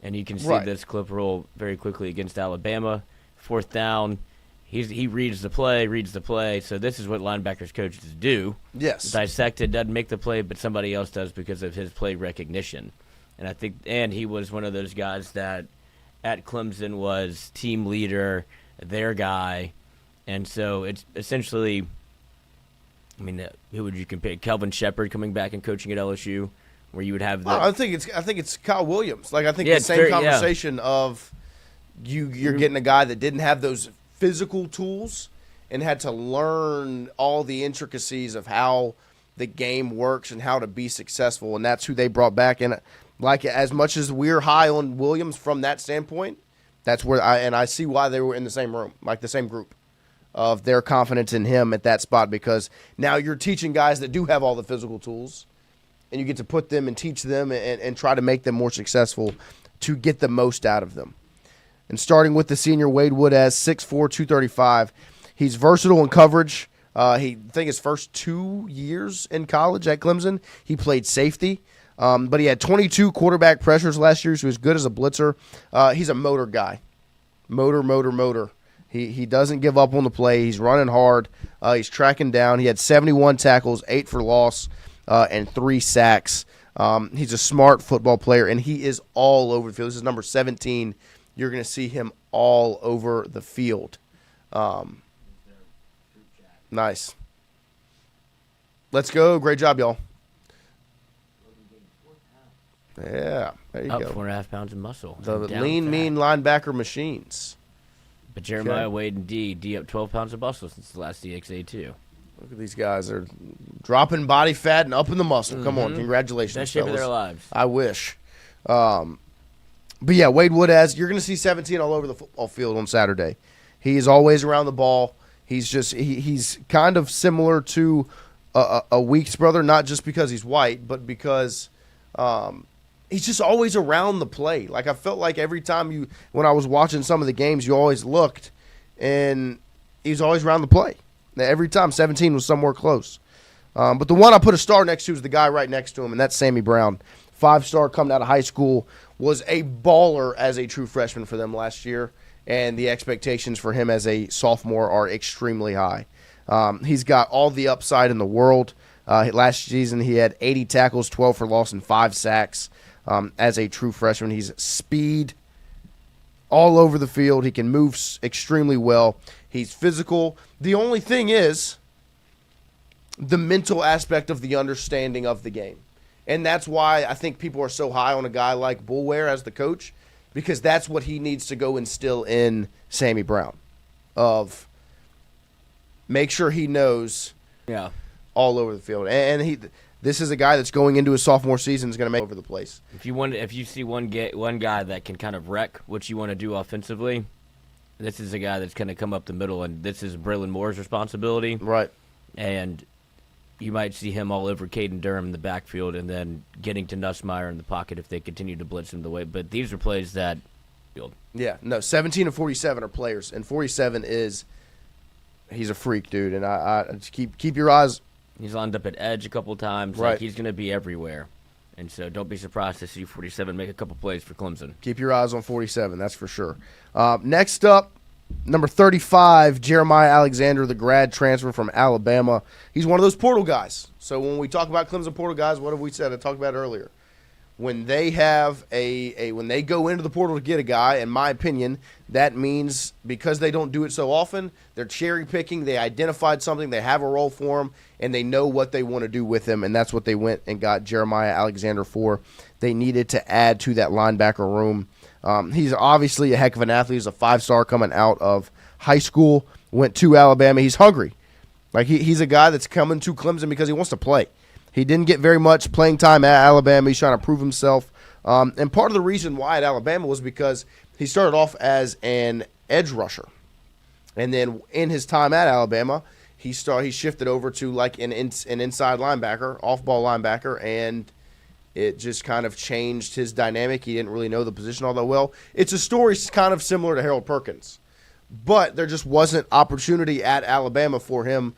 And you can see this clip roll very quickly against Alabama. 4th down. He reads the play. So this is what linebackers coaches do. Yes. Dissect it, doesn't make the play, but somebody else does because of his play recognition. And he was one of those guys that at Clemson was team leader, their guy. And so it's essentially, who would you compare? Kelvin Shepard coming back and coaching at LSU, where you would have I think it's Kyle Williams. Like I think the same conversation of you're getting a guy that didn't have those physical tools and had to learn all the intricacies of how the game works and how to be successful, and that's who they brought back. And like as much as we're high on Williams from that standpoint, that's where I see why they were in the same room, like the same group of their confidence in him at that spot, because now you're teaching guys that do have all the physical tools, and you get to put them and teach them and try to make them more successful to get the most out of them. And starting with the senior Wade Woodaz, 6'4", 235. He's versatile in coverage. I think his first 2 years in college at Clemson, he played safety. But he had 22 quarterback pressures last year, so he was good as a blitzer. He's a motor guy. Motor. He doesn't give up on the play. He's running hard. He's tracking down. He had 71 tackles, 8 for loss, and 3 sacks. He's a smart football player, and he is all over the field. This is number 17. You're going to see him all over the field. Nice. Let's go. Great job, y'all. Yeah, there you go. 4.5 pounds of muscle. The lean, mean linebacker machines. But Jeremiah, Wade, and D up 12 pounds of muscle since the last DXA, too. Look at these guys. They're dropping body fat and up in the muscle. Come on. Congratulations, Best shape of their lives. I wish. But, yeah, Wade Woodaz, you're going to see 17 all over the football field on Saturday. He is always around the ball. He's just he's kind of similar to a Weeks brother, not just because he's white, but because he's just always around the play. Like I felt like every time when I was watching some of the games, you always looked, and he's always around the play. Every time 17 was somewhere close. But the one I put a star next to is the guy right next to him, and that's Sammy Brown. 5-star coming out of high school, was a baller as a true freshman for them last year, and the expectations for him as a sophomore are extremely high. He's got all the upside in the world. Last season he had 80 tackles, 12 for loss, and 5 sacks. As a true freshman, he's speed all over the field. He can move extremely well. He's physical. The only thing is the mental aspect of the understanding of the game. And that's why I think people are so high on a guy like Boulware as the coach, because that's what he needs to go instill in Sammy Brown, of make sure he knows all over the field. And this is a guy that's going into his sophomore season is going to make over the place. If you see one guy that can kind of wreck what you want to do offensively, this is a guy that's going to come up the middle, and this is Braylon Moore's responsibility. Right. And you might see him all over Caden Durham in the backfield and then getting to Nussmeier in the pocket if they continue to blitz him the way. But these are plays that Yeah, no, 17 and 47 are players, and 47 he's a freak, dude. And I just keep your eyes. He's lined up at edge a couple times. Right. Like, he's going to be everywhere. And so don't be surprised to see 47 make a couple plays for Clemson. Keep your eyes on 47, that's for sure. Next up, number 35, Jeremiah Alexander, the grad transfer from Alabama. He's one of those portal guys. So when we talk about Clemson portal guys, what have we said? I talked about it earlier. When they have when they go into the portal to get a guy, in my opinion, that means because they don't do it so often, they're cherry picking. They identified something, they have a role for him, and they know what they want to do with him, and that's what they went and got Jeremiah Alexander for. They needed to add to that linebacker room. He's obviously a heck of an athlete. He's a 5-star coming out of high school, went to Alabama. He's hungry. Like he's a guy that's coming to Clemson because he wants to play. He didn't get very much playing time at Alabama. He's trying to prove himself. And part of the reason why at Alabama was because he started off as an edge rusher. And then in his time at Alabama, he shifted over to like an inside linebacker, off-ball linebacker, and it just kind of changed his dynamic. He didn't really know the position all that well. It's a story kind of similar to Harold Perkins. But there just wasn't opportunity at Alabama for him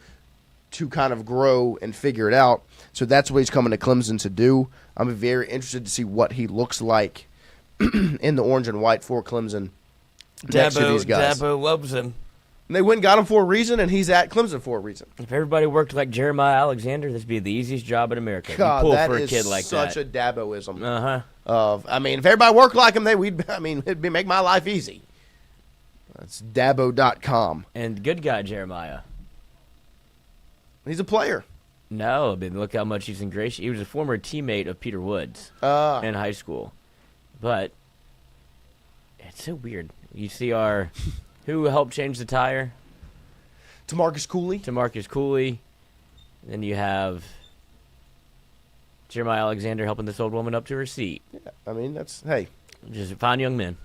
to kind of grow and figure it out. So that's what he's coming to Clemson to do. I'm very interested to see what he looks like in the orange and white for Clemson next to these guys. Dabo loves him. And they went and got him for a reason, and he's at Clemson for a reason. If everybody worked like Jeremiah Alexander, this would be the easiest job in America. God, you pull that for a is kid like such that. a Daboism. Uh-huh. If everybody worked like him, it'd make my life easy. That's Dabo.com. And good guy, Jeremiah. He's a player. No, look how much he's ingratiated. He was a former teammate of Peter Woods in high school. But it's so weird. You see who helped change the tire? Tamarcus Cooley. Then you have Jeremiah Alexander helping this old woman up to her seat. Yeah, just fine young men.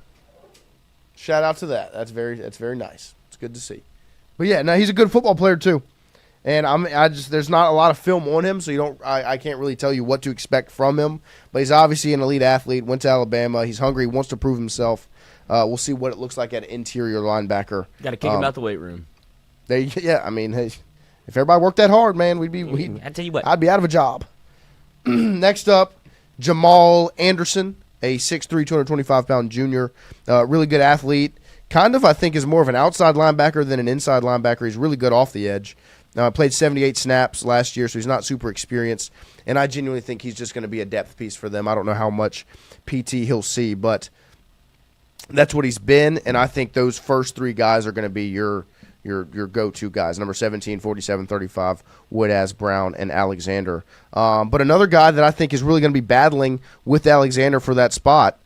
Shout out to that. That's very nice. It's good to see. But yeah, no, he's a good football player too. And there's not a lot of film on him, so I can't really tell you what to expect from him. But he's obviously an elite athlete. Went to Alabama. He's hungry. Wants to prove himself. We'll see what it looks like at interior linebacker. Got to kick him out the weight room. Hey, if everybody worked that hard, man, I tell you what, I'd be out of a job. Next up, Jamal Anderson, a 6'3", 225-pound junior, really good athlete. Kind of, I think, is more of an outside linebacker than an inside linebacker. He's really good off the edge. Played 78 snaps last year, so he's not super experienced. And I genuinely think he's just going to be a depth piece for them. I don't know how much PT he'll see, but that's what he's been. And I think those first three guys are going to be your go-to guys. Number 17, 47, 35, Woodaz, Brown, and Alexander. But another guy that I think is really going to be battling with Alexander for that spot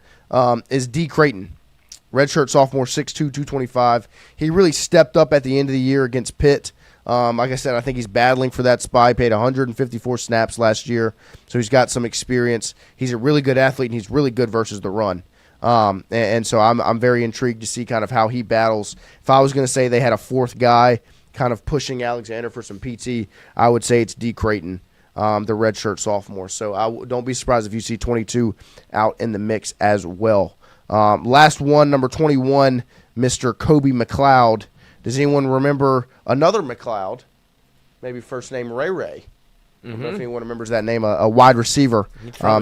is D. Creighton. Redshirt sophomore, 6'2", 225. He really stepped up at the end of the year against Pitt. Like I said, I think he's battling for that spot. He played 154 snaps last year, so he's got some experience. He's a really good athlete, and he's really good versus the run. And so I'm very intrigued to see kind of how he battles. If I was going to say they had a fourth guy kind of pushing Alexander for some PT, I would say it's D. Creighton, the redshirt sophomore. So don't be surprised if you see 22 out in the mix as well. Last one, number 21, Mr. Kobe McLeod. Does anyone remember another McLeod? Maybe first name Ray Ray. I don't know if anyone remembers that name, a wide receiver.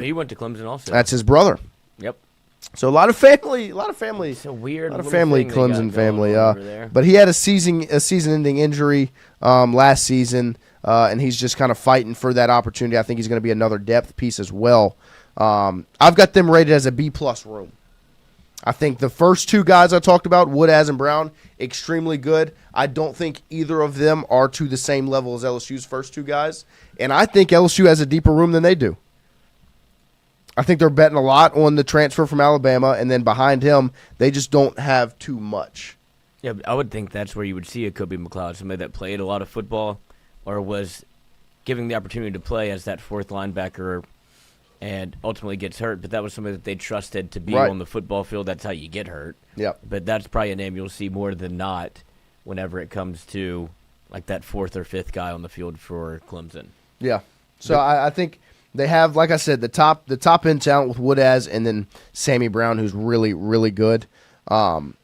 He went to Clemson also. That's his brother. Yep. So a lot of family. It's a weird. A lot of family, Clemson family. There. But he had a season-ending injury last season, and he's just kind of fighting for that opportunity. I think he's going to be another depth piece as well. I've got them rated as a B+ room. I think the first two guys I talked about, Woodaz and Brown, extremely good. I don't think either of them are to the same level as LSU's first two guys. And I think LSU has a deeper room than they do. I think they're betting a lot on the transfer from Alabama, and then behind him, they just don't have too much. Yeah, I would think that's where you would see a Kobe McLeod, somebody that played a lot of football or was given the opportunity to play as that fourth linebacker and ultimately gets hurt, but that was somebody that they trusted to be on the football field. That's how you get hurt. Yep. But that's probably a name you'll see more than not whenever it comes to like that fourth or fifth guy on the field for Clemson. Yeah. So I think they have, like I said, the top end talent with Woodaz and then Sammy Brown, who's really, really good. But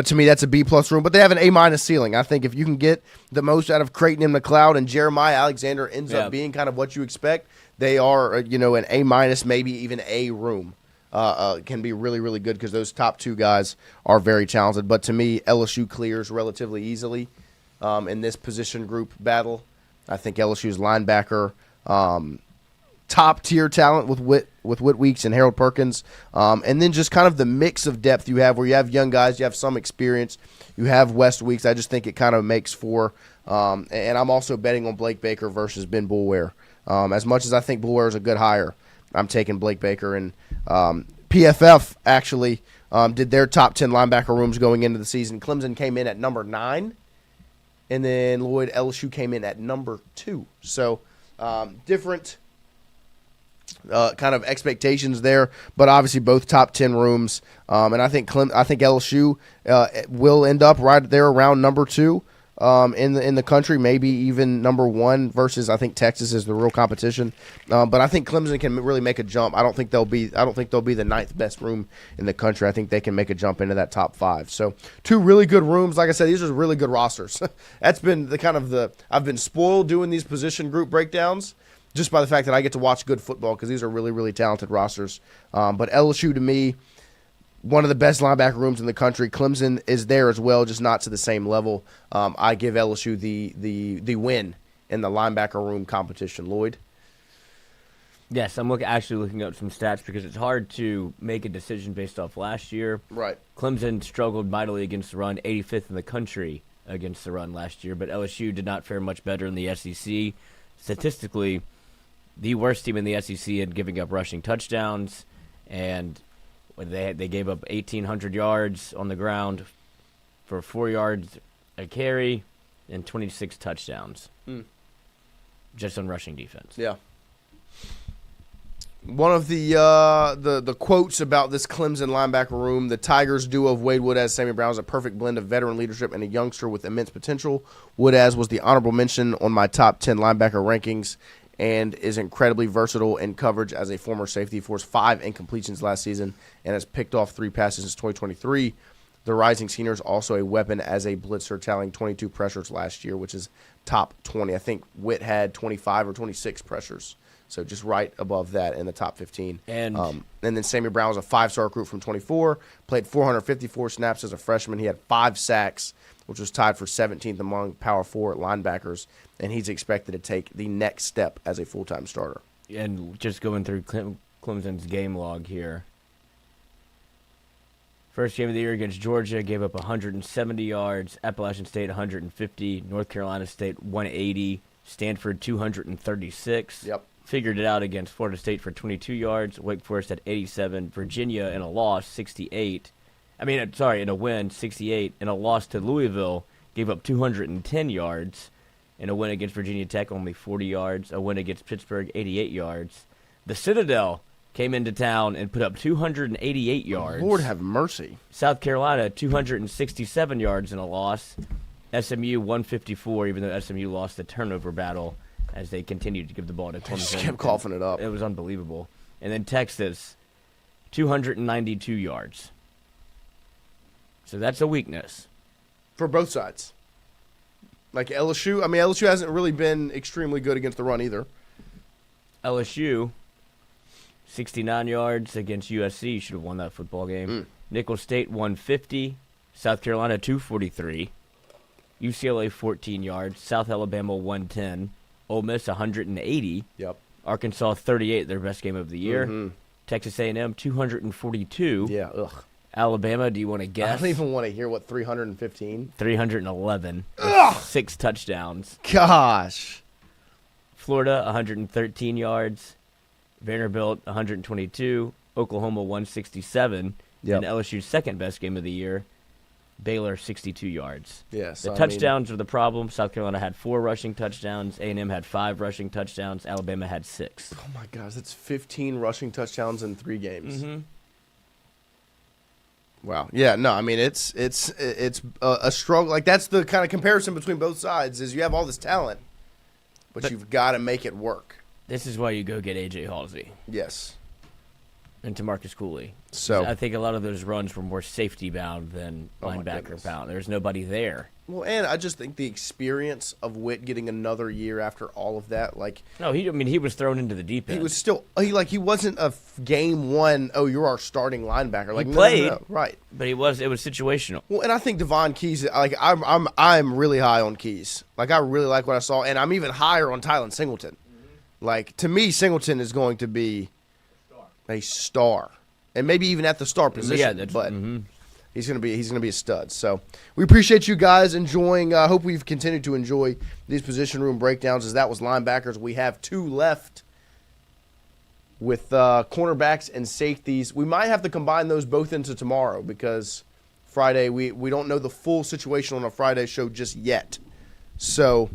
to me, that's a B+ room. But they have an A- ceiling. I think if you can get the most out of Creighton and McLeod and Jeremiah Alexander ends up being kind of what you expect, they are, an A-, maybe even A room. Can be really, really good because those top two guys are very talented. But to me, LSU clears relatively easily in this position group battle. I think LSU's linebacker, top-tier talent with Whit Weeks and Harold Perkins. And then just kind of the mix of depth you have where you have young guys, you have some experience, you have West Weeks. I just think it kind of makes for and I'm also betting on Blake Baker versus Ben Boulware. As much as I think Boulware is a good hire, I'm taking Blake Baker. And PFF actually did their top 10 linebacker rooms going into the season. Clemson came in at number 9. And then Lloyd, LSU came in at number 2. So different kind of expectations there, but obviously both top 10 rooms. And I think LSU will end up right there around number 2 in the country, maybe even number 1 versus I think Texas is the real competition. But I think Clemson can really make a jump. I don't think they'll be the 9th best room in the country. I think they can make a jump into that top 5. So 2 really good rooms. Like I said, these are really good rosters. That's been I've been spoiled doing these position group breakdowns just by the fact that I get to watch good football because these are really, really talented rosters. But LSU to me, one of the best linebacker rooms in the country. Clemson is there as well, just not to the same level. I give LSU the win in the linebacker room competition. Lloyd? Yes, I'm actually looking up some stats because it's hard to make a decision based off last year. Right. Clemson struggled mightily against the run, 85th in the country against the run last year, but LSU did not fare much better in the SEC. Statistically, the worst team in the SEC in giving up rushing touchdowns, and they gave up 1,800 yards on the ground for 4 yards a carry and 26 touchdowns just on rushing defense. Yeah. One of the quotes about this Clemson linebacker room, the Tigers duo of Wade Woodaz, Sammy Brown is a perfect blend of veteran leadership and a youngster with immense potential. Woodaz was the honorable mention on my top 10 linebacker rankings and is incredibly versatile in coverage as a former safety. Forced 5 incompletions last season and has picked off 3 passes since 2023. The rising senior is also a weapon as a blitzer, tallying 22 pressures last year, which is top 20. I think Witt had 25 or 26 pressures, so just right above that in the top 15. And then Sammy Brown was a 5-star recruit from 24, played 454 snaps as a freshman. He had 5 sacks, which was tied for 17th among Power 4 linebackers, and he's expected to take the next step as a full-time starter. And just going through Clemson's game log here. First game of the year against Georgia, gave up 170 yards. Appalachian State, 150. North Carolina State, 180. Stanford, 236. Yep. Figured it out against Florida State for 22 yards. Wake Forest at 87. Virginia in a loss, 68. In a win, 68. In a loss to Louisville, gave up 210 yards. In a win against Virginia Tech, only 40 yards. A win against Pittsburgh, 88 yards. The Citadel came into town and put up 288 yards. Lord have mercy. South Carolina, 267 yards in a loss. SMU, 154, even though SMU lost the turnover battle as they continued to give the ball to Clemson. Just kept coughing it up. It was unbelievable. And then Texas, 292 yards. So that's a weakness. For both sides. Like LSU, LSU hasn't really been extremely good against the run either. LSU, 69 yards against USC. Should have won that football game. Nicholls State, 150. South Carolina, 243. UCLA, 14 yards. South Alabama, 110. Ole Miss, 180. Yep. Arkansas, 38, their best game of the year. Texas A&M, 242. Yeah, ugh. Alabama, do you want to guess? I don't even want to hear what 315. 311. 6 touchdowns. Gosh. Florida, 113 yards. Vanderbilt, 122. Oklahoma, 167. Yep. And LSU's second best game of the year, Baylor, 62 yards. Yes. The touchdowns are the problem. South Carolina had 4 rushing touchdowns. A&M had 5 rushing touchdowns. Alabama had 6. Oh, my gosh. That's 15 rushing touchdowns in 3 games. Wow. Yeah, no, it's a struggle. Like, that's the kind of comparison between both sides is you have all this talent, but you've got to make it work. This is why you go get A.J. Halsey. Yes. And TaMarcus Cooley. So I think a lot of those runs were more safety bound than linebacker bound. There's nobody there. Well, and I just think the experience of Witt getting another year after all of that, like he was thrown into the deep end. He was still he wasn't a game one. Oh, you're our starting linebacker. Like he played, no, right? But it was situational. Well, and I think Devon Keys. Like I'm really high on Keys. Like I really like what I saw, and I'm even higher on Tylen Singleton. Like to me, Singleton is going to be a star, and maybe even at the star position. Yeah, but. He's gonna be a stud. So we appreciate you guys enjoying. Hope we've continued to enjoy these position room breakdowns. As that was linebackers, we have 2 left with cornerbacks and safeties. We might have to combine those both into tomorrow because Friday we don't know the full situation on a Friday show just yet. So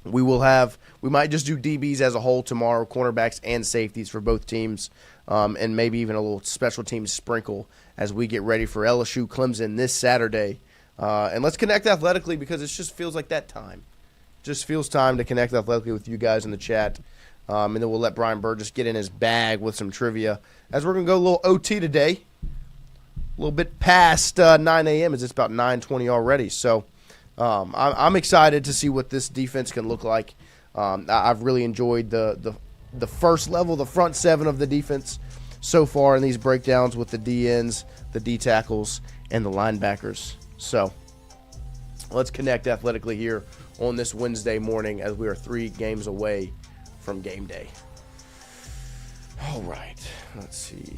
we might just do DBs as a whole tomorrow, cornerbacks and safeties for both teams, and maybe even a little special teams sprinkle as we get ready for LSU-Clemson this Saturday. And let's connect athletically because it just feels like that time. Just feels time to connect athletically with you guys in the chat. And then we'll let Brian Burgess get in his bag with some trivia. As we're going to go a little OT today, a little bit past 9 a.m. as it's about 9:20 already. So I'm excited to see what this defense can look like. I've really enjoyed the first level, the front 7 of the defense so far in these breakdowns with the D-ends, the D-tackles, and the linebackers. So let's connect athletically here on this Wednesday morning as we are 3 games away from game day. All right, let's see.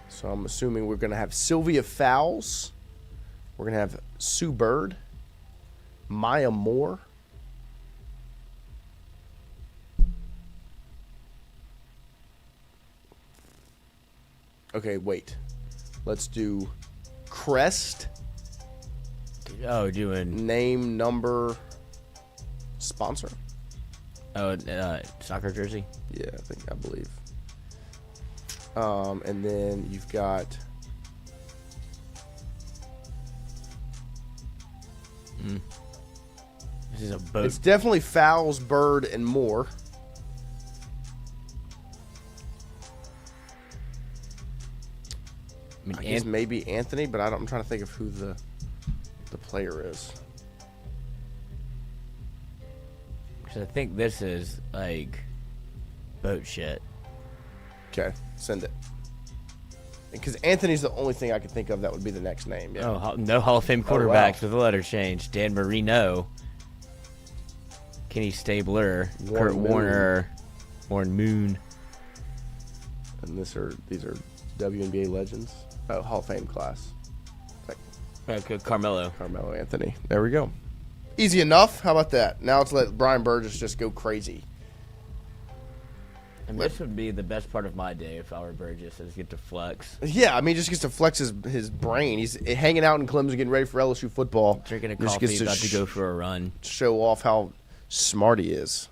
So I'm assuming we're going to have Sylvia Fowles. We're going to have Sue Bird, Maya Moore, okay, wait. Let's do Crest. Oh, doing name, number, sponsor. Oh, soccer jersey. Yeah, I believe. And then you've got. This is a boat. It's definitely Fowles, Bird, and Moore. I guess maybe Anthony, but I'm trying to think of who the player is. Because I think this is like boat shit. Okay, send it. Because Anthony's the only thing I could think of that would be the next name. Yeah. Oh, no Hall of Fame quarterbacks with a letter change. Dan Marino, Kenny Stabler, Kurt Warner, Warren Moon. And these are WNBA legends. Oh, Hall of Fame class. Carmelo Anthony. There we go. Easy enough. How about that? Now let's let Brian Burgess just go crazy. And this would be the best part of my day if I were Burgess, is get to flex. Yeah, I mean, he just gets to flex his brain. He's hanging out in Clemson, getting ready for LSU football. Drinking a coffee, about to go for a run. Show off how smart he is.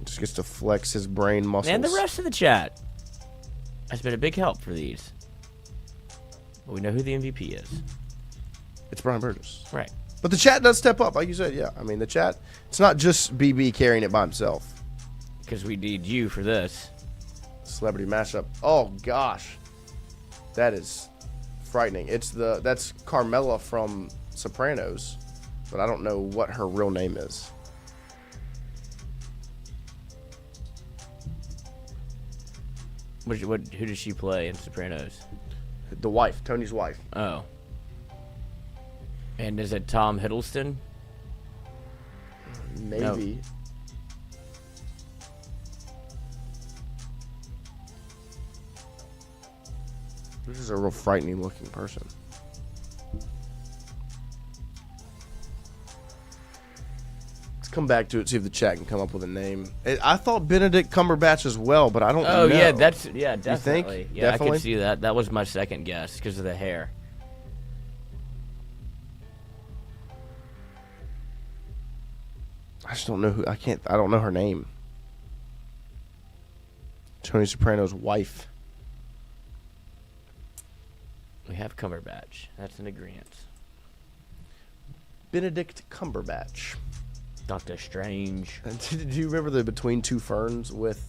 Just gets to flex his brain muscles. And the rest of the chat has been a big help for these. But we know who the MVP is. It's Brian Burgess. Right. But the chat does step up, like you said, yeah. I mean, the chat, it's not just BB carrying it by himself. Because we need you for this. Celebrity mashup. Oh, gosh. That is frightening. That's Carmela from Sopranos, but I don't know what her real name is. Who does she play in Sopranos? The wife, Tony's wife. Oh. And is it Tom Hiddleston? Maybe. No. This is a real frightening looking person. Let's come back to it, see if the chat can come up with a name. I thought Benedict Cumberbatch as well, but I don't know. Oh, yeah, definitely. You think? Yeah, definitely? I could see that. That was my second guess because of the hair. I just don't know I don't know her name. Tony Soprano's wife. We have Cumberbatch. That's an agreement. Benedict Cumberbatch. Doctor Strange. Do you remember the Between Two Ferns with...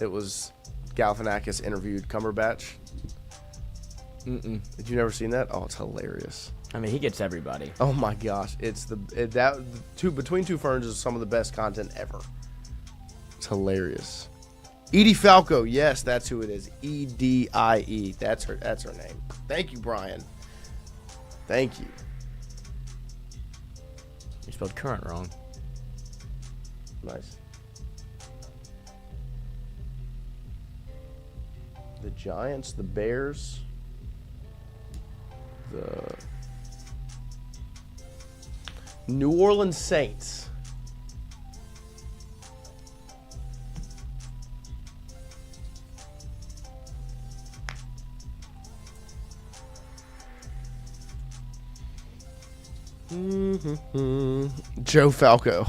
It was Galifianakis interviewed Cumberbatch? Mm-mm. Did you never seen that? Oh, it's hilarious. I mean, he gets everybody. Oh my gosh, Between Two Ferns is some of the best content ever. It's hilarious. Edie Falco, yes, that's who it is. Edie. That's her name. Thank you, Brian. Thank you. You spelled current wrong. Nice. The Giants, the Bears, the New Orleans Saints. Joe Falco.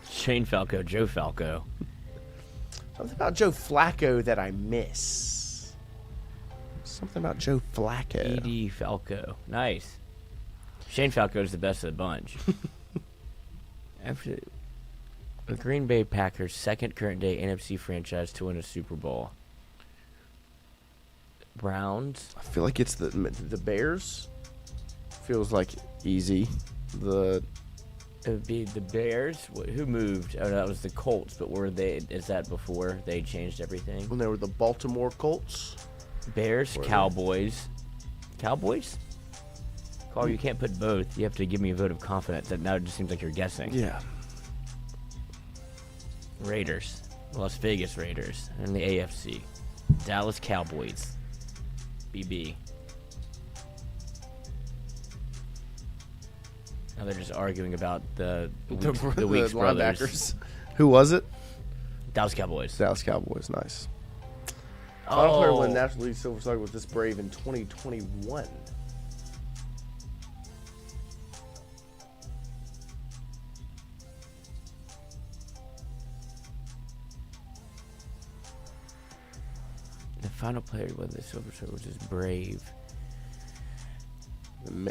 Shane Falco, Joe Falco. Something about Joe Flacco that I miss. Something about Joe Flacco. E.D. Falco. Nice. Shane Falco is the best of the bunch. After the Green Bay Packers' second current-day NFC franchise to win a Super Bowl. Browns. I feel like it's the Bears. Feels like easy. It would be the Bears. Who moved? Oh, no, that was the Colts. But were they? Is that before they changed everything? When they were the Baltimore Colts. Bears, Cowboys. Cowboys? Carl, you can't put both. You have to give me a vote of confidence. That now it just seems like you're guessing. Yeah. Raiders. Las Vegas Raiders. And the AFC. Dallas Cowboys. BB. Now they're just arguing about the Weeks brothers. Linebackers. Who was it? Dallas Cowboys. Dallas Cowboys. Nice. Final player to win National League Silver Slugger with this Brave in 2021. The final player to win the Silver Slugger was this Brave.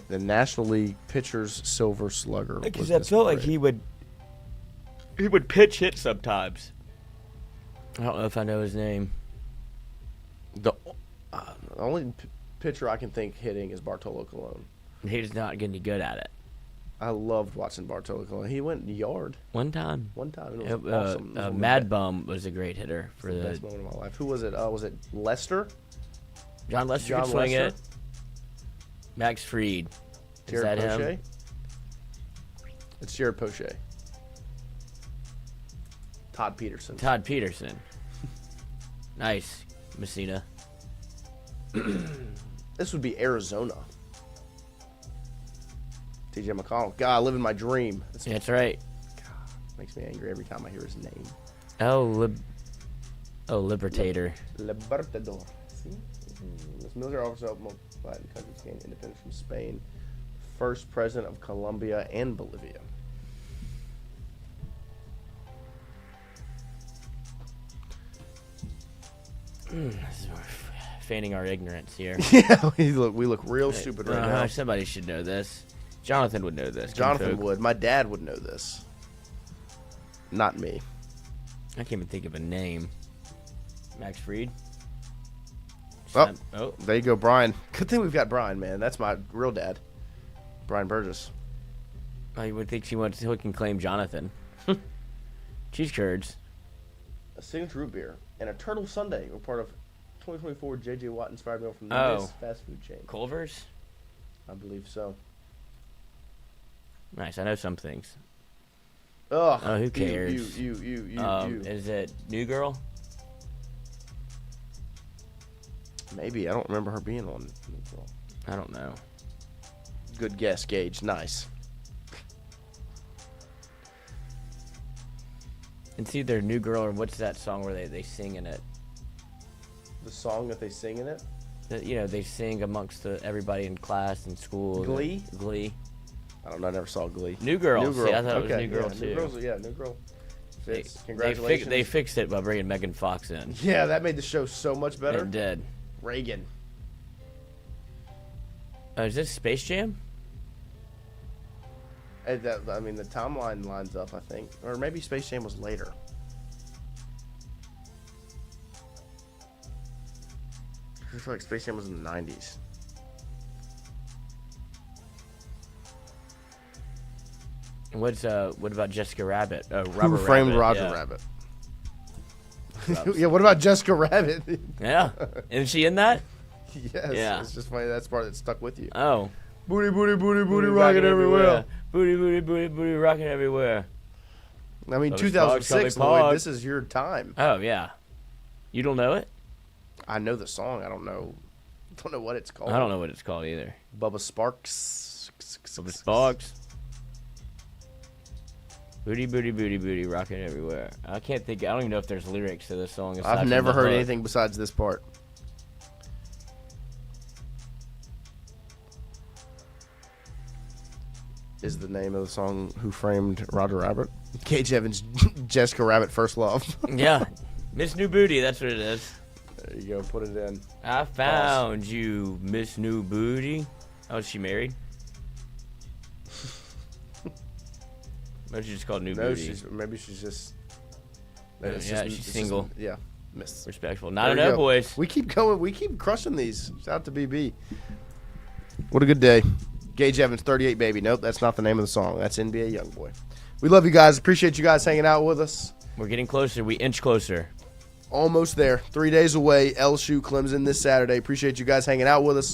The National League Pitchers Silver Slugger. Because I felt like he would pitch hit sometimes. I don't know if I know his name. The only pitcher I can think hitting is Bartolo Colon. He's not getting good at it. I loved watching Bartolo Colon. He went yard. One time. It was awesome. Mad Bum was a great hitter for the best moment of my life. Who was it? Was it Lester? John Lester could swing it. Max Fried. Is that him? It's Jared Poche. Todd Peterson. Nice. Messina. This would be Arizona. TJ McConnell. God, living my dream. That's right. God, makes me angry every time I hear his name. Libertator. Libertador. See? This military officer helped most Latin countries gain independence from Spain. First president of Colombia and Bolivia. Feigning our ignorance here. Yeah, we look real stupid right now. Somebody should know this. Jonathan would know this. Jonathan would. My dad would know this. Not me. I can't even think of a name. Max Fried? Oh, there you go, Brian. Good thing we've got Brian, man. That's my real dad. Brian Burgess. Oh, you would think he can claim Jonathan. Cheese curds. A signature root beer and a turtle sundae were part of 2024 J.J. Watt inspired meal from this fast food chain. Culver's? I believe so. Nice. I know some things. Ugh. Oh, who cares? You. Is it New Girl? Maybe. I don't remember her being on New Girl. I don't know. Good guess, Gage. Nice. It's either New Girl or what's that song where they sing in it? The song that they sing in it? They sing amongst everybody in class and school. Glee? I don't know. I never saw Glee. New Girl. New Girl. See, I thought it was New Girl, too. New Girl. Fitz, congratulations. They fixed it by bringing Megan Fox in. Yeah, that made the show so much better. It did. Reagan. Is this Space Jam? The timeline lines up, I think. Or maybe Space Jam was later. I feel like Space Jam was in the 90s. What about Jessica Rabbit? Who Framed Roger Rabbit? Yeah, what about Jessica Rabbit? Yeah. Isn't she in that? Yes. Yeah. It's just funny that's part that stuck with you. Oh. Booty, booty, booty, booty, rocking everywhere. Booty, booty, booty, booty, rocking everywhere. I mean, Those 2006, dogs, Lloyd, this is your time. Oh, yeah. You don't know it? I know the song. I don't know what it's called. I don't know what it's called either. Bubba Sparks. Bubba Sparks. Booty, booty, booty, booty, rocking everywhere. I don't even know if there's lyrics to this song. I've never heard anything besides this part. Is the name of the song Who Framed Roger Rabbit? Gage Evans, Jessica Rabbit, First Love. Yeah. Miss New Booty, that's what it is. There you go, put it in. I found you, Miss New Booty. Oh, is she married? Maybe she's just called New Booty. Maybe she's just... she's single. Miss. Respectful. I don't know, boys. We keep going. We keep crushing these. Shout out to BB. What a good day. Gage Evans, 38, baby. Nope, that's not the name of the song. That's NBA Youngboy. We love you guys. Appreciate you guys hanging out with us. We're getting closer. We inch closer. Almost there. 3 days away. LSU-Clemson this Saturday. Appreciate you guys hanging out with us.